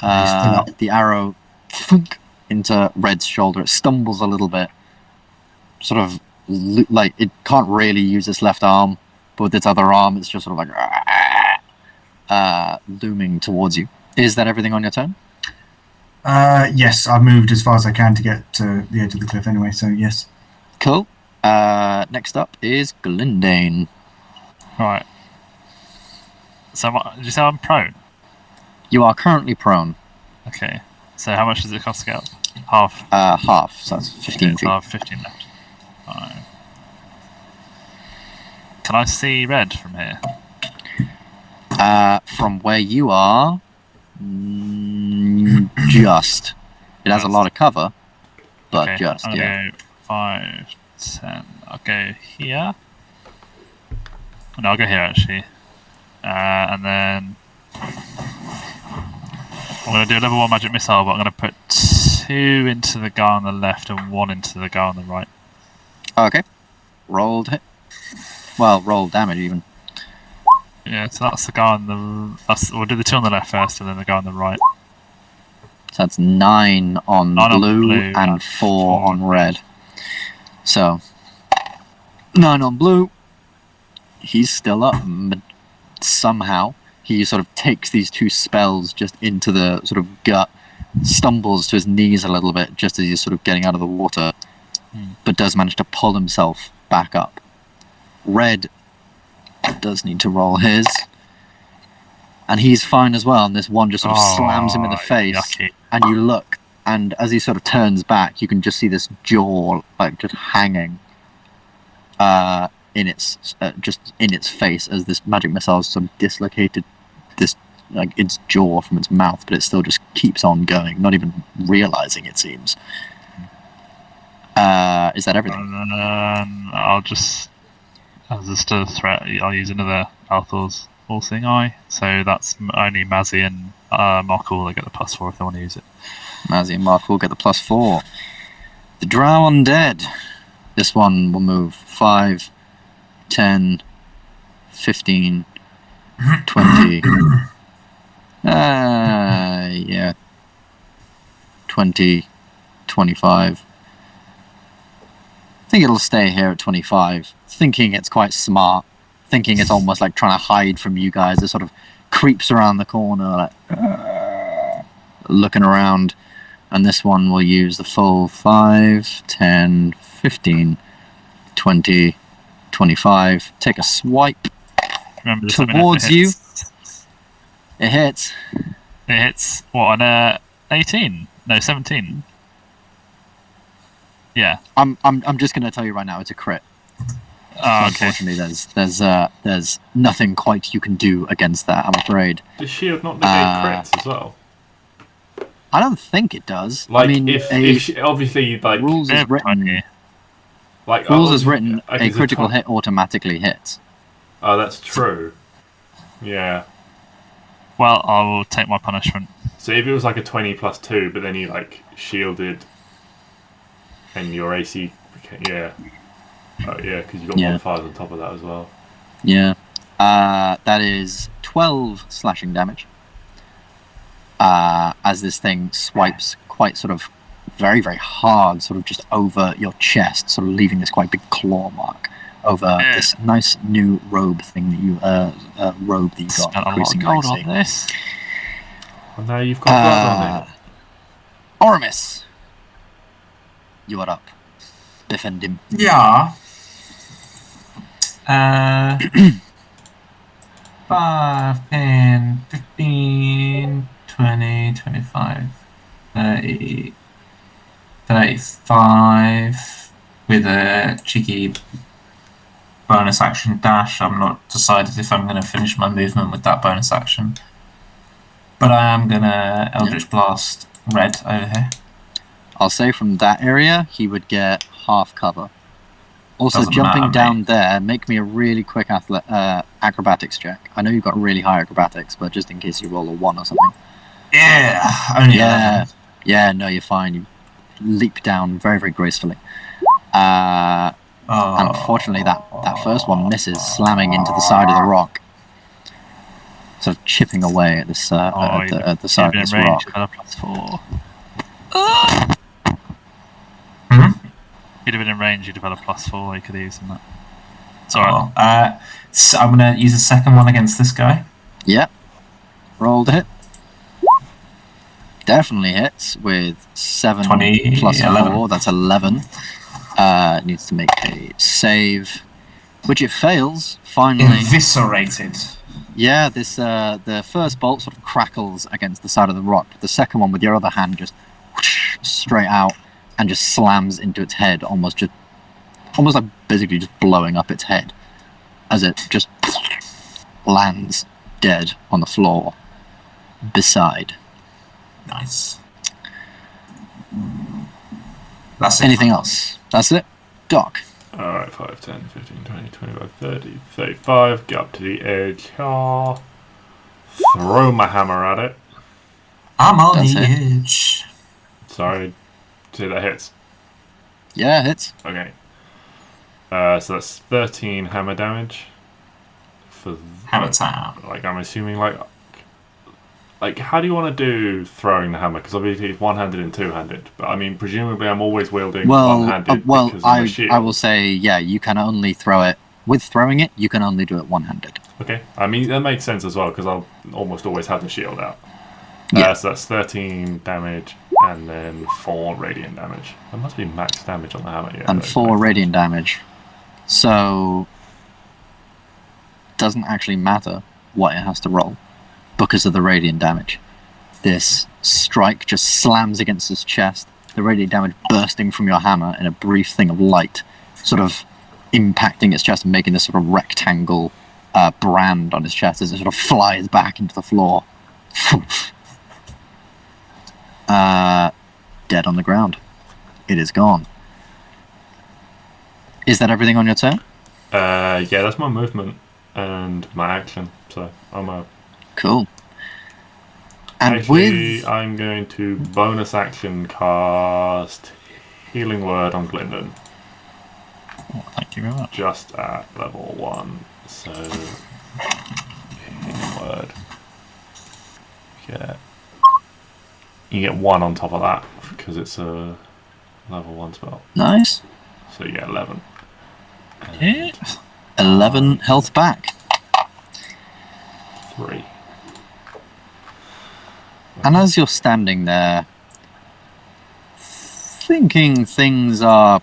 The arrow thunk into Red's shoulder. It stumbles a little bit. Sort of like it can't really use its left arm, but with its other arm, it's just sort of like looming towards you. Is that everything on your turn? Yes, I've moved as far as I can to get to the edge of the cliff anyway, so yes. Cool. Next up is Gylndan. Right. So, did you say I'm prone? You are currently prone. Okay. So, how much does it cost to get up? Half. Half, so that's 15 Okay, feet. I have 15 left. Fine. Can I see red from here? From where you are, just. It has a lot of cover, but Okay, just, I'll yeah. go 5, 10. I'll go here. No, I'll go here actually. And then I'm going to do a level 1 magic missile, but I'm going to put 2 into the guy on the left and 1 into the guy on the right. Okay. Rolled hit. Well, roll damage even. Yeah, so that's the guy on the... we'll do the 2 on the left first, and then the guy on the right. So that's 9 on 9 on blue blue, and 4 on red. So, 9 on blue. He's still up, but somehow he sort of takes these 2 spells just into the sort of gut, stumbles to his knees a little bit just as he's sort of getting out of the water, but does manage to pull himself back up. Red does need to roll his, and he's fine as well, and this one just sort of slams him in the face, yucky. and you look, and as he sort of turns back, you can just see this jaw like just hanging in its just in its face as this magic missile sort of dislocated this like its jaw from its mouth, but it still just keeps on going, not even realizing, it seems. Is that everything? I'll just, as a threat, I'll use another Althor's All-Seeing Eye. So that's only Mazzy and Markle that get the +4 if they want to use it. Mazzy and Mark will get the +4. The Drow Undead. This one will move 5, 10, 15, 20. Yeah. 20, 25. I think it'll stay here at 25, thinking it's quite smart, thinking it's almost like trying to hide from you guys. It sort of creeps around the corner, like, looking around, And this one will use the full 5, 10, 15, 20, 25. Take a swipe Remember towards you. It hits. It hits, what, on 18? No, 17. Yeah. I'm just going to tell you right now, it's a crit. Oh, okay. Unfortunately, there's nothing quite you can do against that, I'm afraid. Does shield not negate crits as well? I don't think it does. Like, I mean, if obviously, like... rules is written... Like, rules is written, like, a critical hit automatically hits. Oh, that's true. Yeah. Well, I will take my punishment. So if it was like a 20 plus 2, but then you, like, shielded... And your AC... Yeah. Oh, yeah, because you got modifiers on top of that as well. Yeah. That is 12 slashing damage. As this thing swipes quite sort of very, very hard, sort of just over your chest, sort of leaving this quite big claw mark over this nice new robe thing that you got. Spent a lot of gold on this. Well, now you've got blood on it. Oramis, you are up. Defend him. Yeah. 5, 10, 15, 20, 25, 30, 35 with a cheeky bonus action dash. I'm not decided if I'm going to finish my movement with that bonus action. But I am going to Eldritch Blast red over here. I'll say from that area, he would get half cover. Also, Doesn't jumping matter, down mate. there, make me a really quick acrobatics check. I know you've got really high acrobatics, but just in case you roll a 1 or something. Yeah, only 11. Yeah, no, you're fine. You leap down very, very gracefully. Unfortunately, that first one misses, slamming into the side of the rock. Sort of chipping away at this at the side of this rock. +4. If you'd have been in range, you'd have had a +4. You could have used that. It's alright. So I'm going to use a second one against this guy. Yep. Rolled hit. Definitely hits with 7 20 plus 11. 4. That's 11. Needs to make a save, which it fails. Finally. Eviscerated. Yeah, this the first bolt sort of crackles against the side of the rock, but the second one with your other hand just whoosh, straight out and just slams into its head, almost like basically just blowing up its head as it just lands dead on the floor beside. Nice. That's it. Anything else? That's it. Doc. Alright, 5, 10, 15, 20, 25, 30, 35. Get up to the edge. Throw my hammer at it. I'm on That's the it. edge. Sorry. See, that hits. Yeah, hits. Okay. So that's 13 hammer damage. For Hammer time. like, I'm assuming like how do you want to do throwing the hammer? Because obviously it's one-handed and two-handed. But I mean, presumably I'm always wielding one-handed because of my shield. I will say, yeah, you can only throw it. With throwing it, you can only do it one-handed. Okay, I mean that makes sense as well because I'll almost always have the shield out. Yeah. So that's 13 damage and then 4 radiant damage. That must be max damage on the hammer. Yeah, And 4 radiant damage. So doesn't actually matter what it has to roll because of the radiant damage. This strike just slams against his chest, the radiant damage bursting from your hammer in a brief thing of light, sort of impacting its chest and making this sort of rectangle brand on his chest as it sort of flies back into the floor. Dead on the ground. It is gone. Is that everything on your turn? Yeah, that's my movement and my action. So I'm a. Cool. And Actually, I'm going to bonus action cast Healing Word on Glyndon. Oh, thank you very much. Just at level 1. So, Healing Word. You get 1 on top of that because it's a level 1 spell. Nice. So you get 11. Yeah. 11 health back. 3. And as you're standing there, thinking things are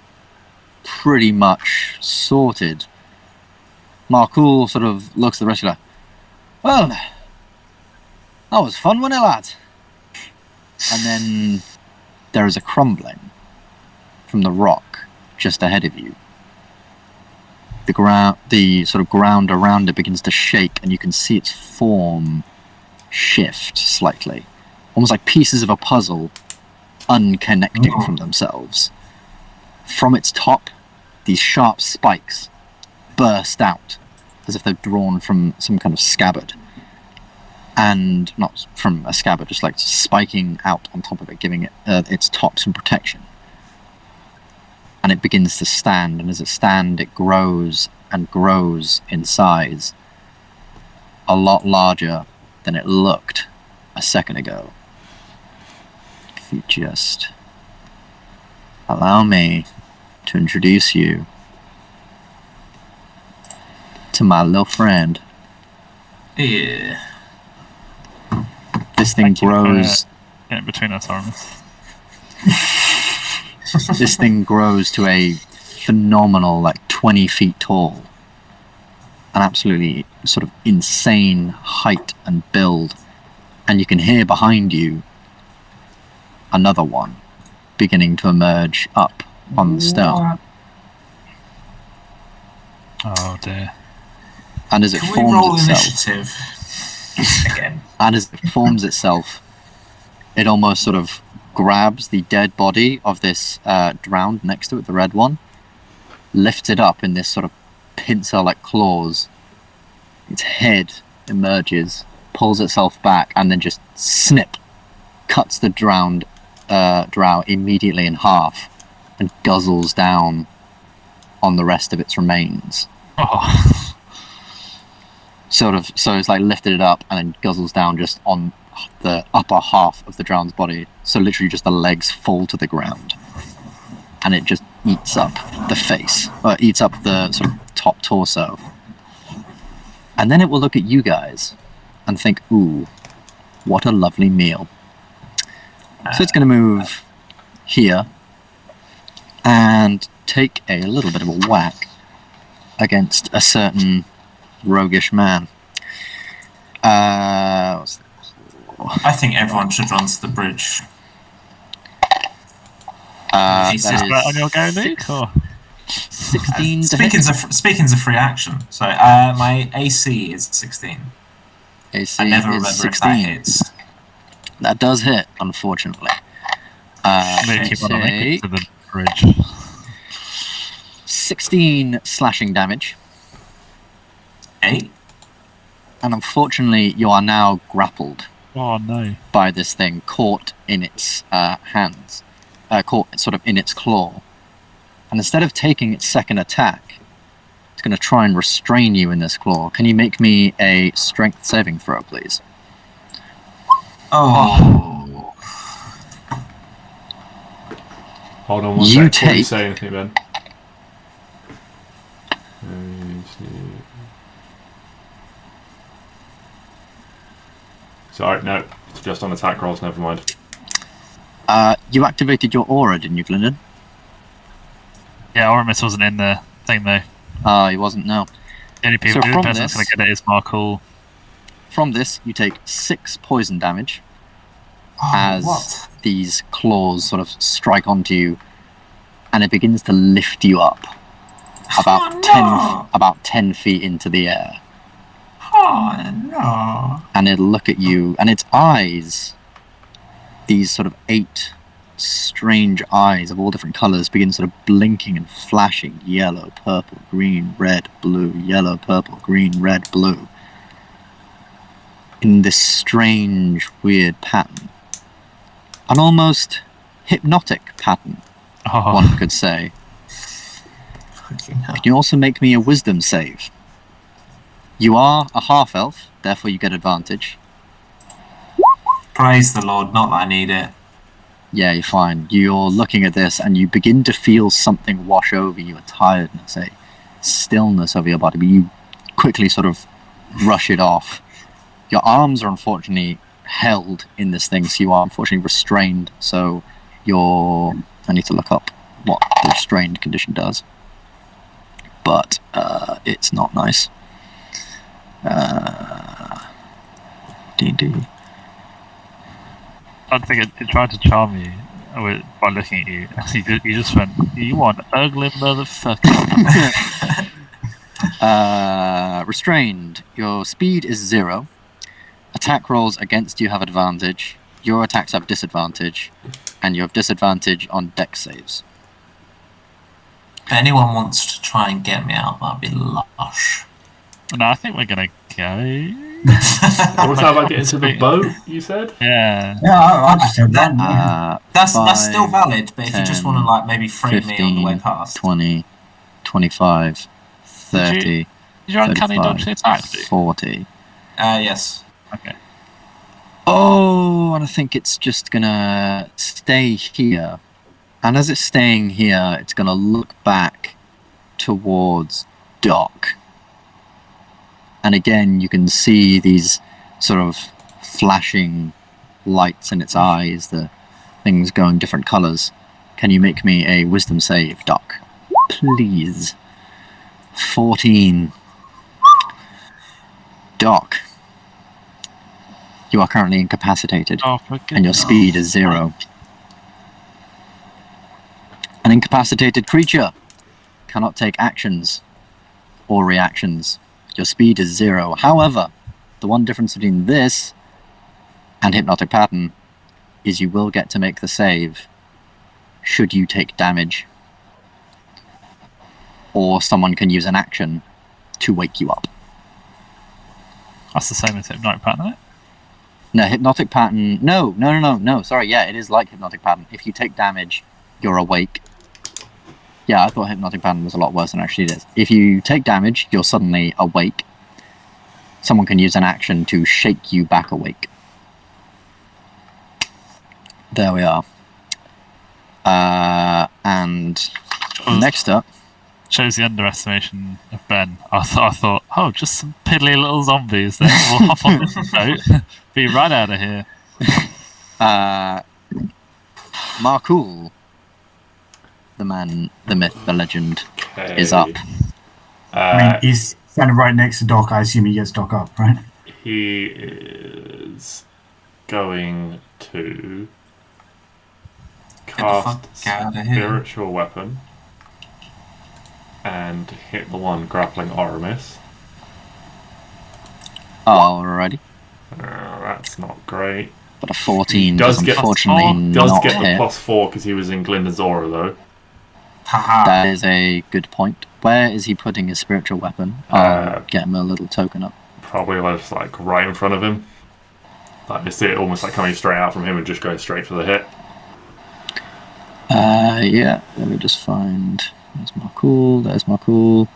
pretty much sorted. Markul sort of looks at the rest of you like, well, that was fun, wasn't it, lads? And then there is a crumbling from the rock just ahead of you. The sort of ground around it begins to shake, and you can see its form shift slightly, almost like pieces of a puzzle unconnecting from themselves. From its top, these sharp spikes burst out as if they're drawn from some kind of scabbard. And not from a scabbard, just like spiking out on top of it, giving it its top some protection. And it begins to stand, and as it stands, it grows and grows in size, a lot larger than it looked a second ago. If you just allow me to introduce you to my little friend. Yeah. This thing grows. Getting between us, Oramis. This thing grows to a phenomenal, like 20 feet tall. An absolutely sort of insane height and build. And you can hear behind you another one beginning to emerge up on the stone. Oh dear. And as it Can we forms roll itself, initiative again? and as it forms itself, it almost sort of grabs the dead body of this drowned next to it, the red one, lifts it up in this sort of pincer-like claws. Its head emerges, pulls itself back, and then just snip, cuts the drowned drow immediately in half, and guzzles down on the rest of its remains. Oh. So it's like lifted it up and then guzzles down just on the upper half of the drowned's body. So literally just the legs fall to the ground. And it just eats up the face, eats up the sort of top torso. And then it will look at you guys and think, ooh, what a lovely meal. So it's going to move here and take a little bit of a whack against a certain roguish man. I think everyone should run to the bridge. That Is that on your go, Luke? Or? 16 to hit. Speaking of free action, so my AC is 16. AC I never is remember 16. if that hits. That does hit, unfortunately. Luke, you want to make it to the bridge. 16 slashing damage. 8? And unfortunately, you are now grappled Oh no. by this thing, caught in its hands, caught sort of in its claw. And instead of taking its second attack, it's going to try and restrain you in this claw. Can you make me a strength saving throw, please? Oh. Hold on one You sec before you take- say anything, Ben. Sorry, no. It's just on attack rolls, never mind. You activated your aura, didn't you, Glyndon? Yeah, Oramis wasn't in the thing though. He wasn't, no. The only So person from that's this- going to get it is Markul. From this, you take 6 poison damage Oh, as what? these claws sort of strike onto you, and it begins to lift you up about Oh, no. about 10 feet into the air. Oh, no. And it'll look at you, and its eyes, these sort of 8 strange eyes of all different colours, begin sort of blinking and flashing yellow, purple, green, red, blue, yellow, purple, green, red, blue, in this strange, weird pattern. An almost hypnotic pattern, Oh, one could say. Fucking hell. Can you also make me a wisdom save? You are a half-elf, therefore you get advantage. Praise the Lord, not that I need it. Yeah, you're fine. You're looking at this and you begin to feel something wash over you, a tiredness, a stillness over your body, but you quickly sort of brush it off. Your arms are unfortunately held in this thing, so you are unfortunately restrained, so your I need to look up what the restrained condition does. But it's not nice. D&D. I think it tried to charm you by looking at you. You just went, you want ugly motherfucker. Restrained. Your speed is 0. Attack rolls against you have advantage. Your attacks have disadvantage. And you have disadvantage on dex saves. If anyone wants to try and get me out, that'd be lush. No, I think we're gonna go. What's that about getting into the boat, you said? Yeah. Yeah, I just said that. That's 5, still valid, but if you just want to like maybe frame me on the way past. 20, 25, 30, Did you uncanny dodge the attack? 40. Yes. Okay. Oh, and I think it's just gonna stay here. And as it's staying here, it's gonna look back towards Doc. And again, you can see these sort of flashing lights in its eyes, the things going different colours. Can you make me a wisdom save, Doc? Please. 14. Doc. You are currently incapacitated, Oh, for and your speed is 0. An incapacitated creature cannot take actions or reactions. Your speed is 0. However, the one difference between this and Hypnotic Pattern is you will get to make the save should you take damage. Or someone can use an action to wake you up. That's the same as Hypnotic Pattern, isn't it? No, Hypnotic Pattern... No, sorry, yeah, it is like Hypnotic Pattern. If you take damage, you're awake. Yeah, I thought Hypnotic Pattern was a lot worse than it actually is. If you take damage, you're suddenly awake. Someone can use an action to shake you back awake. There we are. And next up... Shows the underestimation of Ben. I thought, oh, just some piddly little zombies then. We'll hop on this boat, be right out of here. Markul, the man, the myth, the legend, Okay. is up. I mean, he's standing right next to Doc. I assume he gets Doc up, right? He is going to cast fuck outta here. Spiritual Weapon and hit the one grappling Oramis. Alrighty. That's not great. But a 14 Does does get- unfortunately Does not get the hit. +4 because he was in Glyndon's aura though. Haha. That is a good point. Where is he putting his spiritual weapon? I'll get him a little token up. Probably just like right in front of him. Like I see it almost like coming straight out from him and just going straight for the hit. Yeah, let me just find... There's my cool, there's my cool.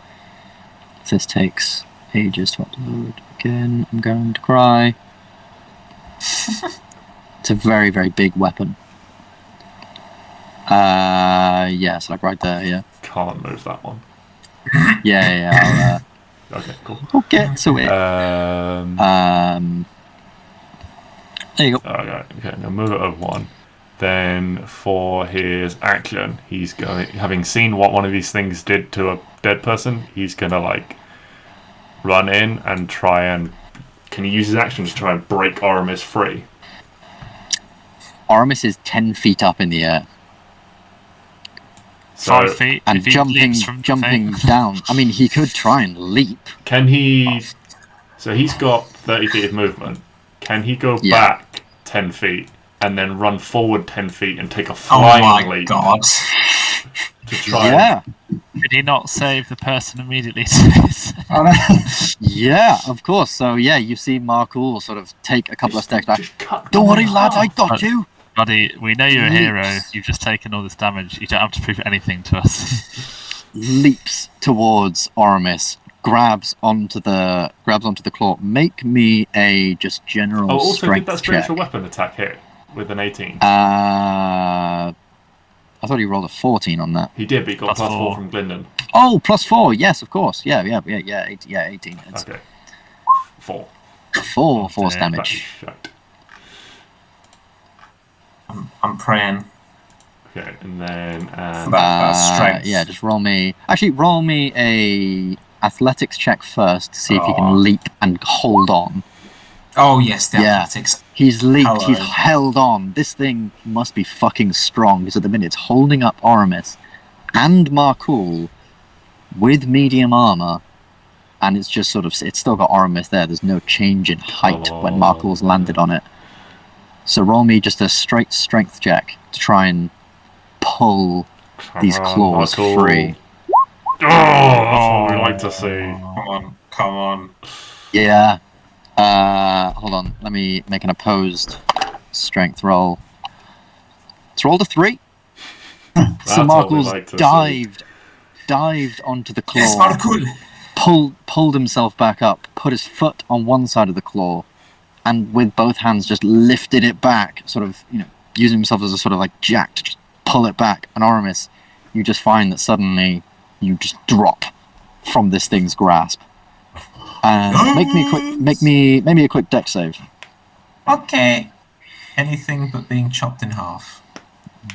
This takes ages to upload. Again, I'm going to cry. It's a very, very big weapon. Yeah, so like right there, yeah. Can't move that one. Yeah, Okay, cool. I'll get to it. There you go. Okay, now move it over 1. Then for his action, he's going, having seen what one of these things did to a dead person, he's gonna like run in and try and can he use his action to try and break Oramis free? Oramis is 10 feet up in the air. So 5 feet. And if he jumping leaps from the jumping thing. down. I mean, he could try and leap. can he? So he's got 30 feet of movement. Can he go Yeah. back 10 feet and then run forward 10 feet and take a Oh flying my leap god. to try? Yeah, Did he not save the person immediately? Oh, no. yeah, of course. So yeah, you see Markul sort of take a couple of steps back. Just cut Don't them worry, in lads, I half. got you. Buddy, we know you're a hero. You've just taken all this damage. You don't have to prove anything to us. Leaps towards Oramis, grabs onto the claw. Make me a just general Oh, also strength did that check. spiritual weapon attack hit with an 18? I thought he rolled a 14 on that. He did, but he got Plus +4 4. from Glyndon. Oh, +4. Yes, of course. Yeah, 18. It's Okay. 4. 4 force damn, damage. Shite. I'm praying. Okay, and then That's strength. Yeah, just roll me. Actually, roll me a athletics check first to see if you Oh. can leap and hold on. Oh yes, the Yeah. athletics. He's leaped. Hello. He's held on. This thing must be fucking strong because at the minute it's holding up Oramis and Markul with medium armor, and it's just sort of it's still got Oramis there. There's no change in height when Markul's landed on it. So roll me just a straight strength check to try and pull these claws free. Oh, that's what we like to see. Come on. Yeah. Hold on. Let me make an opposed strength roll. It's rolled a 3. So That's what we Markul's like to see. dived onto the claw. Yes, Markul. Pulled himself back up, put his foot on one side of the claw, and with both hands just lifted it back, sort of, using himself as a sort of like jack to just pull it back. And Oramis, you just find that suddenly you just drop from this thing's grasp. And make me a quick dex save. Okay. Anything but being chopped in half.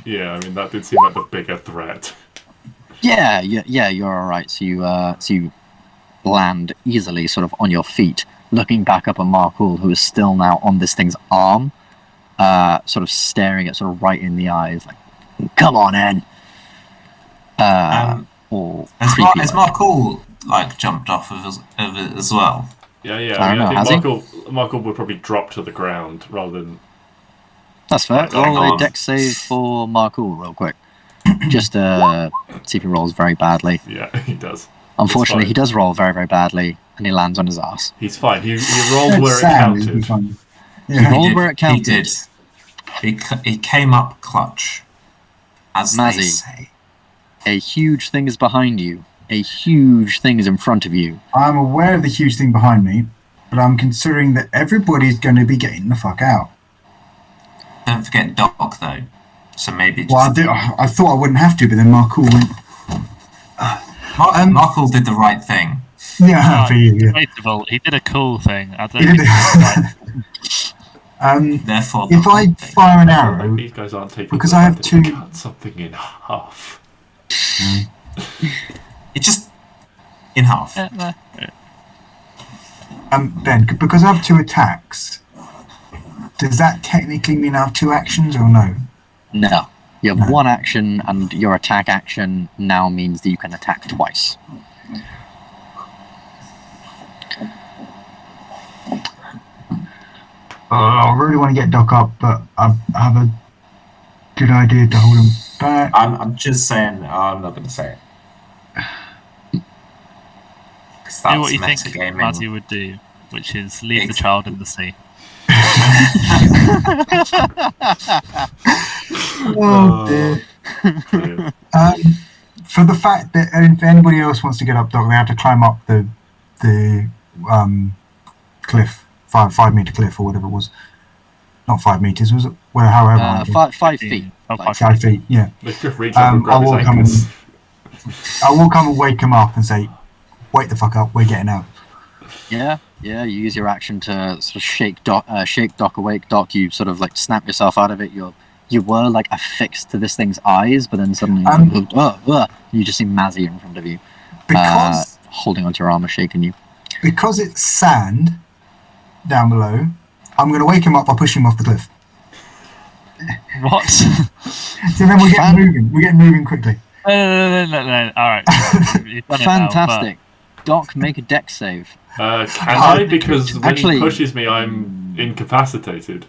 Yeah, I mean that did seem like the bigger threat. Yeah, you're all right. So you land easily, sort of on your feet, looking back up at Markul, who is still now on this thing's arm, sort of staring it sort of right in the eyes, like, "Come on, in." Has Markul like jumped off of it as well? Yeah. I don't know, has he? Michael would probably drop to the ground rather than. That's fair. Going Roll a on. dex save for Markul real quick. Just see if he rolls very badly. Yeah, he does. Unfortunately, fine. he does roll very, very badly, and he lands on his ass. He's fine. He rolled where it Sam is counted. fun. He Yeah. rolled where it counted. He did. He came up clutch, as they Mazzy. say. A huge thing is behind you. A huge thing is in front of you. I'm aware of the huge thing behind me, but I'm considering that everybody's going to be getting the fuck out. Don't forget Doc though. So maybe just... Well, I thought I wouldn't have to, but then Markul went. Markul did the right thing. Yeah, for you. Yeah. Debatable. He did a cool thing. I don't He think did it's right. Therefore, If I fire an arrow, These guys aren't taking. because the I have fact that he two- cut something in half. it just in half. Ben, because I have 2 attacks, does that technically mean I have 2 actions or no? No. You have No. 1 action, and your attack action now means that you can attack twice. I really want to get Doc up, but I have a good idea to hold him back. I'm just saying. I'm not going to say it. 'Cause Do that's what you think metagaming. Mazzy would do, which is leave the child in the sea. Oh dear. Brilliant. For the fact that if anybody else wants to get up, Doc, they have to climb up the cliff, 5 meter cliff or whatever it was. Not 5 meters, was it? Well, however. long. 5 feet. Oh, 5 5 feet, yeah. Let's just reach over and I grab his will come ankles. I will come and wake him up and say, "Wake the fuck up, we're getting out." Yeah, you use your action to sort of shake Doc awake. Doc, you sort of like snap yourself out of it. You were like affixed to this thing's eyes, but then suddenly you just see Mazzy in front of you, Because holding onto your armor, shaking you. because it's sand down below, I'm going to wake him up by pushing him off the cliff. What? So then we're getting moving. We're getting moving quickly. No. All right. You've done it now, Fantastic. Doc, make a dex save. Can I? Because when Actually- he pushes me, I'm incapacitated.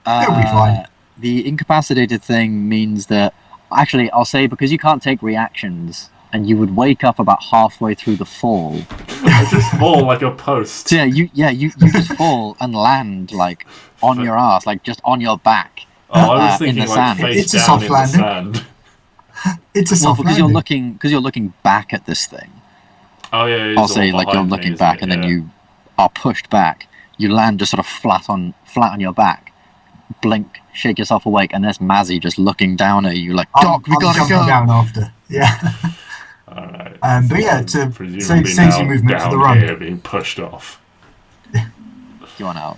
It'll be fine. The incapacitated thing means that, actually, I'll say because you can't take reactions, and you would wake up about halfway through the fall. I just fall like a post. So you just fall and land like on your ass, like just on your back. Oh, I was in thinking the like sand. face It's a down soft in landing. the sand. It's a Well, soft because landing. you're looking back at this thing. Oh yeah. it's I'll all say like you're behind me, looking isn't back, it? and then Yeah. you are pushed back. You land just sort of flat on your back. Blink, shake yourself awake, and there's Mazzy just looking down at you like, Doc, we I'm gotta jumping go. down after. Yeah. Alright. But yeah, to Presumably saves you now movement for the down run. here being pushed off. You are now.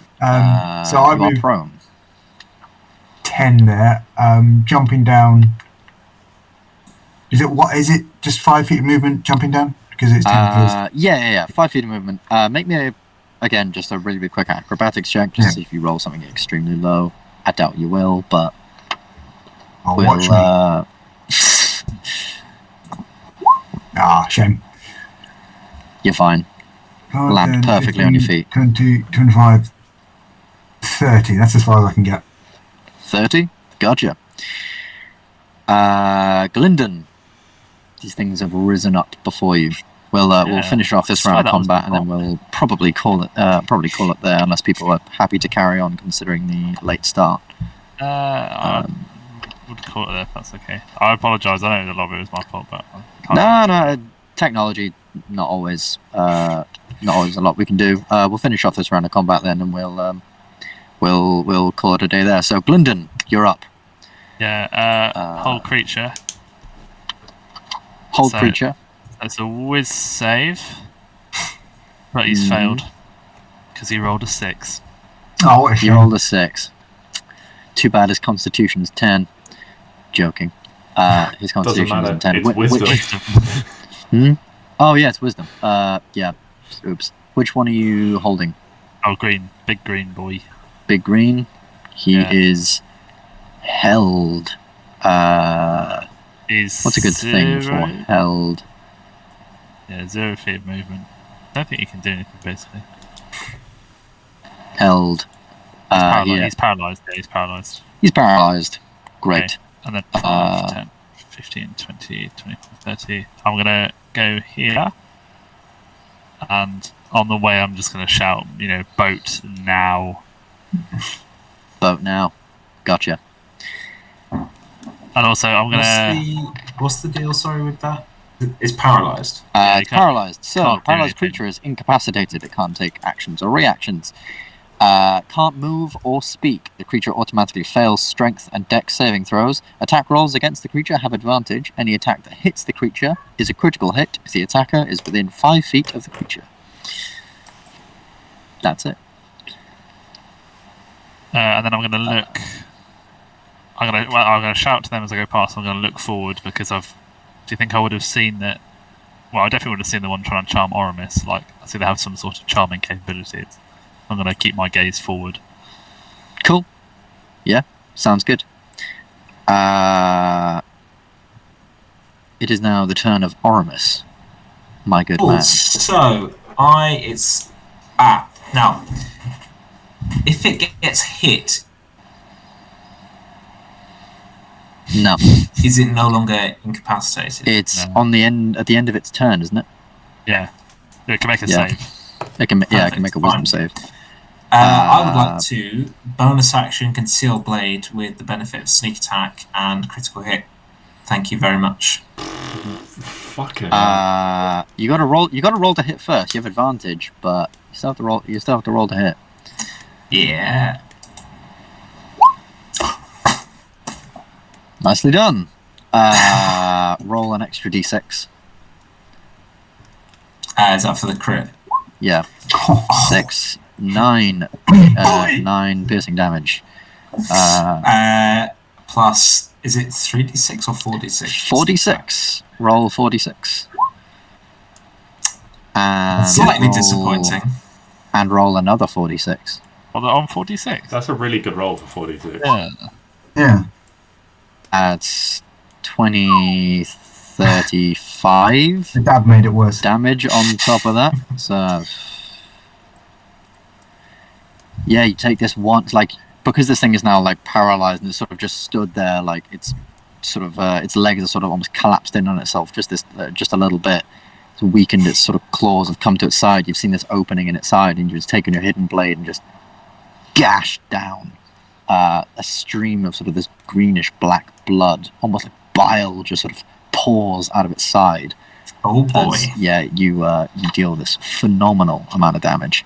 So I you are move prone. 10 there. Jumping down. Is it just 5 feet of movement jumping down? Because it's 10 feet. Yeah. 5 feet of movement. Make me again just a really quick acrobatics check, just to see if you roll something extremely low. I doubt you will, but Watch me. Shame. You're fine. Land perfectly 15, on your feet. 20, 25, 30. That's as far as I can get. 30? Gotcha. Gylndan. These things have risen up before you. We'll finish off this round of combat, and then we'll probably call it there, unless people are happy to carry on considering the late start. I would call it there if that's okay. I apologise. I know a lot of it was my fault, but No. Technology, not always a lot we can do. We'll finish off this round of combat then, and we'll call it a day there. So, Gylndan, you're up. Yeah. Whole creature. Creature. It's a whiz save, but he's failed because he rolled a 6. Oh, what a He shame. rolled a 6. Too bad his constitution's 10. Joking. His constitution's matter. 10. It's wisdom. Oh yeah, it's wisdom. Yeah. Oops. Which one are you holding? Oh, green. Big green boy. Big green. He is held. What's a good thing for held? Yeah, 0 feet of movement. I don't think he can do anything, basically. Held. He's paralysed. Yeah, he's paralysed. He's paralysed. Great. Okay. And then 5, 10, 15, 20, 25, 30. I'm going to go here. And on the way, I'm just going to shout, boat now. Boat now. Gotcha. And also, I'm going to... What's the deal, sorry, with that? It's paralysed. It's paralysed. So, can't do paralysed anything. creature is incapacitated. It can't take actions or reactions. Can't move or speak. The creature automatically fails strength and dex saving throws. Attack rolls against the creature have advantage. Any attack that hits the creature is a critical hit if the attacker is within 5 feet of the creature. That's it. And then I'm going to look... I'm going to shout to them as I go past. I'm going to look forward because do you think I would have seen that? Well, I definitely would have seen the one trying to charm Oramis. I see they have some sort of charming capabilities. I'm going to keep my gaze forward. Cool. Yeah, sounds good. It is now the turn of Oramis. My good man. So now, if it gets hit, No, is it no longer incapacitated? it's No. on the end at the end of its turn, isn't it? Yeah. It can make a Yeah. save. It can Perfect, make a wisdom fine. save. I would like to bonus action Conceal Blade with the benefit of sneak attack and critical hit. Thank you very much. Fucking You gotta roll to hit first. You have advantage, but you still have to roll to hit. Yeah. Nicely done. Roll an extra d6. Is that for the crit? Yeah. 6, 9, 9 piercing damage. Plus, is it 3d6 or 4d6? 4d6. Roll 4d6. And Slightly disappointing. And roll another 4d6. Well, they're on 46. That's a really good roll for 42. Yeah. Yeah. Adds 20, 35 The dab made it worse. damage on top of that. So, yeah, you take this once, because this thing is now paralyzed and it's sort of just stood there, it's sort of its legs are sort of almost collapsed in on itself, just a little bit. It's weakened. Its sort of claws have come to its side. You've seen this opening in its side, and you've just taken your hidden blade and just gashed down a stream of sort of this greenish black blood, almost like bile, just sort of pours out of its side. Oh boy. You deal this phenomenal amount of damage.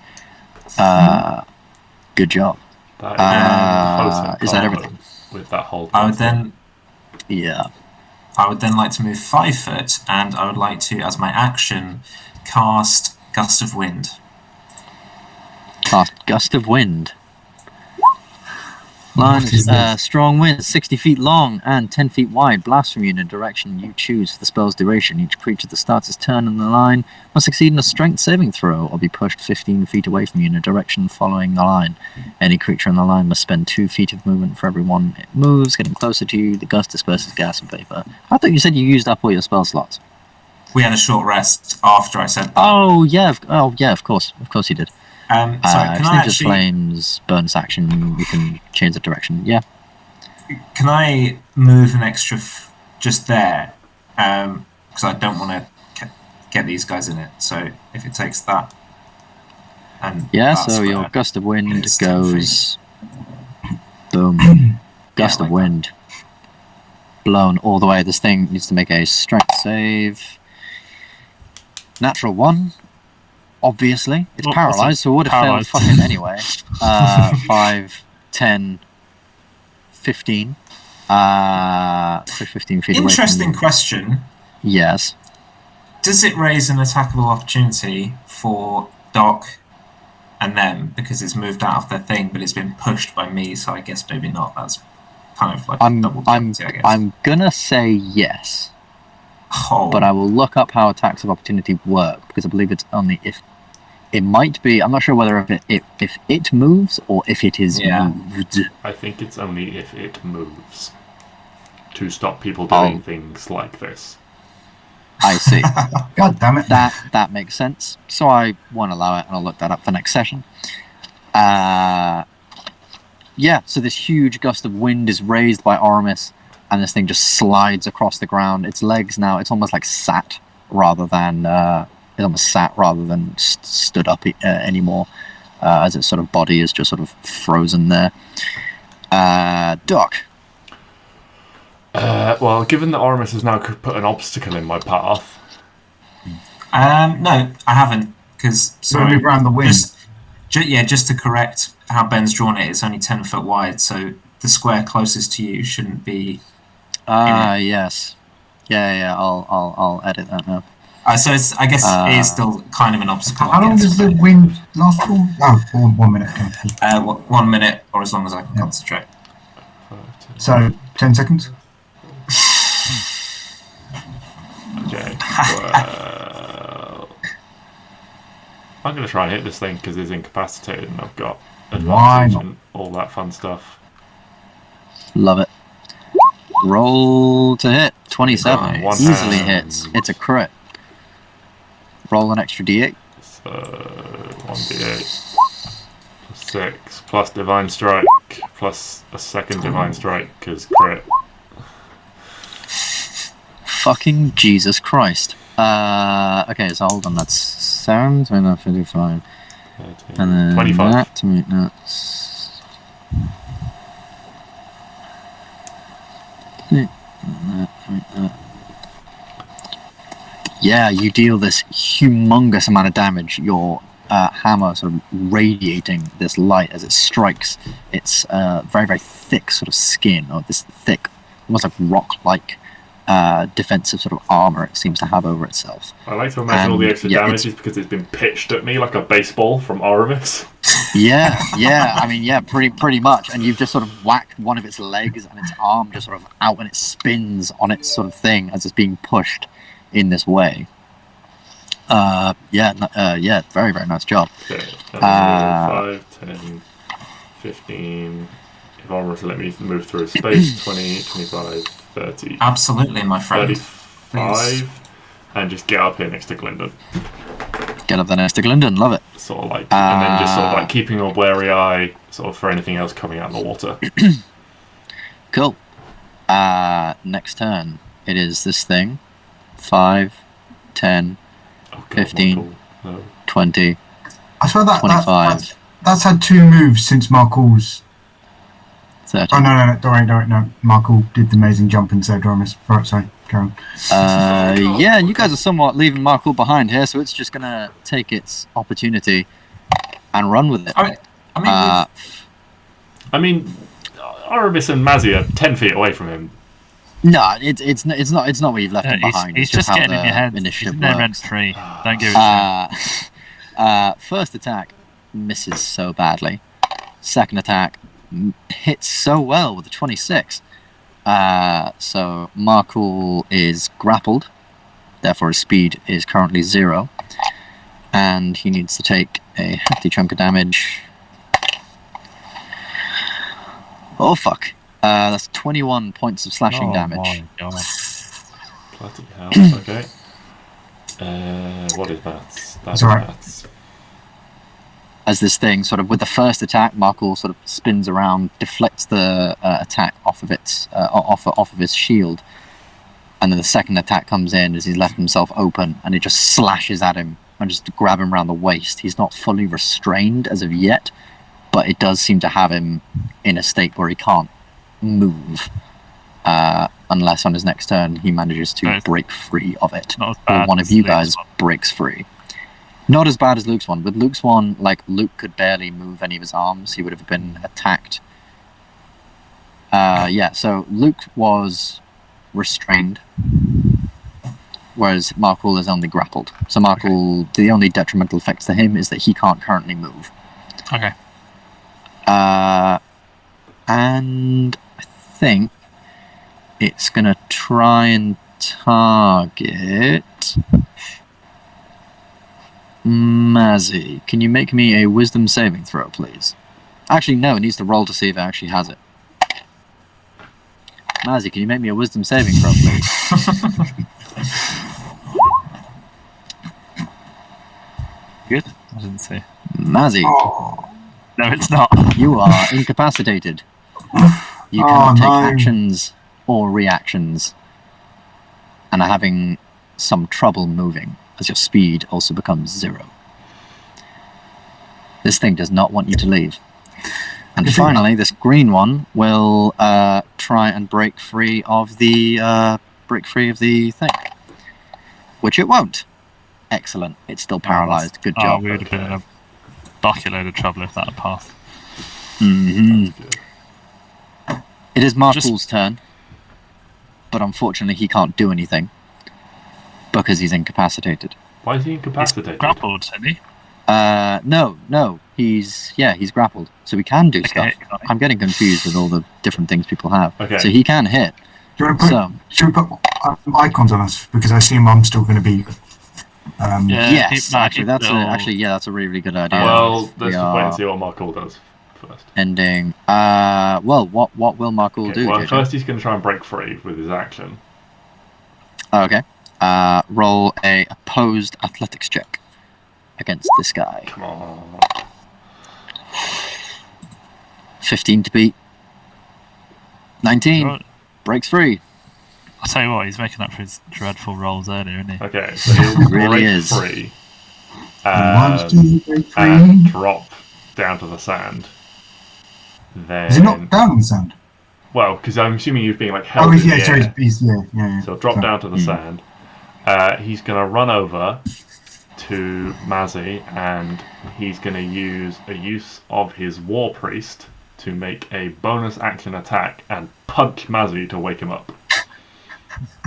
Good job. That is that everything? With that whole I would then like to move 5 foot, and I would like to, as my action, cast Gust of Wind. Cast Gust of Wind. Line What is this? strong winds, 60 feet long and 10 feet wide, blast from you in a direction you choose for the spell's duration. Each creature that starts its turn in the line must succeed in a strength saving throw or be pushed 15 feet away from you in a direction following the line. Any creature in the line must spend 2 feet of movement for every one it moves. Getting closer to you, the gust disperses gas and vapor. I thought you said you used up all your spell slots. We had a short rest after I said that. Oh yeah, of course you did. Sorry, can I Extinguishes actually... flames, bonus action, you can change the direction. Yeah. Can I move an extra just there? Because I don't want to get these guys in it. So if it takes that, and Yeah, that's so your where gust of wind it's 10 feet. goes. Boom. Gust like of wind. Blown all the way. This thing needs to make a strength save. Natural 1. Obviously. It's What's paralyzed, it? so it would have failed Paralysed. fucking anyway. 5, 10, 15. So 15 feet away from Interesting you. question. Yes. Does it raise an attackable opportunity for Doc and them because it's moved out of their thing, but it's been pushed by me? So I guess maybe not. That's kind of like double penalty, I guess. I'm gonna say yes. Oh, But I will look up how attacks of opportunity work because I believe it's only if it might be. I'm not sure whether if it moves or if it is Yeah. moved. I think it's only if it moves to stop people Oh. doing things like this. I see. God damn it. that makes sense. So I won't allow it, and I'll look that up for next session. Yeah. So this huge gust of wind is raised by Oramis, and this thing just slides across the ground. Its legs now, it's almost like sat rather than stood up anymore, as its sort of body is just sort of frozen there. Doc. Well, given that Oramis has now put an obstacle in my path, no, I haven't. Because So we move around the wind. Just to correct how Ben's drawn it, it's only 10 foot wide, so the square closest to you shouldn't be. Yes. Yeah. I'll edit that now. So it's, I guess it is still kind of an obstacle. How long does the wind last for? Oh, 1 minute. Okay. 1 minute, or as long as I can concentrate. So 10 seconds. okay, well, I'm going to try and hit this thing because it's incapacitated and I've got Why advantage not? and all that fun stuff. Love it. Roll to hit. 27. One Easily hand. hits. It's a crit. Roll an extra d8. So 1d8 plus 6 plus Divine Strike plus a second Divine Strike because crit. Fucking Jesus Christ. Okay, so hold on. That's 7, 29, 55. 13, And then 25. that to make that. Yeah, you deal this humongous amount of damage. Your hammer sort of radiating this light as it strikes its very, very thick sort of skin, or this thick, almost like rock-like defensive sort of armor it seems to have over itself. I like to imagine all the extra yeah, damage it's- is because it's been pitched at me like a baseball from Oramis. Yeah. I mean, yeah, pretty much. And you've just sort of whacked one of its legs, and its arm just sort of out, and it spins on its sort of thing as it's being pushed in this way. Yeah, very, very nice job. Okay, and then 5, 10, 15. If Oramis will let me move through space, 20, 25, 30, Absolutely, my friend. 35, and just get up here next to Gylndan. Get up there next to Gylndan, love it. Sort of like, and then just sort of like keeping a wary eye, sort of for anything else coming out of the water. Cool. Next turn, it is this thing. 5, 10, Oh, God, 15. Michael, no. 20, I swear 25, that's had 2 moves since Markle's. 30. Oh no, don't worry, no. Markle did the amazing jump and saved Oramis. Right, sorry, Karen. Yeah, you guys are somewhat leaving Markle behind here, so it's just gonna take its opportunity and run with it. I mean, Oramis and Mazzy are 10 feet away from him. No, it's not where you've left him behind. He's it's just how getting in the your head. He's initiative in there works. rent free. Don't give it to him. First attack misses so badly. Second attack hits so well with a 26. So Markul is grappled, therefore his speed is currently 0, and he needs to take a hefty chunk of damage. Oh fuck! That's 21 points of slashing damage. My God. Bloody hell. Okay. What is that? That's alright. That's As this thing, sort of with the first attack, Markul sort of spins around, deflects the attack off of his shield, and then the second attack comes in as he's left himself open, and it just slashes at him and just grab him around the waist. He's not fully restrained as of yet, but it does seem to have him in a state where he can't move, unless on his next turn he manages to break free of it, or one of you guys breaks free. Not as bad as Luke's one. With Luke's one, like, Luke could barely move any of his arms. He would have been attacked. Yeah, so Luke was restrained, whereas Markul is only grappled. So Markul, the only detrimental effects to him is that he can't currently move. Okay. And I think it's going to try and target Mazzy. Can you make me a wisdom saving throw, please? Actually, no, it needs to roll to see if it actually has it. Mazzy, can you make me a wisdom saving throw, please? Good. I didn't see. Mazzy, No, it's not. you are incapacitated. You cannot take actions or reactions, and are having some trouble moving, as your speed also becomes 0. This thing does not want you to leave. And finally, this green one will try and break free of the thing, which it won't. Excellent. It's still paralyzed. Good Oh, job. we would have been in a bucket load of trouble if that had passed. It is Markul's turn, but unfortunately he can't do anything because he's incapacitated. Why is he incapacitated? Grappled, isn't he? No, he's grappled, so he can do stuff. I'm getting confused with all the different things people have. Okay. So he can hit. Do you want to put, should we put icons on us? Because I assume I'm still going to be... yes, actually, that's a really, really good idea. Well, let's just wait and see what Markul does first. Ending. Well, what will Markul do? Well, JJ? first he's going to try and break free with his action. Okay. Roll a opposed athletics check against this guy. Come on. 15 to beat. 19. Right. Breaks free. I'll tell you what, he's making up for his dreadful rolls earlier, isn't he? Okay, so he'll Really break is. free break free. and drop down to the sand. Then, Is it not down on the sand? well, because I'm assuming you're being like held Oh, in yeah, the sorry. air. Yeah. So drop down to the sand. He's going to run over to Mazzy, and he's going to use a use of his War Priest to make a bonus action attack and punch Mazzy to wake him up.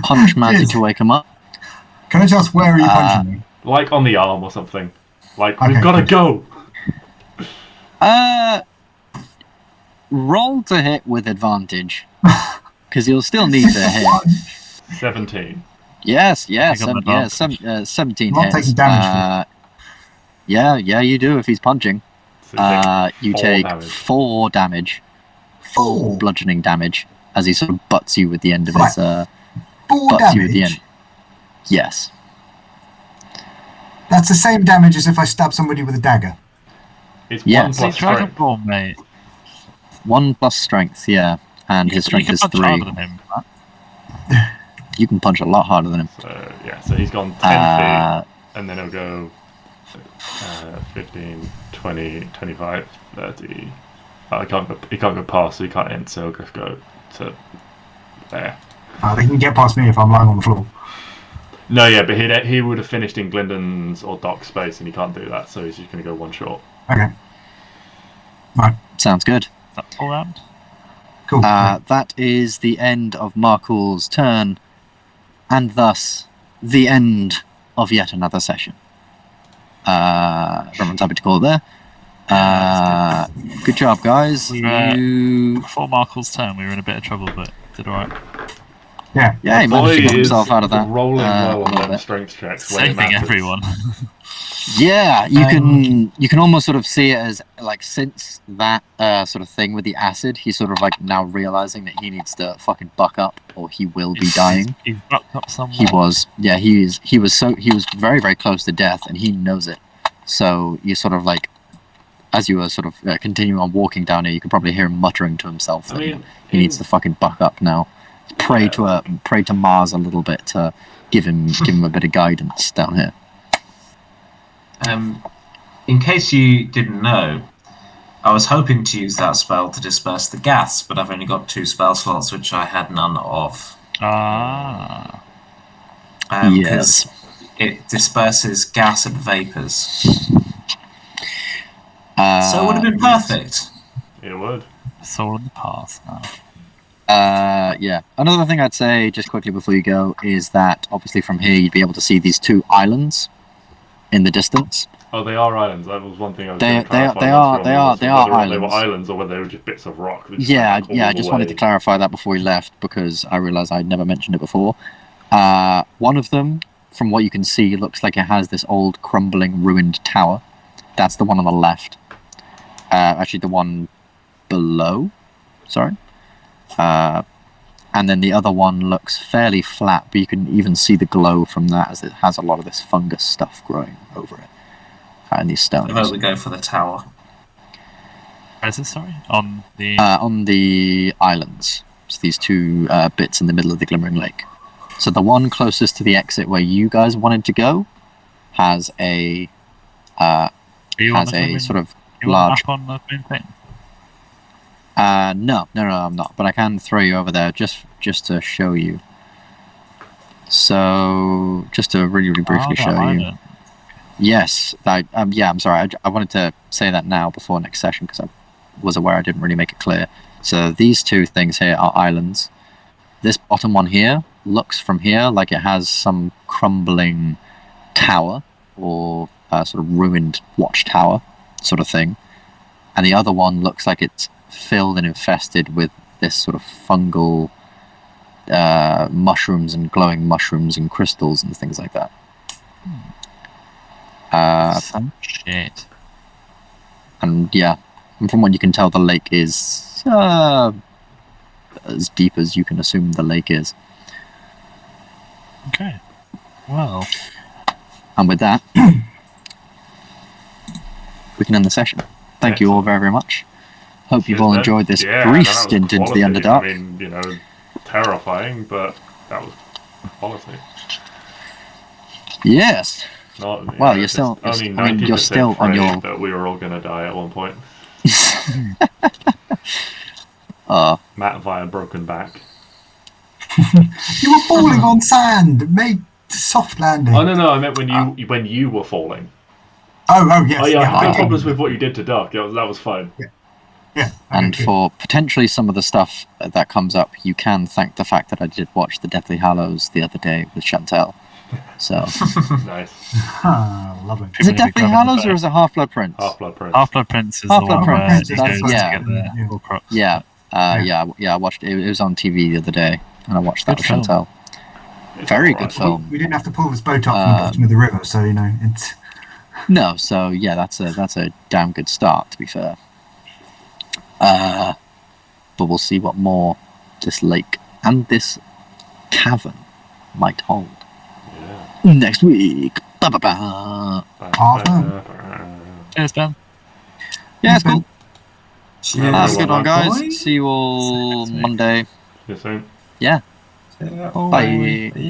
Punch Mazzy to wake him up. Can I just ask where are you punching me? Like on the arm or something. Like, Okay, we've got to good. go! Roll to hit with advantage. Because you'll still need to hit. 17. Yes, I got an advantage. 17 Not hits. taking damage Yeah, you do if he's punching. So You four take damage. 4 damage. 4 bludgeoning damage as he sort of butts you with the end of his. 4 Butts you with the damage? end. Yes. That's the same damage as if I stab somebody with a dagger. It's Yeah, 1 See, plus Dragon strength. Ball, mate. 1 plus strength, yeah. And his strength you is can punch 3. harder than him. Matt. You can punch a lot harder than him. So, yeah, so he's gone 10 feet, and then he'll go 15, 20, 25, 30. He can't go past, so he can't end, so he'll just go to there. They can get past me if I'm lying on the floor. No, yeah, but he would have finished in Gylndan's or Doc's space, and he can't do that, so he's just going to go 1 short. Okay. Right. Sounds good. That's all round. Cool. That is the end of Markul's turn, and thus the end of yet another session. Everyone's happy to call it there. Good job, guys. Before Markle's turn, we were in a bit of trouble, but did alright. Yeah. Yeah, he managed to get himself out of that. Rolling well a on little them bit. strength checks. when it Saving matters. everyone. Yeah, you can almost sort of see it as like since that sort of thing with the acid, he's sort of like now realizing that he needs to fucking buck up or he will be dying. He's bucked up somewhere. He was very, very close to death and he knows it. So you sort of like, as you were sort of continuing on walking down here, you can probably hear him muttering to himself that he needs to fucking buck up now. Pray to Mars a little bit to give him a bit of guidance down here. In case you didn't know, I was hoping to use that spell to disperse the gas, but I've only got 2 spell slots, which I had none of. Ah. Because it disperses gas and vapours. So it would have been perfect. It would. It's all in the past now. Yeah. Another thing I'd say, just quickly before you go, is that obviously from here you'd be able to see these 2 islands in the distance. Oh, they are islands. That was one thing I was They going to clarify. are islands. They were islands or whether they were just bits of rock. that just Yeah, went, like, I all just the wanted to way. clarify that before we left because I realised I'd never mentioned it before. One of them, from what you can see, looks like it has this old crumbling ruined tower. That's the one on the left. Actually, the one below. Sorry. And then the other one looks fairly flat, but you can even see the glow from that as it has a lot of this fungus stuff growing over it. And these stones. How about we go for the tower? Where is this, sorry? On the islands. It's these 2 bits in the middle of the Glimmering Lake. So the one closest to the exit where you guys wanted to go has a sort of large. Map on the main thing? No, I'm not. But I can throw you over there just to show you. So just to really, really briefly show you. Yes, I'm sorry. I wanted to say that now before next session because I was aware I didn't really make it clear. So these 2 things here are islands. This bottom one here looks from here like it has some crumbling tower or sort of ruined watchtower sort of thing. And the other one looks like it's filled and infested with this sort of fungal mushrooms and glowing mushrooms and crystals and things like that. Some shit. And yeah, and from what you can tell, the lake is as deep as you can assume the lake is. Okay. Well. And with that, we can end the session. Thank you all very, very much. Hope you've all enjoyed this brief stint into the Underdark. I mean, terrifying, but that was quality. Yes. Not, well, you're still. You're still on your. That we were all going to die at one point. Matt via broken back. You were falling on sand. Make soft landing. Oh no! I meant when you were falling. Oh yes. Oh yeah, I had no did. problems with what you did to Duck. That was fine. Yeah. And for potentially some of the stuff that comes up, you can thank the fact that I did watch the Deathly Hallows the other day with Chantel. So nice. Lovely. Is it Deathly Hallows or is it Half-Blood Prince? Half-Blood Prince. Half-Blood Prince is Half-Blood the one where Prince, he that's- goes yeah. to get the Horcrux. Yeah, I watched it. It was on TV the other day, and I watched that Good with Chantel. Very good film. We didn't have to pull this boat up from the bottom of the river, so it's. No, so yeah, that's a damn good start, to be fair. But we'll see what more this lake and this cavern might hold next week. Ba-ba-ba. Cheers, Ben. Yeah, it's cool. Cheers, That's a good one, guys. boys. See you all Monday. See you soon. Yeah. Yeah. Bye. Bye.